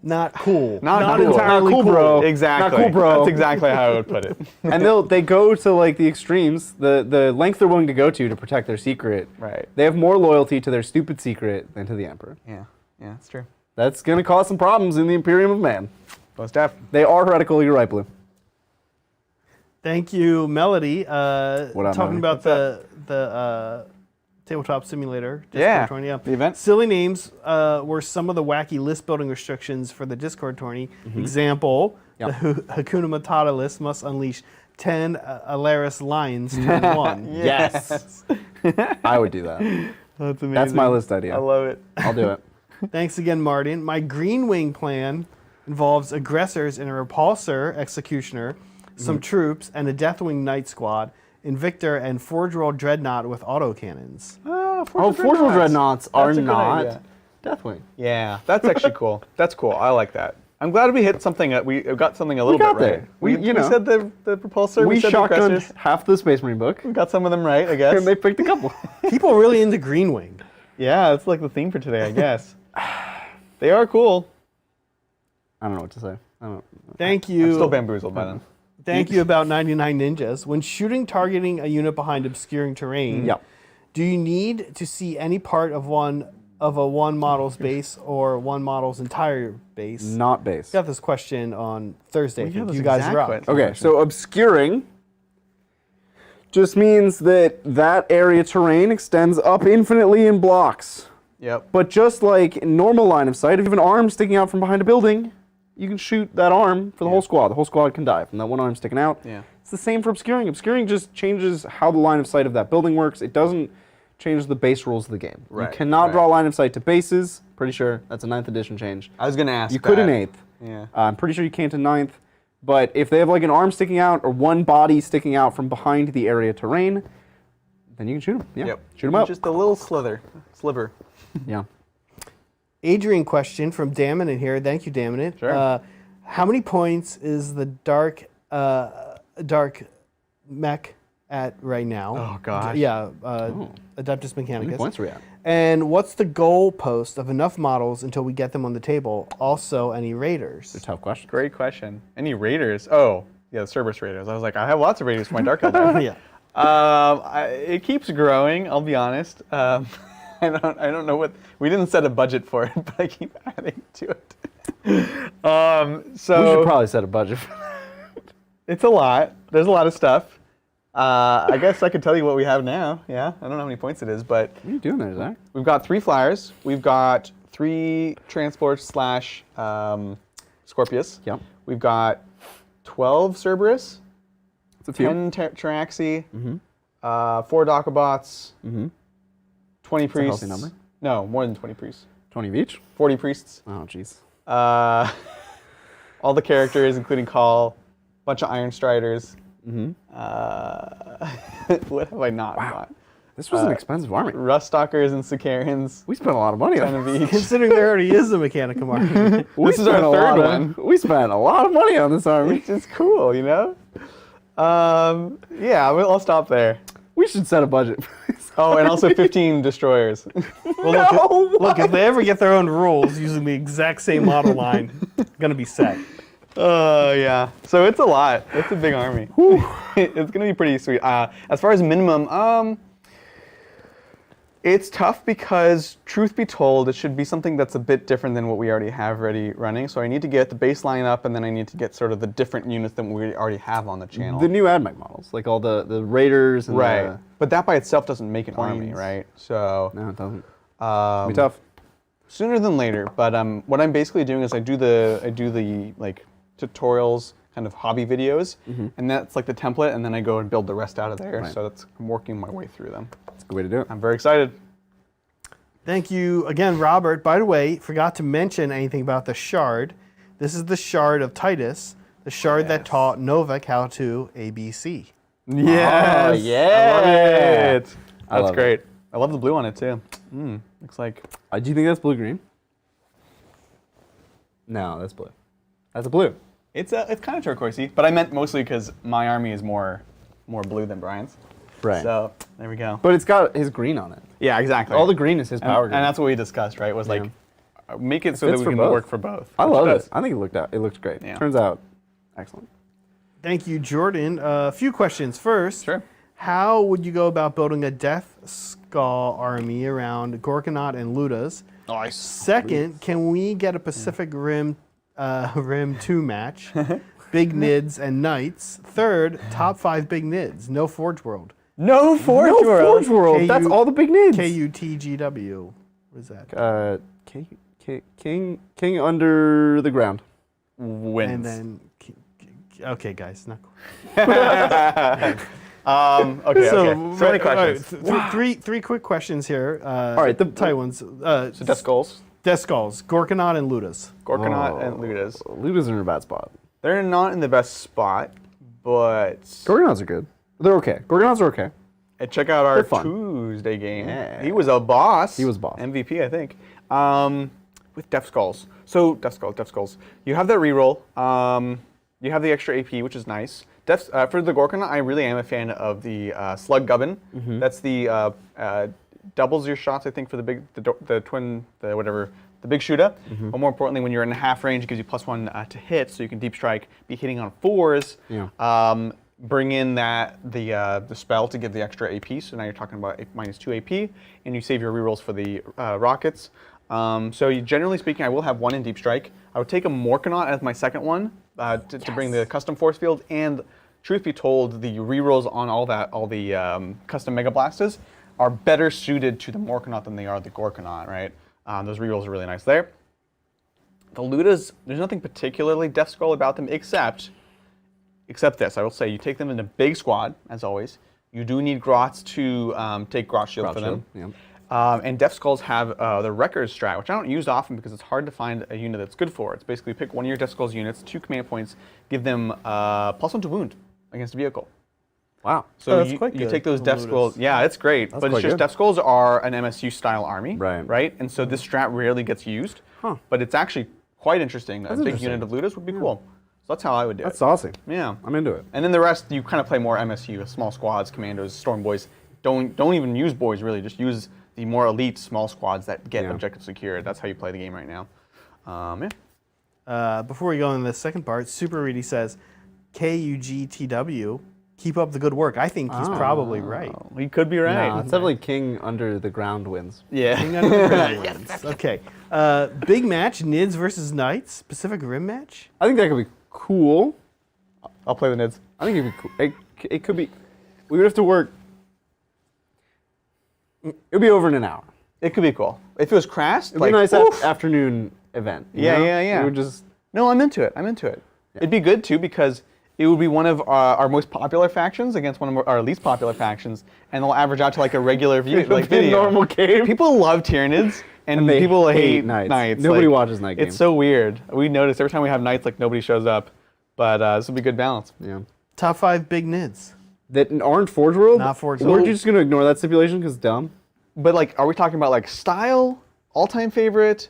not cool. Not cool. entirely Not cool, bro. Exactly. Not cool, bro. That's exactly how I would put it. And they go to the extremes, the length they're willing to go to protect their secret. Right. They have more loyalty to their stupid secret than to the Emperor. Yeah, that's true. That's going to cause some problems in the Imperium of Man. Most def. They are heretical, you're right, Blue. Thank you, Melody. What up, talking Melody? about the Tabletop Simulator. Yeah, Discord tourney, the event. Silly names were some of the wacky list building restrictions for the Discord tourney. Example, the Hakuna Matata list must unleash 10 Alaris lions to win one. Yes. I would do that. That's amazing. That's my list idea. I love it. I'll do it. Thanks again, Martin. My greenwing plan involves aggressors in a repulsor executioner, some troops, and a Deathwing Knight squad, Invictor and Forge World Dreadnought with autocannons. Forge World Dreadnoughts are That's a good not idea. Deathwing. Yeah, that's actually cool. That's cool. I like that. I'm glad we hit something. We got something a little bit there. right. We said the propulsor. We said the shotgunned aggressors. half the Space Marine book, We got some of them right, I guess. and they picked a couple. People are really into greenwing. Yeah, it's the theme for today, I guess. They are cool. I don't know what to say. I don't know. Thank you. I'm still bamboozled by them. Thank you about 99 Ninjas. When targeting a unit behind obscuring terrain, Yep. do you need to see any part of a one model's base or one model's entire base? Not base. Got this question on Thursday. I think. this You guys exact rock. question. Okay, so obscuring just means that area terrain extends up infinitely in blocks. Yep. But just like in normal line of sight, if you have an arm sticking out from behind a building, you can shoot that arm for the whole squad. The whole squad can die from that one arm sticking out. Yeah. It's the same for obscuring. Obscuring just changes how the line of sight of that building works. It doesn't change the base rules of the game. Right, You cannot right. draw line of sight to bases. Pretty sure that's a 9th edition change. I was going to ask You could in that. 8th. Yeah. I'm pretty sure you can't in 9th. But if they have an arm sticking out or one body sticking out from behind the area terrain, then you can shoot them. Yeah. Yep. Shoot them up. Just a little sliver. Yeah. Adrian question from Daminant here. Thank you, Daminant. Sure. How many points is the dark mech at right now? Oh, gosh. Yeah, Adeptus Mechanicus. How many points are we at? And what's the goal post of enough models until we get them on the table? Also, any raiders? It's a tough question. Great question. Any raiders? Oh, yeah, the Cerberus raiders. I was like, I have lots of raiders for my Dark Elder. Yeah. It keeps growing. I'll be honest. I don't know what we didn't set a budget for it, but I keep adding to it. So We should probably set a budget for that. it's a lot. There's a lot of stuff. I guess I could tell you what we have now. Yeah, I don't know how many points it is, but What are you doing there, Zach? we've got 3 flyers. We've got 3 transports slash Scorpius. Yep. We've got 12 Cerberus, It's a few. 10 Tyraxi, 4 Dokabots, 20 a healthy priests. number. No, more than 20 priests. 20 of each? 40 priests. Oh, jeez. All the characters, including Call, bunch of Iron Striders. What have I not got? This was an expensive army. Ruststalkers and Sicarans. We spent a lot of money 10 on of it. each. Considering there already is a Mechanicum army. This is our third one. We spent a lot of money on this army. It's just cool, you know? Yeah, I'll stop there. We should set a budget. Oh, and also 15 destroyers. Well, look, if they ever get their own rules using the exact same model line, it's going to be set. Yeah. So it's a lot. It's a big army. It's going to be pretty sweet. As far as minimum, it's tough because, truth be told, it should be something that's a bit different than what we already have running. So I need to get the baseline up, and then I need to get sort of the different units than we already have on the channel. The new AdMech models, like all the Raiders and Right. But that by itself doesn't make an army, Planes. right? So No, it doesn't. It'll be tough. sooner than later. But what I'm basically doing is I do the like tutorials, kind of hobby videos, and that's like the template, and then I go and build the rest out of there. Right. So I'm working my way through them. That's a good way to do it. I'm very excited. Thank you again, Robert. By the way, forgot to mention anything about the shard. This is the shard of Titus, the shard that taught Novak how to ABC. Yes, yeah. I love it. I That's love great. I love the blue on it too. Looks like Do you think that's blue-green? No, that's blue. That's a blue. it's kind of turquoisey, but I meant mostly because my army is more blue than Brian's. Right. So there we go. But it's got his green on it. Yeah, exactly. All the green is his power green. and that's what we discussed, right? Was like make it so fits that we for can both. work for both. I which love does. it. I think it looked great. Yeah. Turns out, excellent. Thank you, Jordan. A few questions. First, Sure. how would you go about building a Death Skull army around Gorkanaut and Ludas? Nice. Second, can we get a Pacific Rim 2 match? Big Nids and Knights. Third, top 5 Big Nids. No Forge World. No Forge No World. Forge World. That's all the big names. KUTGW. What is that? King under the ground. Wins. And then, okay, guys, not cool. Okay. So many questions. Three quick questions here. All right, the tight ones. So Death Skulls, Death Skulls, Gorkanaut and Ludas. Gorkanaut, and Ludas. Ludas are in a bad spot. They're not in the best spot, but Gorgonauts are good. They're okay. Gorgonauts are okay. check out our They're fun. Tuesday game. Yeah. He was a boss. He was boss. MVP, I think. With Death Skulls. So Death Skulls. You have that reroll. You have the extra AP, which is nice. For the Gorkanaut, I really am a fan of the Slug Gubbin. That's the doubles your shots, I think, for the big shooter. But more importantly, when you're in half range, it gives you +1 to hit, so you can deep strike, be hitting on 4s. Yeah. Bring in the spell to give the extra AP, so now you're talking about -2 AP, and you save your rerolls for the rockets. Generally speaking, I will have 1 in deep strike. I would take a Morkanaut as my second one to bring the custom force field, and truth be told, the rerolls on all the custom Mega Blasters are better suited to the Morkanaut than they are the Gorkanaut, right? Those rerolls are really nice there. The Ludas, there's nothing particularly Death Skull about them except this. I will say you take them in a big squad, as always. You do need Grots to take Grot Shield for them. Yeah. And Death Skulls have the Wreckers strat, which I don't use often because it's hard to find a unit that's good for it. It's basically pick one of your Death Skulls units, 2 command points, give them +1 to wound against a vehicle. Wow. So that's quite you good take those for Death Ludus. Skulls. Yeah, it's great. But it's quite just good. Death Skulls are an MSU style army. Right. Right? And so this strat rarely gets used. Huh. But it's actually quite interesting. A big interesting. unit of looters would be cool. So that's how I would do That's it. saucy. Yeah. I'm into it. And then the rest, you kind of play more MSU, small squads, commandos, storm boys. Don't even use boys really. Just use the more elite small squads that get objectives secured. That's how you play the game right now. Before we go into the second part, Super Reedy says, KUGTW, keep up the good work. I think he's probably right. You could be right. No, it's definitely King under the ground wins. Yeah. Hang on to the ground ones. Okay. Big match, Nids versus Knights, Pacific Rim match. I think that could be cool. I'll play the Nids. I think it'd be cool. It could be. We would have to work. It would be over in an hour. It could be cool. If it was crass, It'd be a nice afternoon event. you know? Yeah. It would just. No, I'm into it. It'd be good too because it would be one of our most popular factions against one of our least popular factions, and they'll average out to like a regular view, like be a video. normal game. People love Tyranids, and they people hate hate Knights. Knights. Nobody watches Knight games. It's so weird. We notice every time we have Knights, like nobody shows up. But this will be good balance. Yeah. Top 5 big Nids. That aren't Forge World? Not Forge We're World. just going to ignore that stipulation because dumb? But like, are we talking about like style, all-time favorite,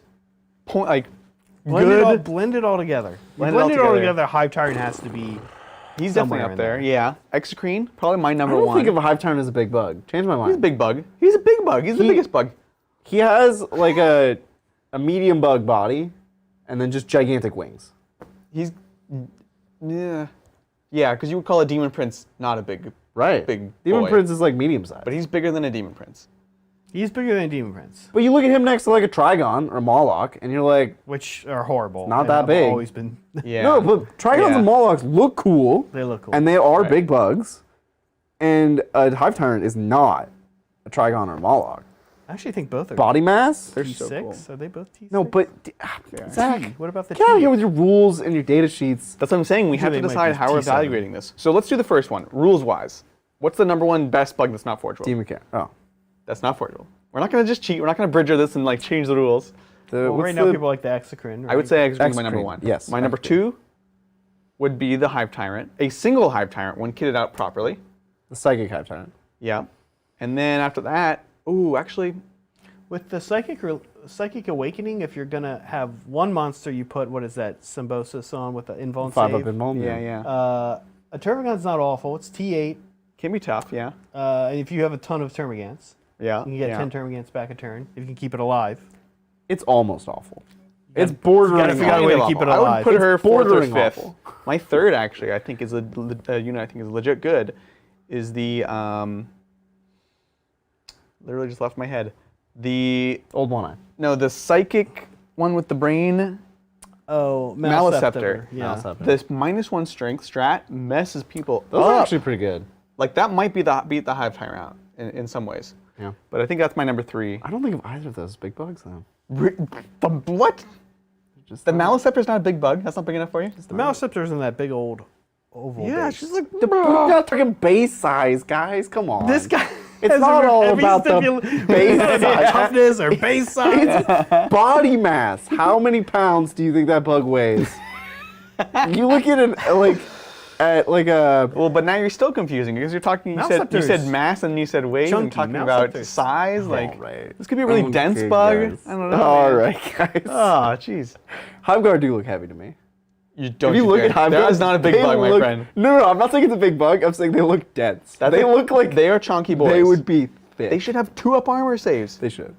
like good? Blend it all together. Blend Blend it it all all together. together. Hive Tyrant has to be. He's somewhere definitely up in there. there. Yeah. Exocrine, probably my I number don't one. think of a Hive Tyrant as a big bug. Change my mind. He's a big bug. He's a big bug. He's the biggest bug. He has like a medium bug body and then just gigantic wings. He's yeah, because you would call a demon prince not a big Right. big Demon boy. Prince is like medium sized. But he's bigger than a demon prince. He's bigger than a Demon Prince, But you look at him next to like a Trigon or a Moloch and you're like, which are horrible. Not and that have big. Always been. Yeah. no, but Trigons Yeah. and Molochs look cool. They look cool. And they are Right. big bugs. And a Hive Tyrant is not a Trigon or a Moloch. I actually think both are. Body mass? They're T6? so cool. Are they both T6? No, but Zach, What about the get out of T? here with your rules and your data sheets. That's what I'm saying. We have Usually to they might decide be how we're T7. evaluating this. So let's do the first one. Rules-wise, what's the number one best bug that's not Forge World? Demon Cat. Oh. That's not Forge World. We're not going to just cheat. We're not going to bridger this and like change the rules. Well, What's right now, the- people like the Exocrine. Right? I would say Exocrine is my number Exocrine, one. yes, My number Exocrine. two would be the Hive Tyrant. A single Hive Tyrant when kitted out properly. The Psychic Hive Tyrant. Yeah. And then after that, actually, With the Psychic Awakening, if you're going to have one monster, you put, what is that, Symbiosis on with the invuln 5 save. up in Mulm. yeah. A Termagant's not awful. It's T8. Can be tough, yeah. And if you have a ton of Termagants, Yeah. you can get 10 Termagants back a turn if you can keep it alive. It's almost awful. It's bordering. gotta figure out a way to keep it I would alive. put It's her fourth or bordering fifth. awful. My third, actually, I think is a unit I think is legit good. Is the literally just left my head. The Old One Eye. the psychic one with the brain. Oh, Maleceptor. Yeah. Maleceptor. This -1 strength strat messes people Those up. are actually pretty good. Like that might be beat the Hive Tyrant out in some ways. Yeah. But I think that's my number 3. I don't think of either of those big bugs though. The what? Just The Maleceptor's not a big bug. That's not big enough for you. The Maleceptor's in that big old oval Yeah, base. she's like We're not talking base size, guys. Come on. This guy. It's has not a all heavy about the base size. toughness or base size. Body mass. How many pounds do you think that bug weighs? You look at it like a. Well, but now you're still confusing because you're talking. You said Maleceptor's mass and you said weight and chunky. talking about Maleceptor's- size. Like right. this could be a really dense Okay, bug. guys. I don't know. All man. right, guys. Oh, jeez. Hive Guard do look heavy to me. You don't. If you look dare. at Hive that Guard, is not a big they bug, my look- friend. No, I'm not saying it's a big bug. I'm saying they look dense. They look like they are chunky boys. they would be thick. They should have 2-up armor saves. They should.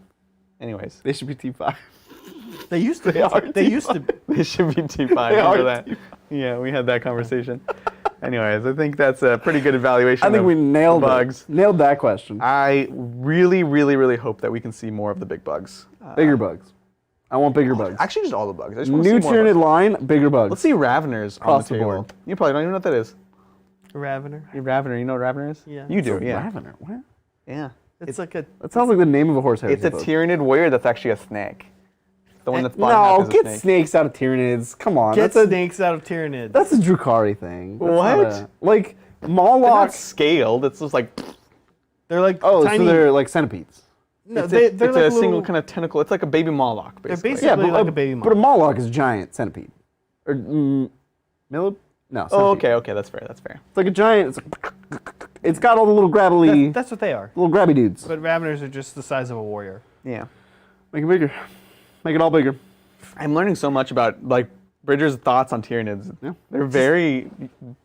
Anyways, They should be T5. They used to. They are They used to. they should be T5. They Remember are that? Yeah, we had that conversation. Anyways, I think that's a pretty good evaluation. I think of we nailed bugs. it. Nailed that question. I really, really, really hope that we can see more of the big bugs. Bigger bugs. I want bigger bugs. Actually, just all the bugs. I just want to New see more bugs. Tyranid line, bigger bugs. Let's see Raveners on Across the the table. board. You probably don't even know what that is. Ravener. Ravener, you know what Ravener is? Yeah. You do, It's a yeah. Ravener. What? Yeah. It's like a. That sounds like the name of a horse It's a book. Tyranid warrior that's actually a snake. The one that's bottom half No, is a get snake. snakes out of Tyranids. Come on. Get that's snakes out of Tyranids. a Drukari thing. That's What? not like They're not Moloch. scaled. It's just like They're like Oh, tiny. so they're like centipedes. no, it's, they're it's like a little, single kind of tentacle. It's like a baby Moloch, basically. basically- Basically like a baby But a Moloch is a giant centipede. Or millip? No. Oh, centipede. okay, that's fair. That's fair. It's like a giant. It's got all the little grabbly, That's what they are. little grabby dudes. But Raveners are just the size of a warrior. Yeah. Make it bigger. Make it all bigger. I'm learning so much about like Bridger's thoughts on Tyranids. Yeah. They're very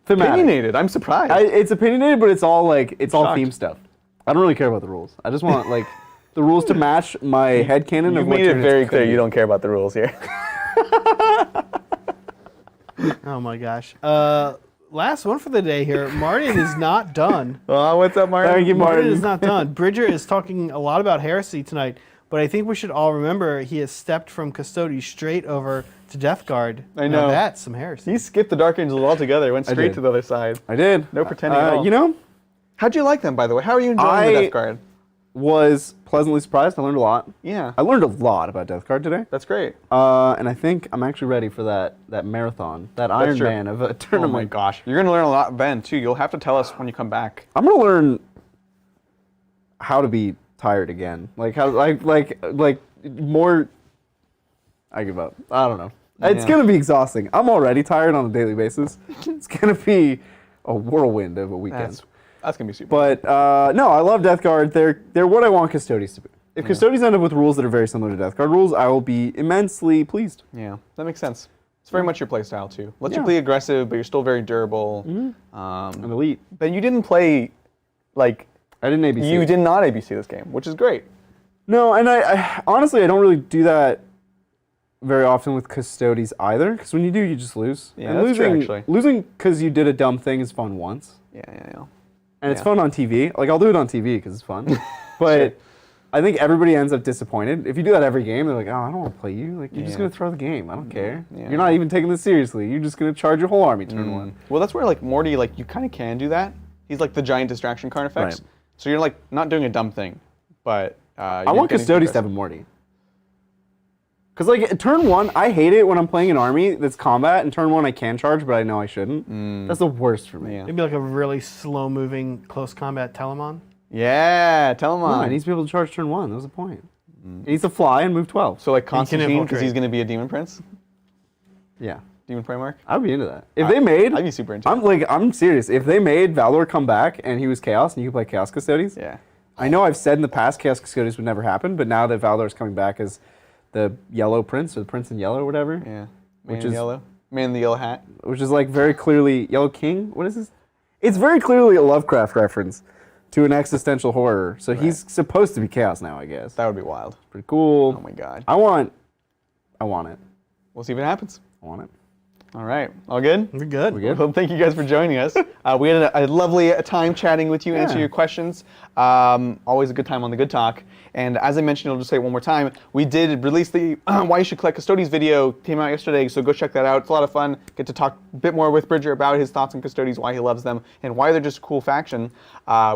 Thematic. opinionated. I'm surprised. It's opinionated, but it's all like all shocked. theme stuff. I don't really care about the rules. I just want like the rules to match my headcanon You've of what made it Tyranids very could clear be. you don't care about the rules here. Oh my gosh. Last one for the day here. Martin is not done. Oh, what's up, Martin? Thank you, Martin Martin. is not done. Bridger is talking a lot about heresy tonight, but I think we should all remember he has stepped from Custody straight over to Deathguard. I Now know. that's some heresy. He skipped the Dark Angels altogether. Went straight did. to the other side. I did. No pretending at all. You know, How'd you like them, by the way? How are you enjoying the Death Guard? was pleasantly surprised. I learned a lot. Yeah, I learned a lot about Deathguard today. that's great. And I think I'm actually ready for that marathon, that Iron true. Man of a Oh tournament. my gosh, you're gonna learn a lot then too. You'll have to tell us when you come back. I'm gonna learn how to be tired again. Like how like more. I give up. I don't know. It's Yeah. gonna be exhausting. I'm already tired on a daily basis. It's gonna be a whirlwind of a weekend. That's gonna be super. But no, I love Deathguard. They're what I want Custodies to be. If Custodies end up with rules that are very similar to Deathguard rules, I will be immensely pleased. Yeah, that makes sense. It's very much your playstyle too. Lets you Yeah. play aggressive, but you're still very durable. An elite. But you didn't play like I didn't ABC. you did not ABC this game, which is great. No, and I honestly I don't really do that very often with Custodies either. Because when you do, you just lose. Yeah, and that's true, losing, actually. Losing because you did a dumb thing is fun once, Yeah. and it's Yeah. fun on TV. Like I'll do it on TV because it's fun. But I think everybody ends up disappointed if you do that every game. They're like, oh, I don't want to play you. Like you're just Yeah. gonna throw the game. I don't care. Yeah. You're not even taking this seriously. You're just gonna charge your whole army turn one. Well, that's where like Morty, like you kind of can do that. He's like the giant distraction card effects. Right. So you're like not doing a dumb thing, but I want Custodies to have a Morty. Because like turn one, I hate it when I'm playing an army that's combat, and turn one I can charge, but I know I shouldn't. That's the worst for me. Yeah. Maybe like a really slow-moving close combat Telemon. Yeah, tell him No, on. it needs to be able to charge turn one. That was the point. It needs to fly and move 12. So like can Constantine, because infiltrate. he's going to be a demon prince, Yeah, demon Primarch. I would be into that. If they made, I'd be super into I'm serious. If they made Valor come back and he was Chaos and you could play Chaos Custodies, Yeah. I know I've said in the past Chaos Custodies would never happen, but now that Valor is coming back as the Yellow Prince or the Prince in Yellow or whatever, Yeah. Man Which in is- yellow. Man in the yellow hat. which is like very clearly Yellow King. What is this? It's very clearly a Lovecraft reference to an existential horror. So he's supposed to be Chaos now, I guess. That would be wild. Pretty cool. Oh my god. I want it. We'll see what happens. I want it. All right. All good? We're good. We're good. Well, thank you guys for joining us. We had a lovely time chatting with you, answering your questions. Always a good time on the Good Talk. And as I mentioned, I'll just say it one more time. We did release the Why You Should Collect Custodies video. Came out yesterday, so go check that out. It's a lot of fun. Get to talk a bit more with Bridger about his thoughts on Custodies, why he loves them, and why they're just a cool faction.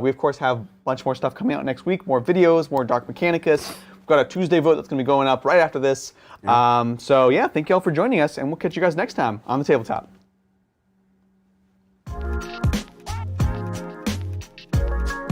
We, of course, have a bunch more stuff coming out next week. More videos, more Dark Mechanicus. We've got a Tuesday vote that's going to be going up right after this. So, yeah, thank you all for joining us, and we'll catch you guys next time on the Tabletop.